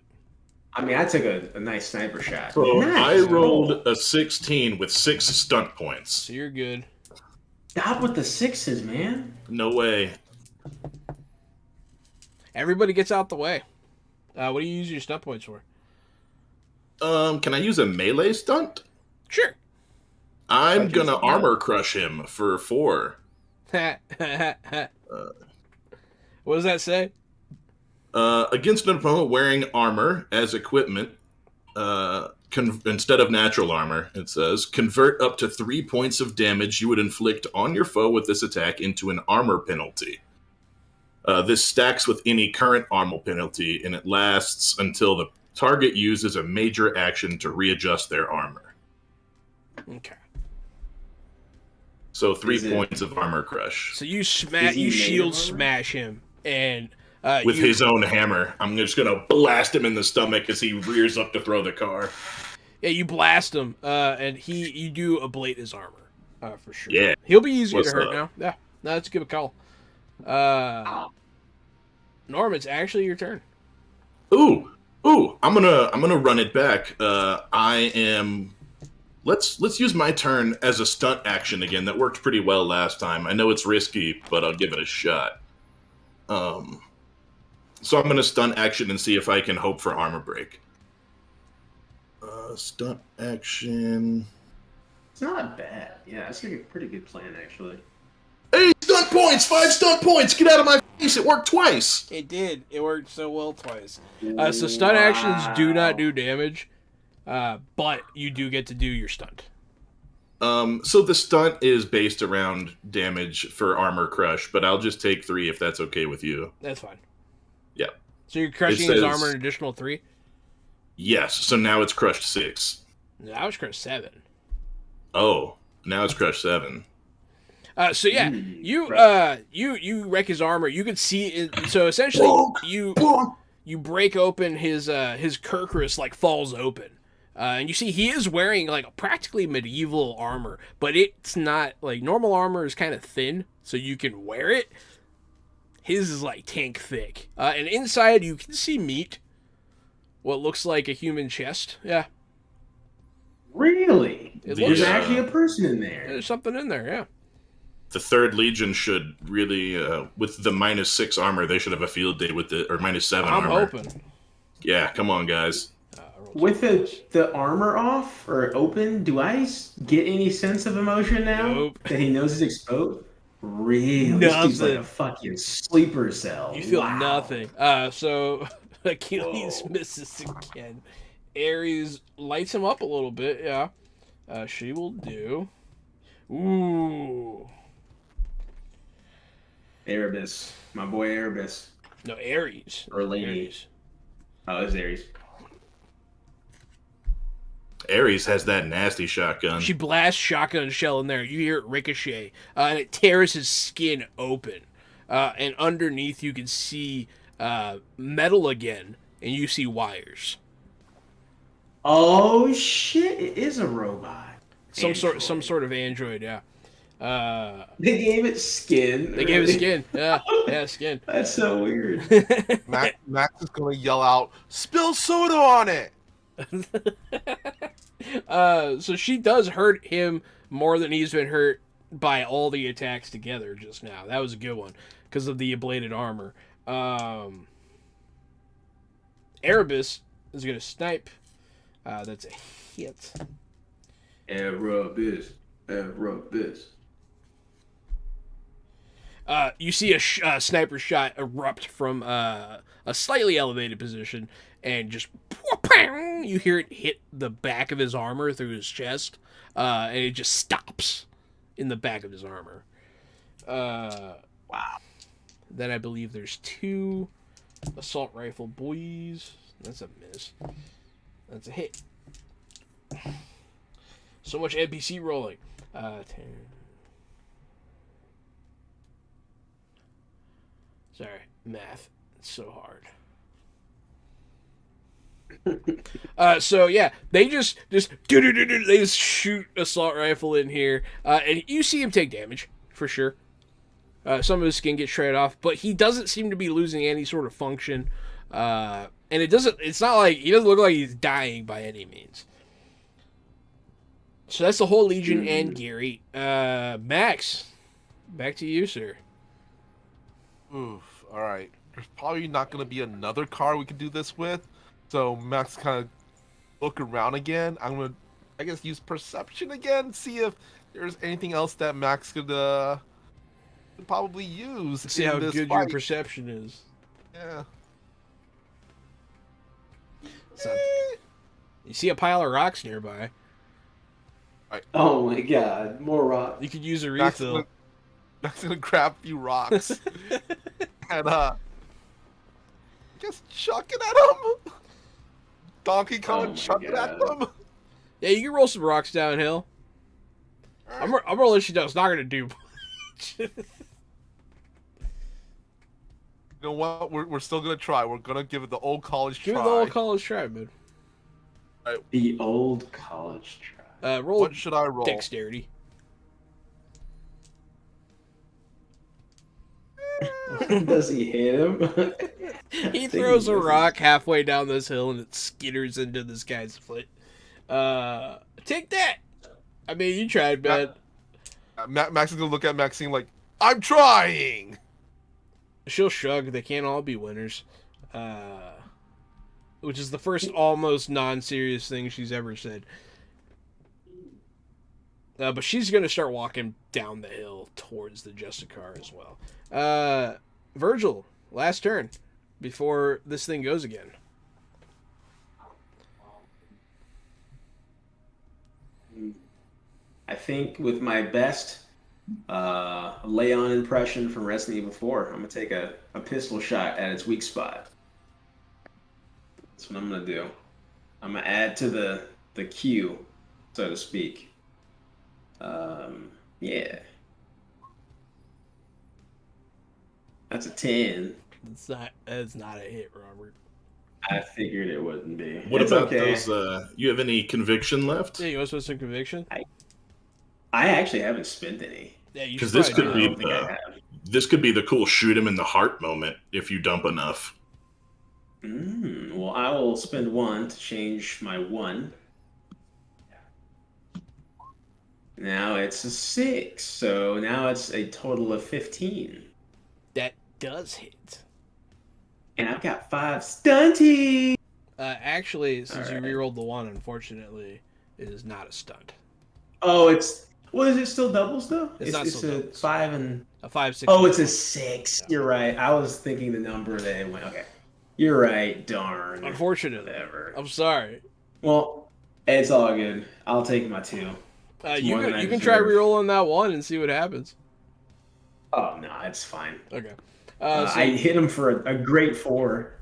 I mean, I took a nice sniper shot. So Nice. I rolled a 16 with 6 stunt points. So you're good. Stop with the sixes, man. No way. Everybody gets out the way. What do you use your stunt points for? Can I use a melee stunt? Sure. I'm Such gonna as- armor crush him for 4. What does that say? Against an opponent wearing armor as equipment, instead of natural armor, it says, convert up to 3 points of damage you would inflict on your foe with this attack into an armor penalty. This stacks with any current armor penalty, and it lasts until the target uses a major action to readjust their armor. Okay. So 3 Is it- points of armor crush. So you Is he you made shield of armor? smash him, and With you, his own hammer. I'm just gonna blast him in the stomach as he rears up to throw the car. yeah, you blast him, and you do ablate his armor, for sure. Yeah. He'll be easier What's to hurt up? now. Yeah, no, that's a good call. Norm, it's actually your turn. Ooh, I'm gonna run it back. I am. Let's use my turn as a stunt action again. That worked pretty well last time. I know it's risky, but I'll give it a shot. So I'm gonna stunt action and see if I can hope for armor break. Stunt action. It's not bad. Yeah, it's like a pretty good plan, actually. Hey, stunt points! 5 stunt points! Get out of my face! It worked twice. It did. It worked so well twice. So stunt actions do not do damage, but you do get to do your stunt. So the stunt is based around damage for armor crush, but I'll just take 3 if that's okay with you. That's fine. Yeah. So you're crushing It his says- armor an additional 3? Yes. So now it's crushed 6. No, I was crushed 7. Oh, now it's crushed 7. So yeah, you wreck his armor. You can see it. So essentially, you break open his Kerkris, like falls open, and you see he is wearing like practically medieval armor, but it's not like normal armor is kind of thin, so you can wear it. His is like tank thick, and inside you can see meat. What looks like a human chest. Yeah. Really? It There's looks actually a person in there. there's something in there. Yeah. The Third Legion should really, with the -6 armor, they should have a field day with it, or -7 I'm armor. hoping. Yeah, come on, guys. With the armor off or open, do I get any sense of emotion now? Nope. That he knows he's exposed? Really? Nothing. This dude's like a fucking sleeper cell. You feel Wow. nothing. So Achilles misses again. Ares lights him up a little bit. Yeah. She will do. Ooh. Erebus. My boy Erebus. No, Ares. Or lady. Ares. Oh, it's Ares. Ares has that nasty shotgun. She blasts shotgun shell in there. You hear it ricochet, and it tears his skin open. And underneath, you can see metal again, and you see wires. Oh shit! It is a robot. Some sort of android. Yeah. They gave it skin. They gave it skin. Yeah, yeah, skin. That's so weird. Max is gonna yell out, "Spill soda on it!" So she does hurt him more than he's been hurt by all the attacks together just now. That was a good one because of the ablated armor. Erebus is going to snipe. That's a hit. Erebus. You see a sniper shot erupt from a slightly elevated position, and just you hear it hit the back of his armor through his chest, and it just stops in the back of his armor. Wow. Then I believe there's 2 assault rifle boys. That's a miss. That's a hit. So much NPC rolling. 10. Sorry, math. It's so hard. So yeah, they just they just shoot assault rifle in here, and you see him take damage for sure. Some of his skin gets shredded off, but he doesn't seem to be losing any sort of function. And it's not like he doesn't look like he's dying by any means. So that's the whole Legion and Gary. Max, back to you, sir. Oof. All right. There's probably not going to be another car we can do this with. So Max kind of look around again. I'm going to, I guess, use perception again. See if there's anything else that Max could probably use. See how this good fight. your perception is. Yeah. You see a pile of rocks nearby. Oh my god, more rock. You could use a Max refill. Max gonna grab a few rocks and just chuck it at him. Donkey Kong chuck it at them. Yeah, you can roll some rocks downhill. I'm gonna let you know it's not gonna do much. You know what? We're still gonna try. We're gonna give it the old college try. Give it the old college try, man. The old college try. Roll. What should I roll? Dexterity. Does he hit him? He throws a rock halfway down this hill and it skitters into this guy's foot. Take that. I mean, you tried, man. Max is gonna look at Maxine like, I'm trying. She'll shrug. They can't all be winners. Which is the first almost non-serious thing she's ever said. But she's going to start walking down the hill towards the Justicar as well. Virgil, last turn before this thing goes again. I think with my best lay-on impression from Resident Evil 4, I'm going to take a pistol shot at its weak spot. That's what I'm going to do. I'm going to add to the queue, so to speak. Yeah. That's a 10. That's not a hit, Robert. I figured it wouldn't be. What It's about okay. those? You have any conviction left? Yeah, you want to spend some conviction? I actually haven't spent any. Yeah, you Because should this probably could do be that. I don't think I have. this could be the cool shoot him in the heart moment if you dump enough. Well, I will spend 1 to change my 1. Now it's a 6. So now it's a total of 15. That does hit. And I've got 5 stunties. Actually, since you Alright. rerolled the 1, unfortunately, it is not a stunt. Oh, it's... What is it, still doubles, though? It's not still a doubles. 5 and... A 5, 6. Oh, it's a 6. You're right. I was thinking the number that it went... Okay. You're right. Darn. Unfortunately. Whatever. I'm sorry. Well, it's all good. I'll take my 2. You more than I can try deserve. rerolling that 1 and see what happens. Oh, no, it's fine. Okay. I hit him for a great 4.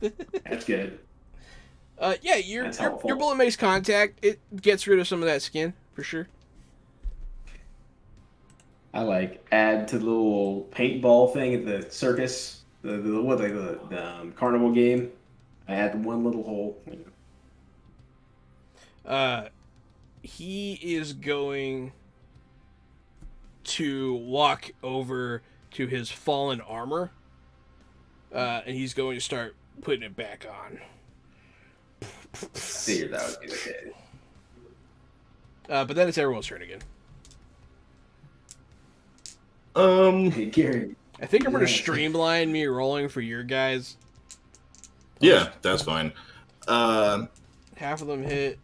That's good. Yeah, your That's helpful. bullet makes contact. It gets rid of some of that skin for sure. I add to the little paintball thing at the circus, the carnival game. I add one little hole. He is going to walk over to his fallen armor, and he's going to start putting it back on. Figured that would be the case. But then it's everyone's turn again. Hey, Gary. I think I'm going to streamline me rolling for your guys. Yeah, that's fine. Half of them hit.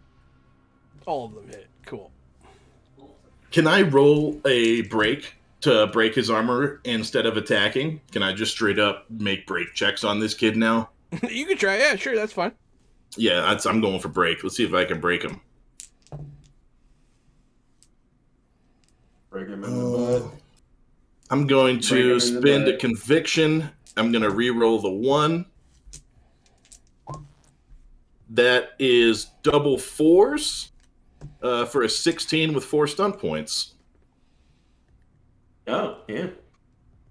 All of them hit. Cool. Can I roll a break to break his armor instead of attacking? Can I just straight up make break checks on this kid now? You can try. Yeah, sure. That's fine. Yeah, I'm going for break. Let's see if I can break him. Break him in the butt. I'm going Break him to in the spend a butt. conviction. I'm going to re-roll the 1. That is double 4s for a 16 with 4 stunt points. Oh, yeah.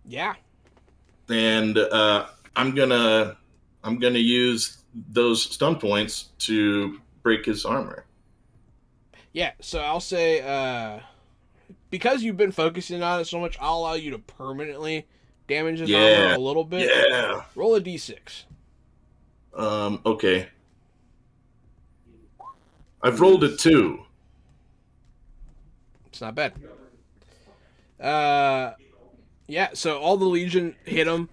Yeah. And I'm gonna use those stun points to break his armor. Yeah, so I'll say, because you've been focusing on it so much, I'll allow you to permanently damage his armor a little bit. Yeah. Roll a d6. Okay. I've rolled a 2. It's not bad. Yeah, so all the Legion hit him.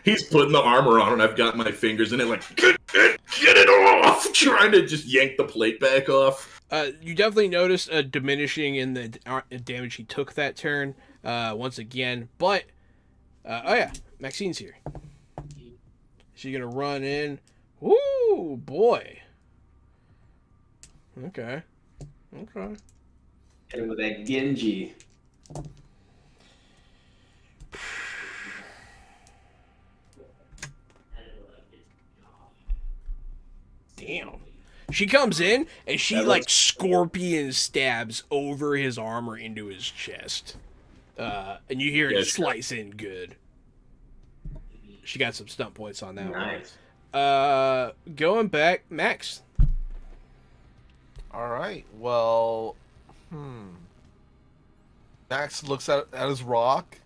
He's putting the armor on, and I've got my fingers in it, like, get it off! Trying to just yank the plate back off. You definitely notice a diminishing in the damage he took that turn, once again. But, oh yeah, Maxine's here. She's gonna run in. Woo, boy. Okay. Hit him with that Genji. Damn. She comes in and she That scorpion stabs over his armor into his chest. And you hear it Yes. slice in good. She got some stunt points on that Nice. one. Going back, Max. All right. Well, Max looks at his rock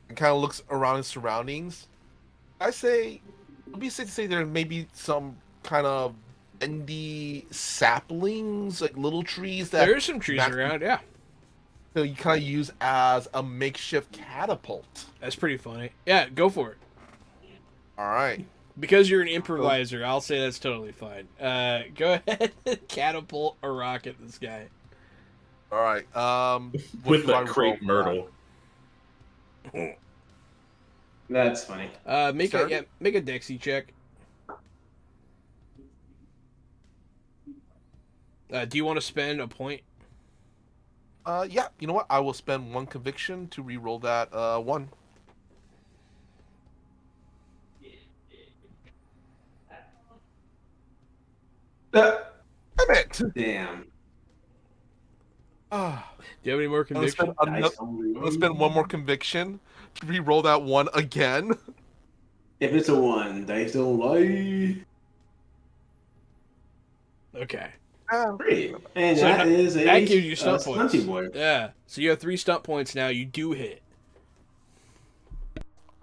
and kind of looks around his surroundings. I say, it'd be safe to say there may be some kind of bendy saplings, like little trees that There's some trees Max- around, yeah. So you kind of use as a makeshift catapult. That's pretty funny. Yeah, go for it. All right. Because you're an improviser, I'll say that's totally fine. Go ahead and catapult a rock at this guy. All right. What With do I the crepe roll for myrtle. That's funny. Make Sure. a Dexy check. Do you want to spend a point? Yeah. You know what? I will spend 1 conviction to re-roll that 1. Damn it! Damn. Ah. Do you have any more I'm gonna conviction? I'm gonna spend 1 more conviction to re-roll that 1 again. If it's a 1, dice don't lie. Okay. 3. And So that is a that gives you stunt points. stunty boy. Yeah. So you have 3 stunt points now. You do hit.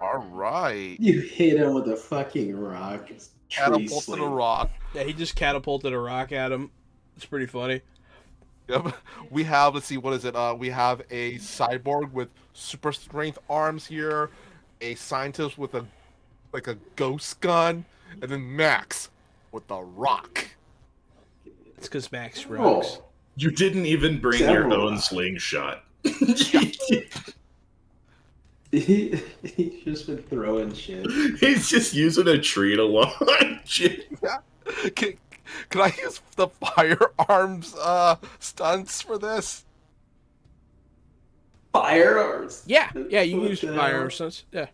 All right. You hit him with a fucking rock. Tree Catapulted a sling. rock. Yeah, he just catapulted a rock at him. It's pretty funny. Yep. We have, let's see, what is it? We have a cyborg with super strength arms here, a scientist with a ghost gun, and then Max with the rock. It's because Max rocks. Oh, You didn't even bring your Several own rocks. slingshot. he's just been throwing shit. He's just using a tree to launch it. Can I use the firearms stunts for this? Firearms. Yeah, yeah, you can What use the firearm hell? stunts. Yeah.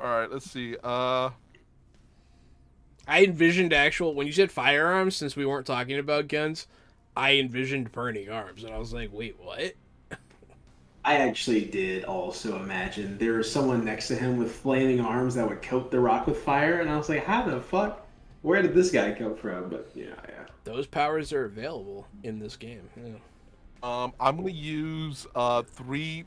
All right, let's see. I envisioned when you said firearms, since we weren't talking about guns, I envisioned burning arms, and I was like, wait, what? I actually did also imagine there was someone next to him with flaming arms that would coat the rock with fire, and I was like, how the fuck? Where did this guy come from? But yeah. Those powers are available in this game. Yeah. I'm gonna use all 3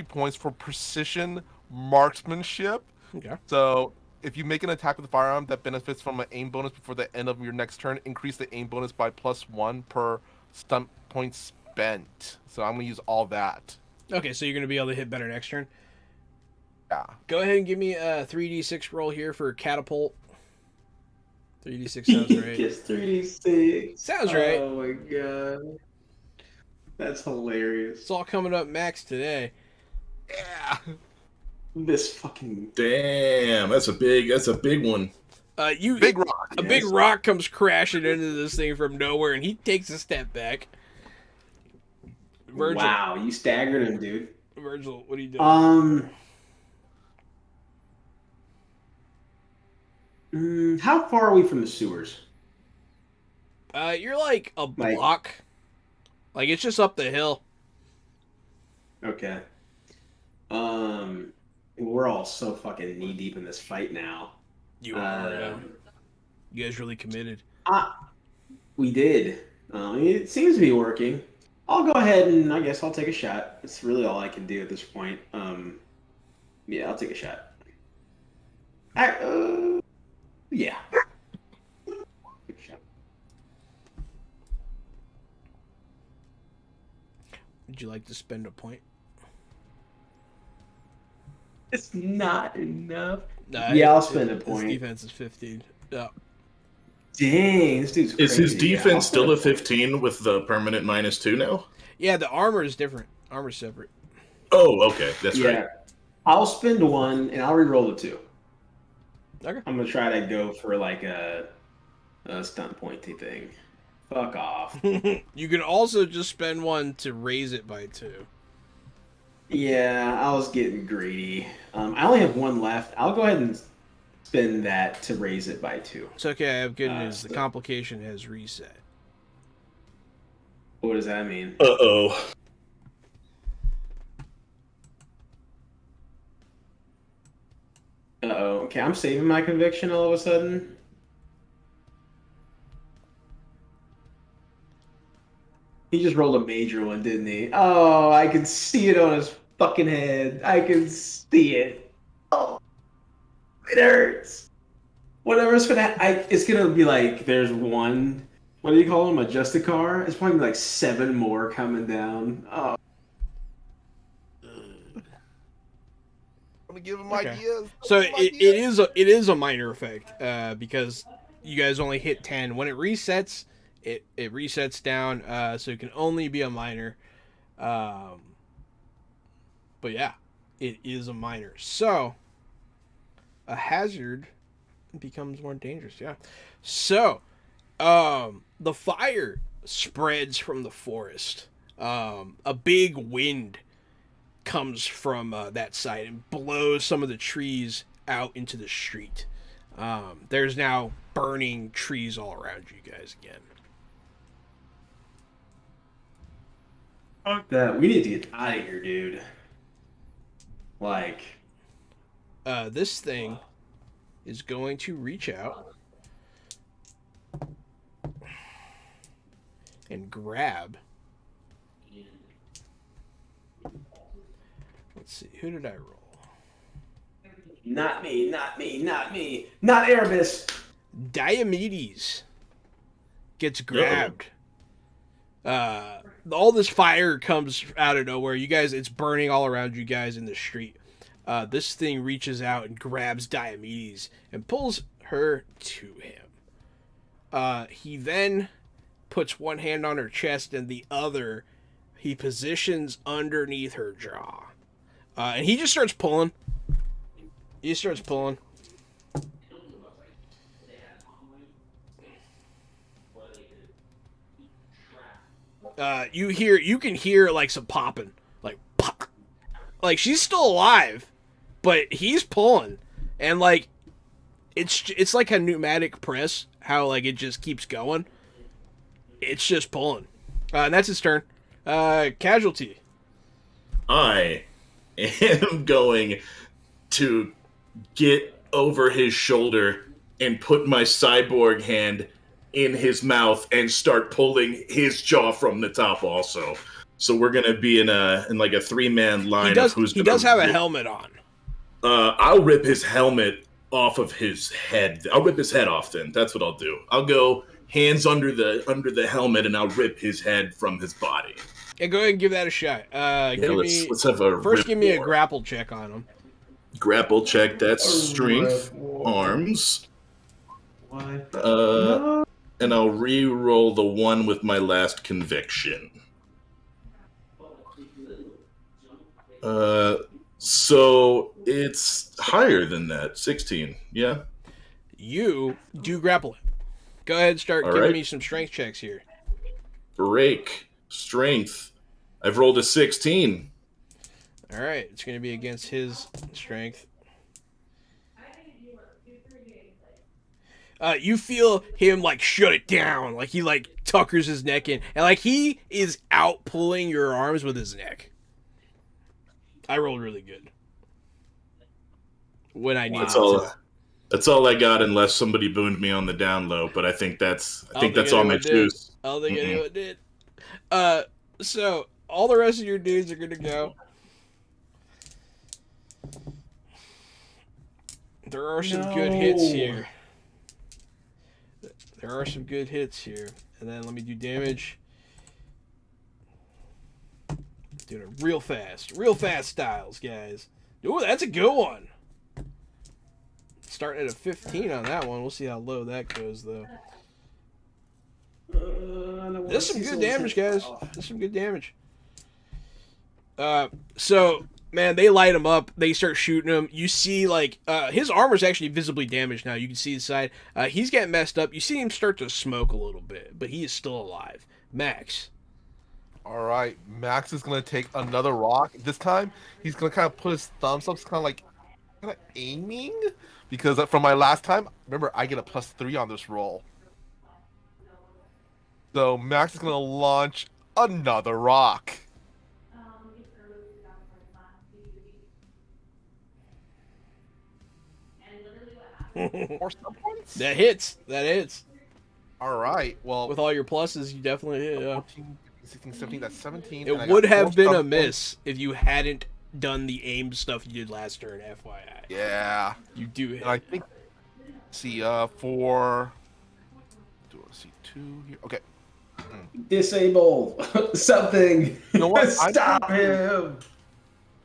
points for precision marksmanship. Okay. So if you make an attack with a firearm that benefits from an aim bonus before the end of your next turn, increase the aim bonus by +1 per stunt point spent. So I'm gonna use all that. Okay, so you're going to be able to hit better next turn. Yeah. Go ahead and give me a 3d6 roll here for catapult. 3d6 sounds right. Just 3d6. Sounds right. Oh my god. That's hilarious. It's all coming up max today. Yeah. This fucking Damn, that's a big one. Big rock. A big rock comes crashing into this thing from nowhere, and he takes a step back. Virgil, Wow, you staggered him, dude. Virgil, what are you doing? How far are we from the sewers? You're like a block. Like it's just up the hill. Okay. We're all so fucking knee deep in this fight now. You are. You guys really committed. We did. It seems to be working. I'll go ahead and I guess I'll take a shot. That's really all I can do at this point. Yeah, I'll take a shot. Yeah. Take a shot. Would you like to spend a point? It's not enough. Nah, Yeah, I'll spend a His point. defense is 15. Yeah. Dang, this dude's crazy. Is his Yeah, I'll defense spend still a point. 15 with the permanent -2 now? Yeah, the armor is different. Armor's separate. Oh, okay, that's Yeah. right. I'll spend 1 and I'll re-roll the 2. Okay. I'm gonna try to go for like a stunt pointy thing. Fuck off. You can also just spend 1 to raise it by 2. Yeah, I was getting greedy. I only have 1 left. I'll go ahead and spend that to raise it by 2. It's okay, I have good news. The so- complication has reset. What does that mean? Uh-oh. Uh-oh. Okay, I'm saving my conviction all of a sudden. He just rolled a major one, didn't he? Oh, I can see it on his fucking head. I can see it. Oh, it hurts. Whatever's gonna, it's gonna be like there's 1. What do you call them? A Justicar? It's probably like 7 more coming down. Oh. I'm gonna give him Okay. ideas. So Give him it ideas. is a minor effect because you guys only hit 10. When it resets, it resets down, so it can only be a minor. But yeah, it is a minor. So a hazard becomes more dangerous. Yeah. So the fire spreads from the forest. A big wind comes from that side and blows some of the trees out into the street. There's now burning trees all around you guys again. Fuck that. We need to get out of here, dude. Like, This thing is going to reach out and grab. Let's see, who did I roll? not me, not me, not me. Not Erebus. Diomedes gets grabbed All this fire comes out of nowhere. You guys, it's burning all around you guys in the street. This thing reaches out and grabs Diomedes and pulls her to him. He then puts one hand on her chest and the other he positions underneath her jaw. And he just starts pulling. He starts pulling. You can hear like some popping, like pop. Like she's still alive, but he's pulling, and like it's like a pneumatic press. How like it just keeps going. It's just pulling, and that's his turn. Casualty. I am going to get over his shoulder and put my cyborg hand in his mouth and start pulling his jaw from the top also. So we're gonna be in like a 3-man line. He does have a helmet on. I'll rip his helmet off of his head. I'll rip his head off then. That's what I'll do. I'll go hands under the helmet and I'll rip his head from his body. Yeah, go ahead and give that a shot. Let's have a first. rip Give me war. a grapple check on him. Grapple check. That's strength, arms. What? And I'll re-roll the one with my last conviction. So it's higher than that. 16. Yeah. You do grapple him. Go ahead and start All giving right. me some strength checks here. Break. Strength. I've rolled a 16. All right, it's going to be against his strength. You feel him like shut it down, like he like tuckers his neck in, and like he is out pulling your arms with his neck. I rolled really good when I needed to. That's all I got, unless somebody booned me on the down low. But I think that's all my juice. I don't think anyone did. So all the rest of your dudes are gonna go. There are some good hits here. There are some good hits here. And then let me do damage. Doing it real fast. Real fast styles, guys. Ooh, that's a good one. Starting at a 15 on that one. We'll see how low that goes, though. There's some good damage, guys. There's some good damage. So, man, they light him up. They start shooting him. You see, like, his armor's actually visibly damaged now. You can see his side. He's getting messed up. You see him start to smoke a little bit, but he is still alive. Max. All right, Max is gonna take another rock. This time, he's gonna kind of put his thumbs up, kind of aiming, because from my last time, remember I get a +3 on this roll. So Max is gonna launch another rock. Or some points. That hits. That hits. All right. Well, With all your pluses, you definitely hit. Yeah. 14, 16, 17. That's 17. and I It got would have 4 been a stump points. miss if you hadn't done the aim stuff you did last turn, FYI. Yeah. You do hit. And I think, see, for, do I see 2 here? Okay. Disable something. You know what? Stop him.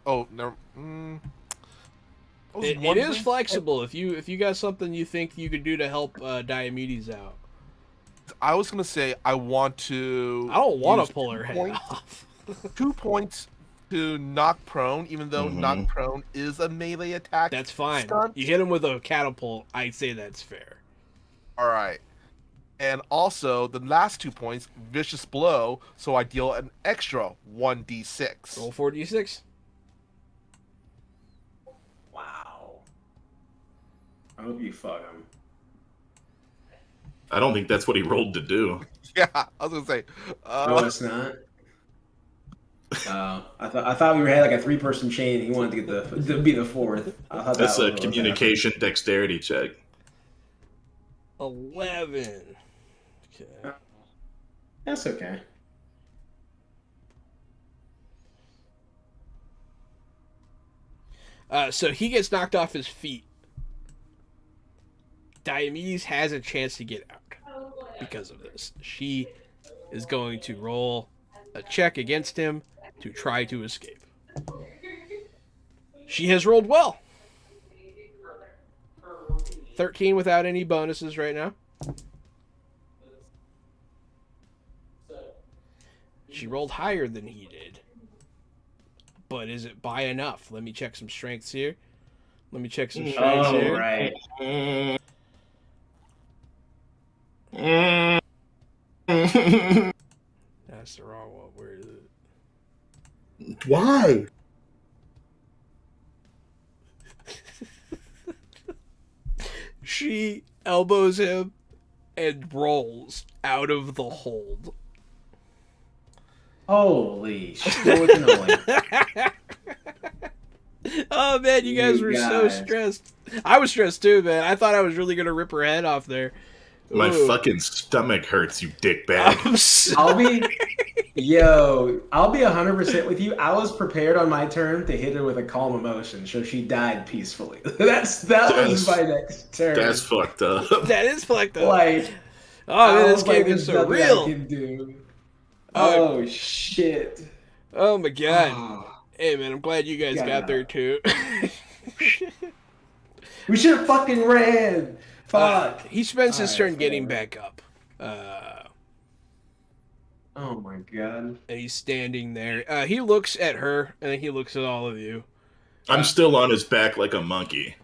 Oh, never. I was It is wondering- flexible. If you got something you think you could do to help Diomedes out. I was gonna say I want to. I don't want use to pull her 2 head points- off. 2 points to knock prone, even though knock prone is a melee attack. That's fine. Stunt. You hit him with a catapult. I'd say that's fair. All right. And also the last 2 points, vicious blow, so I deal an extra 1d6. Roll 4d6. Wow. I hope you fuck him. I don't think that's what he rolled to do. Yeah, I was gonna say. No, it's not. I thought we had like a 3-person chain. He wanted to get to be the 4th. I thought That's that a was communication dexterity check. 11. Okay. That's okay. So he gets knocked off his feet. Diomedes has a chance to get out because of this. She is going to roll a check against him to try to escape. She has rolled well. 13 without any bonuses right now. She rolled higher than he did. But is it by enough? Let me check some strengths here. Right. That's the wrong one. Where is it? Why? She elbows him and rolls out of the hold. Holy shit. Oh man, you guys were so stressed. I was stressed too, man. I thought I was really gonna rip her head off there. My fucking stomach hurts, you dickbag. I'll be 100% with you. I was prepared on my turn to hit her with a calm emotion, so she died peacefully. That was my next turn. That's fucked up. That is fucked up. Like, oh man, this game is so real. I can do. Oh shit. Oh my god. Hey man, I'm glad you guys got there too. We should have fucking ran. Fuck. He spends his turn getting back up. Oh my god. And he's standing there. He looks at her, and then he looks at all of you. I'm still on his back like a monkey.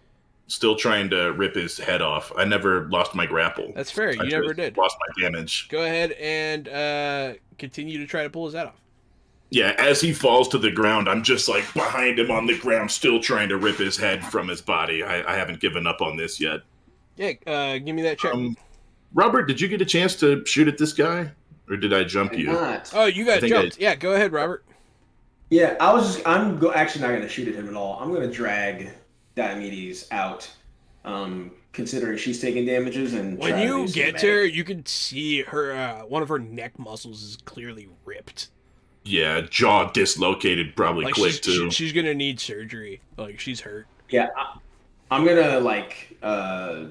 Still trying to rip his head off. I never lost my grapple. That's fair. You never did. Lost my damage. Go ahead and continue to try to pull his head off. Yeah, as he falls to the ground, I'm just like behind him on the ground, still trying to rip his head from his body. I haven't given up on this yet. Yeah, give me that check. Robert, did you get a chance to shoot at this guy? Or did I jump you? Oh, you got jumped. Yeah, go ahead, Robert. Yeah, I'm actually not going to shoot at him at all. I'm going to drag Diomedes out, considering she's taking damages. And when you get to her, you can see her, one of her neck muscles is clearly ripped. Yeah, jaw dislocated, probably like quick too. She's going to need surgery. Like, she's hurt. Yeah, I'm going to,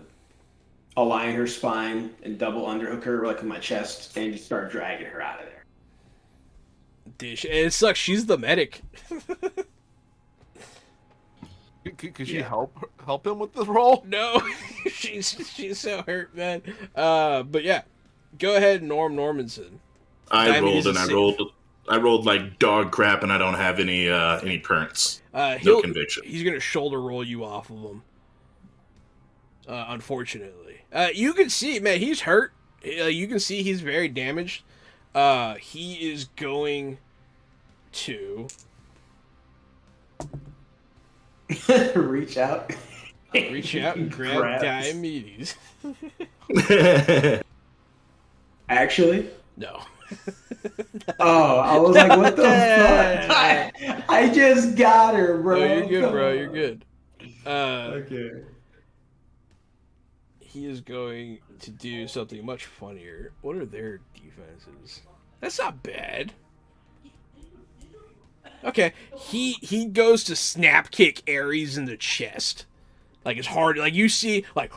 align her spine and double underhook her like in my chest and just start dragging her out of there. It sucks. She's the medic. Could she help him with this roll? No, she's so hurt, man. But yeah, go ahead, Normanson. I rolled like dog crap, and I don't have any perks. No conviction. He's gonna shoulder roll you off of him. Unfortunately, you can see, man, he's hurt. You can see he's very damaged. He is going to reach out and grab Diomedes. Actually, no. Oh, I was like, what the fuck? I just got her, bro. Oh, you're good, bro. You're good. Okay. He is going to do something much funnier. What are their defenses? That's not bad. Okay, he goes to snap kick Ares in the chest. Like, it's hard. Like, you see, like,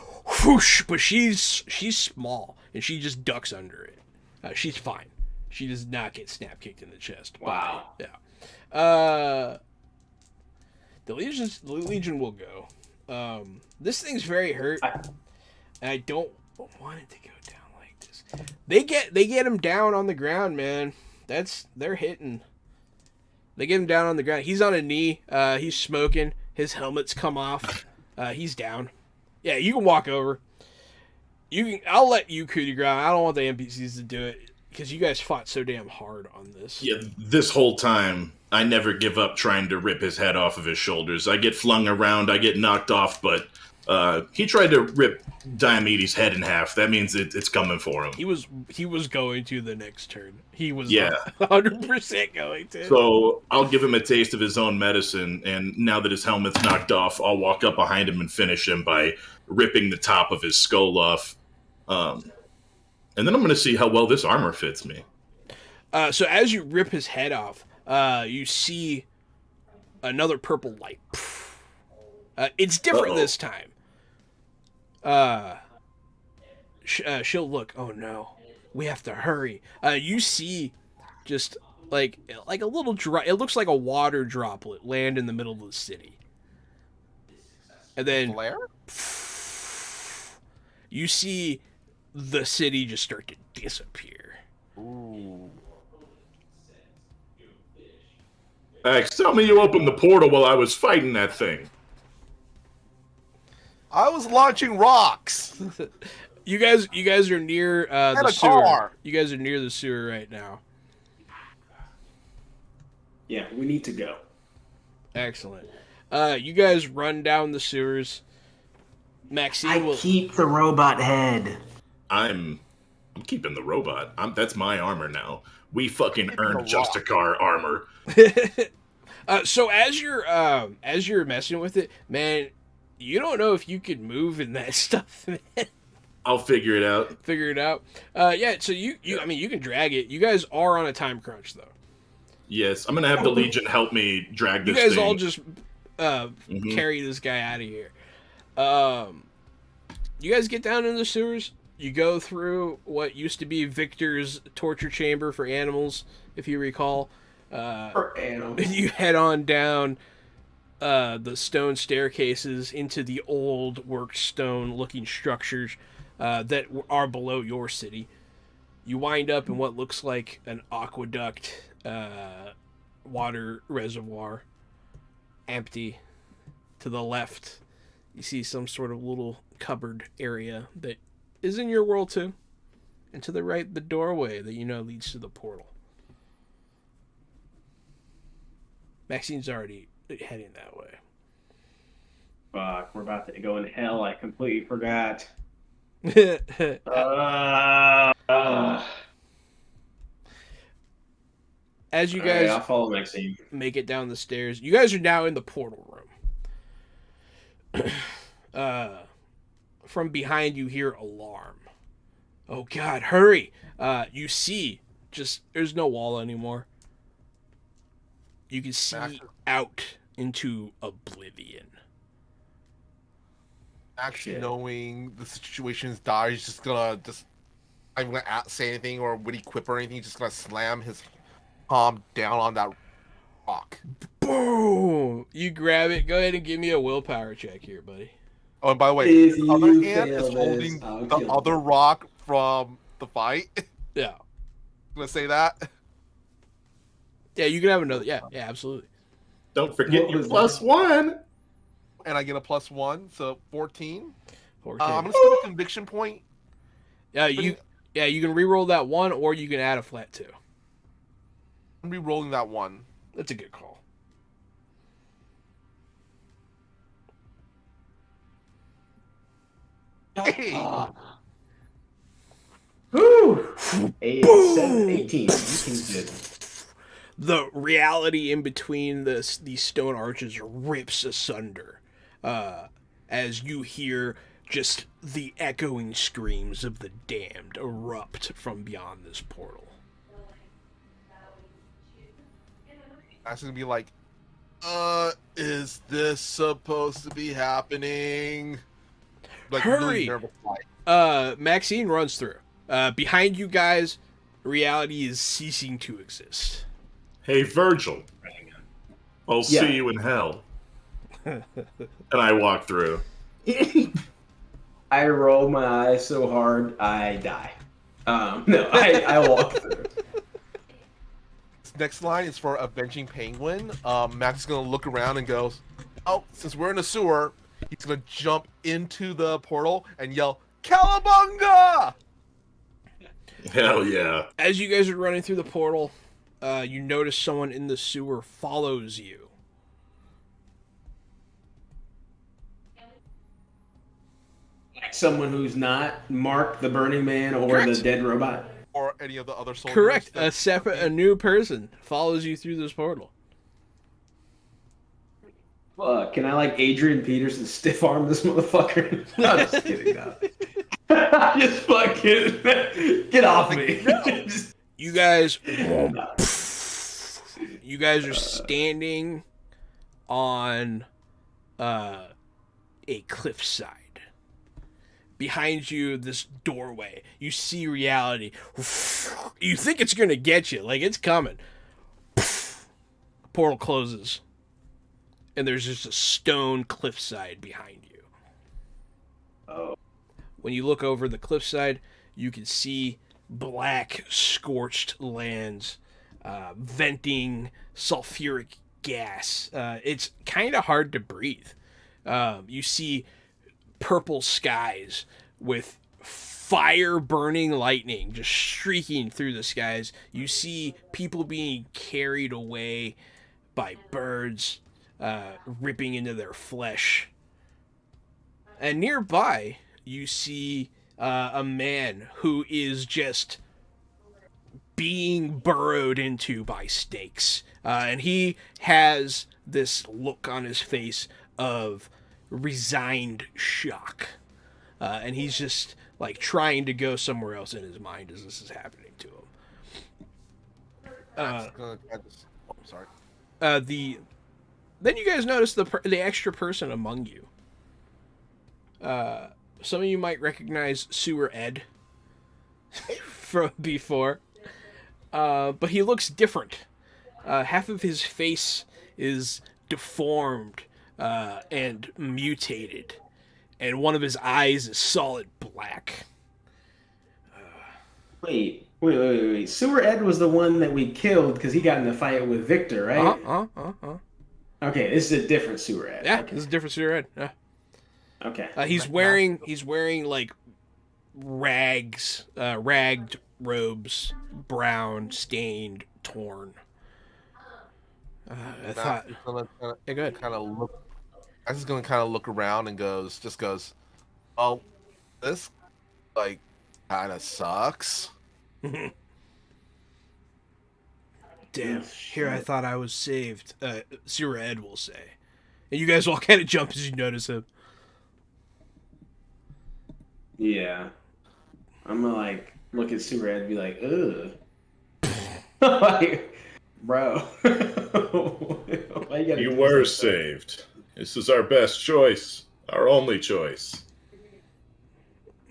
whoosh, but she's small, and she just ducks under it. She's fine. She does not get snap kicked in the chest. Wow. Yeah. The Legion will go. This thing's very hurt. And I don't want it to go down like this. They get him down on the ground, man. They're hitting. They get him down on the ground. He's on a knee. He's smoking. His helmet's come off. He's down. Yeah, you can walk over. I'll let you coup de grace. I don't want the NPCs to do it because you guys fought so damn hard on this. Yeah, this whole time I never give up trying to rip his head off of his shoulders. I get flung around. I get knocked off, but. He tried to rip Diomedes' head in half. That means it's coming for him. He was going to the next turn. He was 100% going to. So I'll give him a taste of his own medicine, and now that his helmet's knocked off, I'll walk up behind him and finish him by ripping the top of his skull off. And then I'm going to see how well this armor fits me. So as you rip his head off, you see another purple light. It's different this time. She'll look. Oh no! We have to hurry. You see just like a little drop. It looks like a water droplet land in the middle of the city. And then Flare? you see the city just start to disappear. Ooh. Max, tell me you opened the portal while I was fighting that thing. I was launching rocks. You guys are near the a sewer. car. You guys are near the sewer right now. Yeah, we need to go. Excellent. You guys run down the sewers. Maxine will keep the robot head. I'm keeping the robot. That's my armor now. We fucking earned rock. Justicar armor. So as you're messing with it, man, you don't know if you could move in that stuff, man. I'll figure it out. Figure it out. Yeah, so you I mean you can drag it. You guys are on a time crunch though. Yes, I'm gonna have the Legion help me drag You this guys thing. all just carry this guy out of here. You guys get down in the sewers. You go through what used to be Victor's torture chamber for animals, if you recall. For animals. You head on down the stone staircases into the old worked stone looking structures that are below your city. You wind up in what looks like an aqueduct water reservoir, empty. To the left, you see some sort of little cupboard area that is in your world too. And to the right, the doorway that you know leads to the portal. Maxine's already heading that way. Fuck, we're about to go in hell. I completely forgot. As you All right, guys I'll follow Maxine. make it down the stairs, you guys are now in the portal room. From behind you hear alarm. Oh god, hurry! You see, just there's no wall anymore. You can see out into oblivion. Actually, knowing the situation is dire, he's just gonna I'm gonna say anything or witty quip or anything. He's just gonna slam his palm down on that rock. Boom! You grab it. Go ahead and give me a willpower check here, buddy. Oh, and by the way, If the other you hand fail is this, holding I'll the kill other you. rock from the fight. I'm Yeah. gonna say that. Yeah, you can have another. Yeah, absolutely. Don't forget What your was +1. And I get a +1, so 14. 14. I'm gonna skip a conviction point. Yeah, you can re-roll that one, or you can add a flat 2. I'm re-rolling that one. That's a good call. Hey! Woo! 18. You can do it. The reality in between these stone arches rips asunder as you hear just the echoing screams of the damned erupt from beyond this portal. That's gonna be like, is this supposed to be happening? Like, Hurry! really nervous, like, Maxine runs through. Behind you guys, reality is ceasing to exist. Hey, Virgil. I'll Yeah. see you in hell. And I walk through. I roll my eyes so hard, I die. No, I walk through. Next line is for Avenging Penguin. Max is gonna look around and goes, "Oh, since we're in a sewer, he's gonna jump into the portal and yell, Cowabunga!" Hell yeah. As you guys are running through the portal, you notice someone in the sewer follows you. Someone who's not Mark the Burning Man or Correct. the dead robot. Or any of the other soldiers. Correct. that- A new person follows you through this portal. Fuck, can I like Adrian Peterson stiff arm this motherfucker? No, I'm just kidding. No. Just fucking get off me. Just- You guys are standing on a cliffside. behind you, this doorway. You see reality. You think it's going to get you, like it's coming. Portal closes. And there's just a stone cliffside behind you. Oh. When you look over the cliffside, you can see black, scorched lands, venting sulfuric gas. It's kind of hard to breathe. You see purple skies with fire burning lightning just streaking through the skies. You see people being carried away by birds, ripping into their flesh. And nearby, you see a man who is just being burrowed into by snakes. And he has this look on his face of resigned shock. And he's just like trying to go somewhere else in his mind as this is happening to him. Sorry. Then you guys notice the extra person among you. Some of you might recognize Sewer Ed from before, but he looks different. Half of his face is deformed and mutated, and one of his eyes is solid black. Wait. Sewer Ed was the one that we killed because he got in a fight with Victor, right? Okay, this is a different Sewer Ed. Yeah, okay. this is a different Sewer Ed. Yeah. Okay. He's wearing like ragged robes, brown, stained, torn. I thought. Yeah, go ahead. Kind of look. I was just gonna kind of look around and goes, oh, this like kind of sucks. Damn, here I thought I was saved. Sewer Ed will say. And you guys all kind of jump as you notice him. Yeah. I'm gonna like look at Sewer Ed and be like, ugh. Like, bro. Why you gotta You do were this? saved. This is our best choice. Our only choice.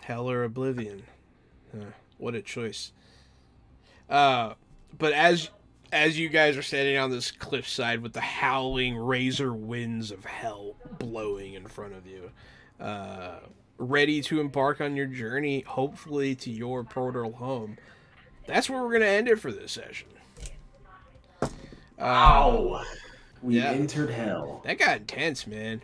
Hell or oblivion. What a choice. But as you guys are standing on this cliffside with the howling razor winds of hell blowing in front of you, ready to embark on your journey, hopefully to your portal home, that's where we're going to end it for this session. Ow! We yeah. entered hell. That got intense, man.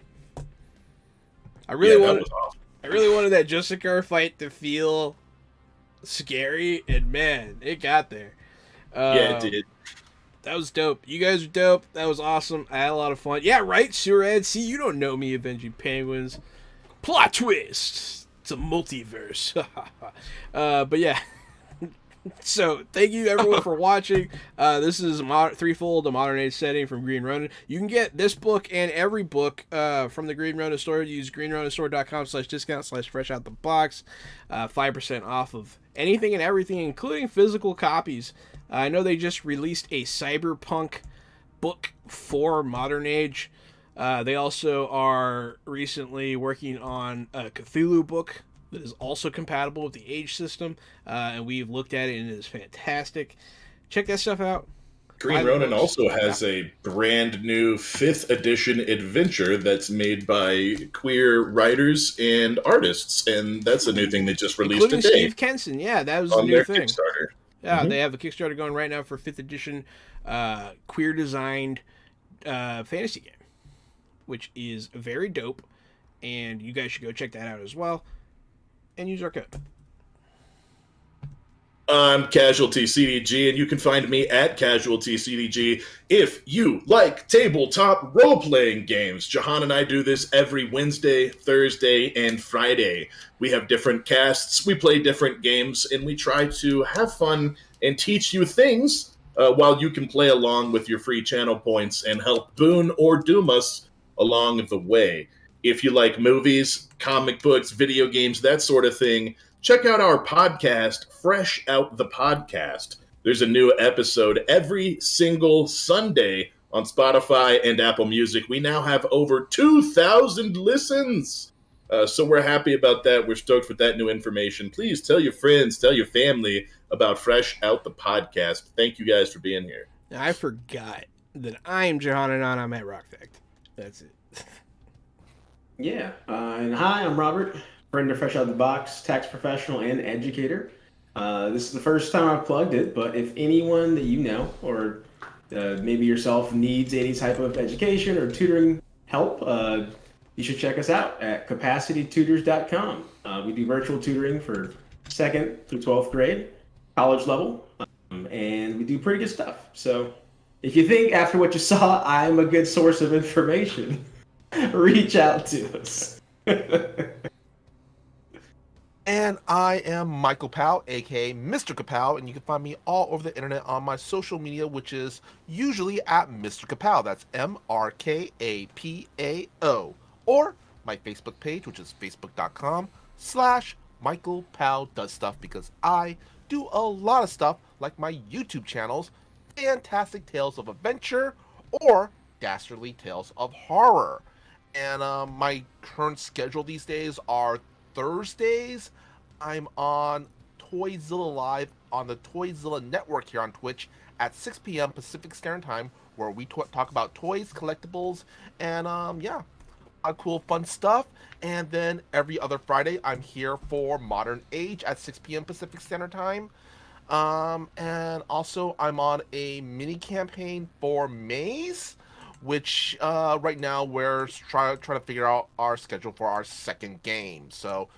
I Yeah, really that was awesome. I really wanted that Justicar fight to feel scary, and man, it got there. Yeah, it did. That was dope. You guys are dope. That was awesome. I had a lot of fun. Yeah, right, Sewer Ed. See, you don't know me, Veggie Penguins. Plot twist. It's a multiverse. But yeah. So, thank you everyone for watching. This is Threefold, a modern age setting from Green Ronin. You can get this book and every book from the Green Ronin store. Use greenroninstore.com/discount/fresh out the box. 5% off of anything and everything, including physical copies. I know they just released a cyberpunk book for modern age. They also are recently working on a Cthulhu book that is also compatible with the age system, and we've looked at it and it is fantastic. Check that stuff out. Green Ronin also has a brand new 5th edition adventure that's made by queer writers and artists, and that's a new thing they just released Including today. Steve Kenson, yeah, that was on a new their thing. Kickstarter. Yeah, they have a Kickstarter going right now for 5th edition queer designed fantasy game, which is very dope, and you guys should go check that out as well, and use our code. I'm Casualty CDG, and you can find me at Casualty CDG if you like tabletop role-playing games. Jahan and I do this every Wednesday, Thursday, and Friday. We have different casts, we play different games, and we try to have fun and teach you things while you can play along with your free channel points and help boon or doom us along the way. If you like movies, comic books, video games, that sort of thing, check out our podcast, Fresh Out the Podcast. There's a new episode every single Sunday on Spotify and Apple Music. We now have over 2,000 listens. So we're happy about that. We're stoked with that new information. Please tell your friends, tell your family about Fresh Out the Podcast. Thank you guys for being here. I forgot that I'm Jahan and I'm at Rockfact. That's it. Yeah. And hi, I'm Robert, friend of Fresh Out the Box, tax professional and educator. This is the first time I've plugged it, but if anyone that you know or maybe yourself needs any type of education or tutoring help, you should check us out at capacitytutors.com. We do virtual tutoring for 2nd through 12th grade, college level, and we do pretty good stuff. So if you think after what you saw, I'm a good source of information, reach out to us. And I am Michael Powell, aka Mr. Kapow, and you can find me all over the internet on my social media, which is usually at Mr. Kapow. That's MrKapao. Or my Facebook page, which is facebook.com/Michael Powell Does Stuff, because I do a lot of stuff like my YouTube channels, Fantastic Tales of Adventure or Dastardly Tales of Horror. And my current schedule these days are Thursdays. I'm on Toyzilla Live on the Toyzilla Network here on Twitch at 6 p.m. Pacific Standard Time, where we talk about toys, collectibles, and cool fun stuff. And then every other Friday I'm here for Modern Age at 6 p.m. Pacific Standard Time. And also I'm on a mini campaign for Maze, which right now we're trying to figure out our schedule for our second game. So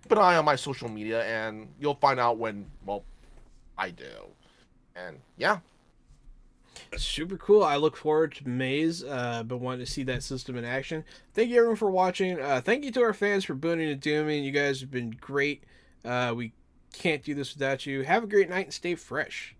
keep an eye on my social media and you'll find out when, well, I do. And yeah. Super cool. I look forward to Maze, but wanted to see that system in action. Thank you everyone for watching. Thank you to our fans for booning and dooming. You guys have been great. We can't do this without you. Have a great night and stay fresh.